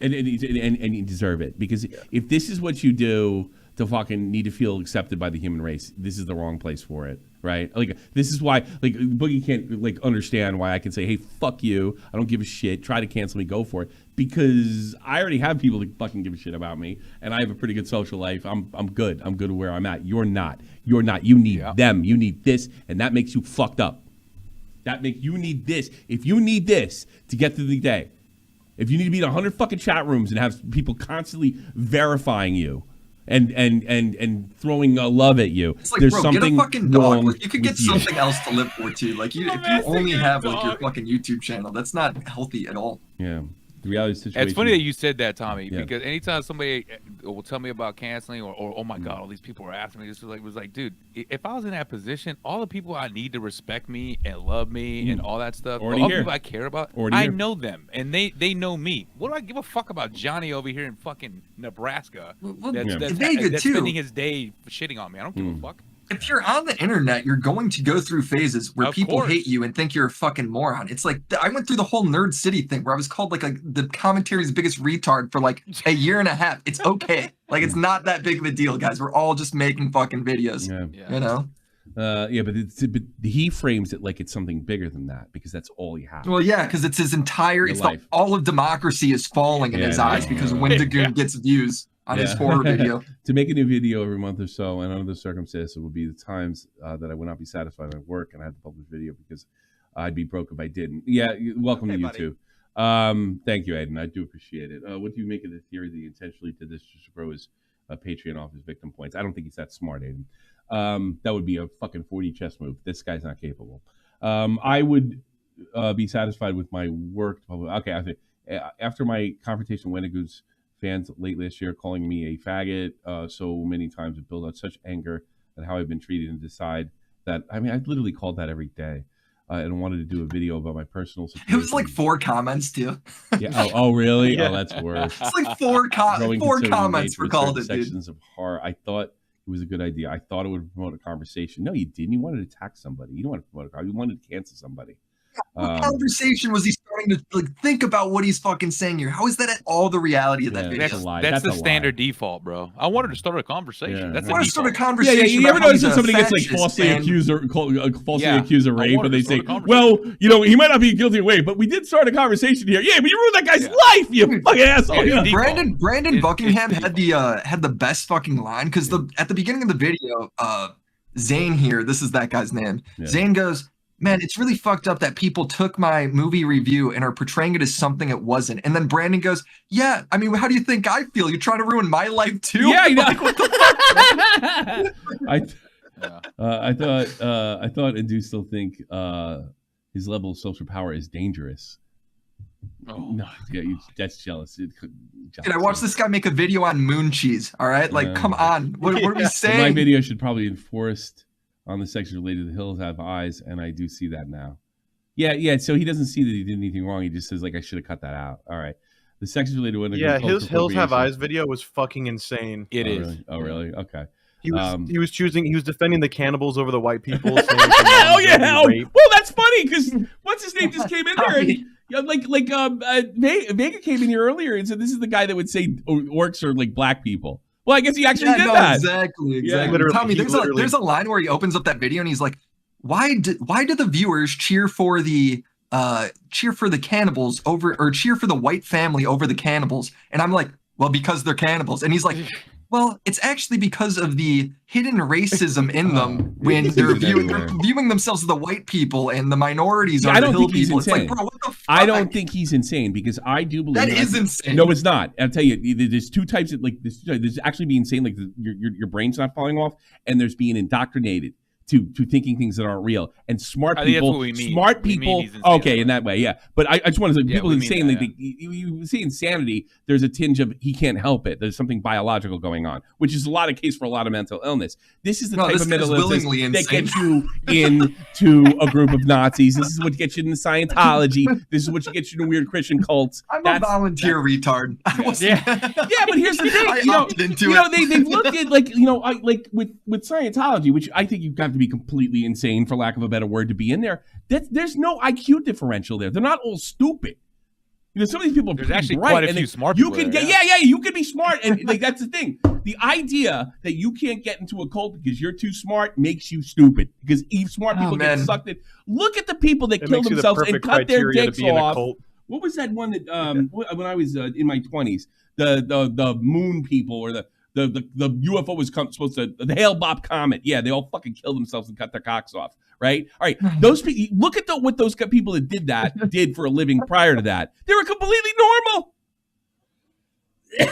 And you deserve it because if this is what you do to fucking need to feel accepted by the human race, this is the wrong place for it, right? Like this is why like Boogie can't like understand why I can say, hey, fuck you, I don't give a shit, try to cancel me, go for it, because I already have people that fucking give a shit about me, and I have a pretty good social life. I'm good where I'm at. You're not. You need them. You need this, and that makes you fucked up. You need this. If you need this to get through the day. If you need to be in 100 fucking chat rooms and have people constantly verifying you and throwing love at you, It's like, there's bro, something get a fucking wrong dog. Like, you could get with you. something else to live for too. Like, if you only have like your fucking YouTube channel, that's not healthy at all. Yeah, the reality situation. It's funny that you said that, Tommy, Yeah. because anytime somebody will tell me about canceling or oh my god, all these people are after me, this was like, dude, if I was in that position, all the people I need to respect me and love me and all that stuff, all the people I care about, I know them and they know me. What do I give a fuck about Johnny over here in fucking Nebraska that's spending his day shitting on me? I don't give a fuck. If you're on the internet, you're going to go through phases where people hate you and think you're a fucking moron. It's like I went through the whole Nerd City thing where I was called like the commentary's biggest retard for like a year and a half. It's okay. Like it's not that big of a deal, guys. We're all just making fucking videos. Yeah. You know? But he frames it like it's something bigger than that because that's all he has. Well, yeah, because it's his entire all of democracy is falling in his eyes because Wendigoon gets views on his horror video. To make a new video every month or so, and under the circumstances, would be the times that I would not be satisfied with work, and I had to publish video because I'd be broke if I didn't. Yeah, welcome to YouTube. Thank you, Aiden. I do appreciate it. What do you make of the theory that he intentionally did this to grow his Patreon off his victim points? I don't think he's that smart, Aiden. That would be a fucking 4D chess move. This guy's not capable. I would be satisfied with my work. Okay, I think after my confrontation with Wendigoon's fans late last year calling me a faggot so many times, it built up such anger at how I've been treated and decide that, I mean, I literally called that every day and wanted to do a video about my personal situation. It was like 4 comments too. Yeah. Oh, really? Yeah. Oh, that's worse. It's like 4 comments were called it, dude. Sections of horror. I thought it was a good idea. I thought it would promote a conversation. No, you didn't. You wanted to attack somebody. You didn't want to promote a conversation. You wanted to cancel somebody. What conversation was he starting to like think about what he's fucking saying here? How is that at all the reality of that video? That's the standard default, bro. I wanted to start a conversation. That's I want to start a conversation. Yeah, you ever notice when somebody gets like falsely accused of rape, and they say, "Well, you know, he might not be guilty of rape, but we did start a conversation here." Yeah, but you ruined that guy's life, you fucking asshole. Yeah, Brandon Buckingham had the best fucking line because at the beginning of the video, Zane here, this is that guy's name. Yeah. Zane goes, "Man, it's really fucked up that people took my movie review and are portraying it as something it wasn't." And then Brandon goes, "Yeah, I mean, how do you think I feel? You're trying to ruin my life too?" Yeah, I know. Like, what the fuck? I thought, and do still think his level of social power is dangerous. Oh no, yeah, that's jealous. Dude, I watched this guy make a video on moon cheese. All right, like, come on, what are we saying? So my video should probably be enforced on the section related to the Hills Have Eyes, and I do see that now. Yeah. So he doesn't see that he did anything wrong. He just says like, I should have cut that out. All right. The section related to his Hills Have Eyes video was fucking insane. It is. Really? Oh, really? Okay. He was defending the cannibals over the white people. Saying oh yeah, rape. well that's funny because what's his name just came in there and Vega came in here earlier and said this is the guy that would say orcs are like black people. Well, I guess he actually did that. Exactly. Yeah, Tommy, there's a line where he opens up that video and he's like, why do the viewers cheer for the cannibals over, or cheer for the white family over the cannibals? And I'm like, well, because they're cannibals. And he's like, well, it's actually because of the hidden racism in them when they're viewing themselves as the white people and the minorities are the hill people. It's like, bro, what the fuck? I don't think he's insane because I do believe that is insane. No, it's not. I'll tell you, there's two types of there's actually being insane, like your brain's not falling off, and there's being indoctrinated to thinking things that aren't real. And smart people, okay, in that way, yeah. But I just want to say, people insane, you see insanity, there's a tinge of he can't help it. There's something biological going on, which is a lot of case for a lot of mental illness. This is the type of mental illness that gets you into a group of Nazis. This is what gets you into Scientology. This is what gets you into weird Christian cults. I'm a volunteer retard. Yeah, but here's the thing. They've looked at like with Scientology, which I think you've got to be completely insane, for lack of a better word, to be in there. There's no IQ differential there. They're not all stupid. Some of these people are There's actually bright, quite a few smart people. You can you can be smart, and like that's the thing. The idea that you can't get into a cult because you're too smart makes you stupid. Because smart people get sucked in. Look at the people that kill themselves and cut their dicks off. What was that one that when I was in my 20s, the moon people or the UFO was supposed to, the Hale-Bopp comet. Yeah, they all fucking killed themselves and cut their cocks off, right? All right, those people, look at what those people that did that did for a living prior to that. They were completely normal.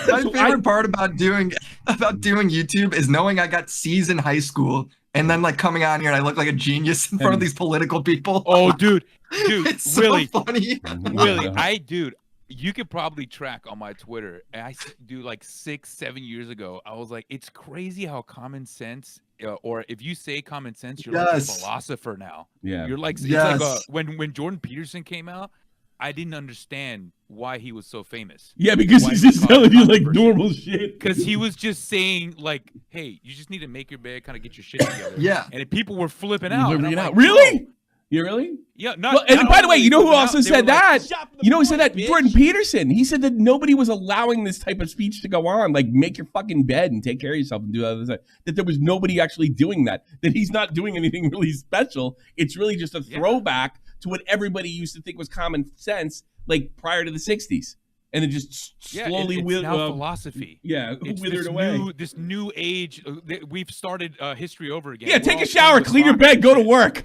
My favorite part about doing YouTube is knowing I got C's in high school and then like coming on here and I look like a genius in front of these political people. Oh, dude, it's really so funny. Really, you could probably track on my Twitter. And I do like 6-7 years ago. I was like, it's crazy how common sense, or if you say common sense, you're like a philosopher now. Yeah, you're like, it's like when Jordan Peterson came out, I didn't understand why he was so famous. Yeah, because he's just telling you like normal shit. Because he was just saying like, hey, you just need to make your bed, kind of get your shit together. Yeah, and people were flipping out. Like, really? You really? Yeah. And by the way, you know who also said that? You know who said that? Jordan Peterson. He said that nobody was allowing this type of speech to go on. Like, make your fucking bed and take care of yourself and do other stuff. That there was nobody actually doing that. That he's not doing anything really special. It's really just a throwback to what everybody used to think was common sense, like prior to the 60s. And it just slowly it's now philosophy. Yeah, it's withered away. This new age. We've started history over again. Yeah, take a shower, clean your bed, go to work.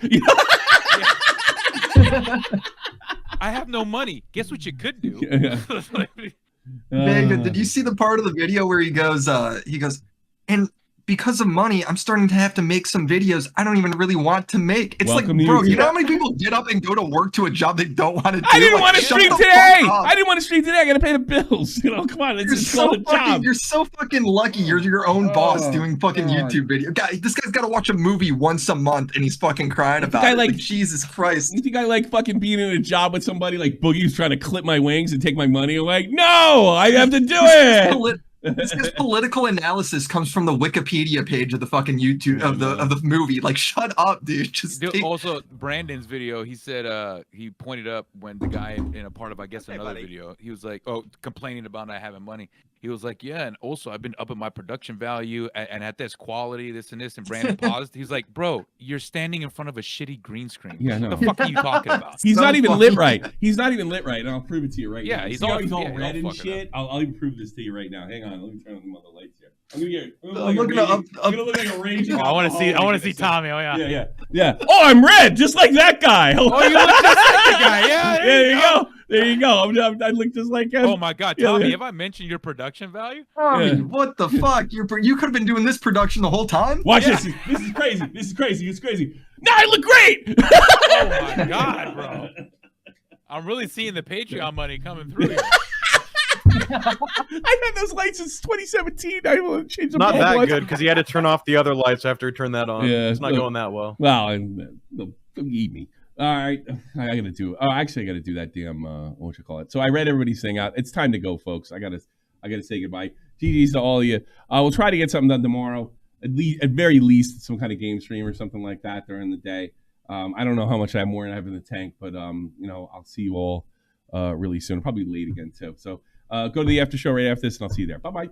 I have no money. Guess what you could do? David, did you see the part of the video where he goes, and because of money, I'm starting to have to make some videos I don't even really want to make. It's Welcome like, bro, to you know how many people get up and go to work to a job they don't want to do? I didn't want to stream today. I didn't want to stream today. I got to pay the bills. Come on, it's just called a job. You're so fucking lucky. You're your own boss doing fucking YouTube video. This guy's got to watch a movie once a month, and he's fucking crying about it. Like, Jesus Christ. You think I like fucking being in a job with somebody like Boogie's trying to clip my wings and take my money away? No, I have to do it. This political analysis comes from the Wikipedia page of the fucking YouTube of the movie. Like, shut up, dude. Also, Brandon's video, he said he pointed up when the guy in a part of, I guess, another video, he was like, complaining about not having money. He was like, yeah, and also I've been upping my production value and at this quality, this and this. And Brandon paused. He's like, bro, you're standing in front of a shitty green screen. Yeah, no. What the fuck are you talking about? He's not even lit right. He's not even lit right. And I'll prove it to you right now. Yeah, he's all red and shit. I'll even prove this to you right now. Hang on. Let me turn on the other lights here. I'm gonna look like a ranger. I want to see Tommy. Oh yeah. Oh, I'm red, just like that guy. Oh, you look just like the guy. Yeah. There you go. There you go. I look just like him. Oh my God, Tommy! Have I mentioned your production value? Tommy, what the fuck? You could have been doing this production the whole time. Watch this. This is crazy. This is crazy. It's crazy. Now I look great. Oh my God, bro! I'm really seeing the Patreon money coming through here. I've had those lights since 2017. I will change them. Not that good because he had to turn off the other lights after he turned that on. Yeah, it's not going that well. Well, they'll eat me. All right, I gotta do. Oh, actually, I gotta do that damn. What you call it? So I read everybody's thing out. It's time to go, folks. I gotta say goodbye. GG's to all of you. We'll try to get something done tomorrow. at very least some kind of game stream or something like that during the day. I don't know how much I have more than I have in the tank, but I'll see you all really soon. Probably late again too. So go to the after show right after this, and I'll see you there. Bye bye.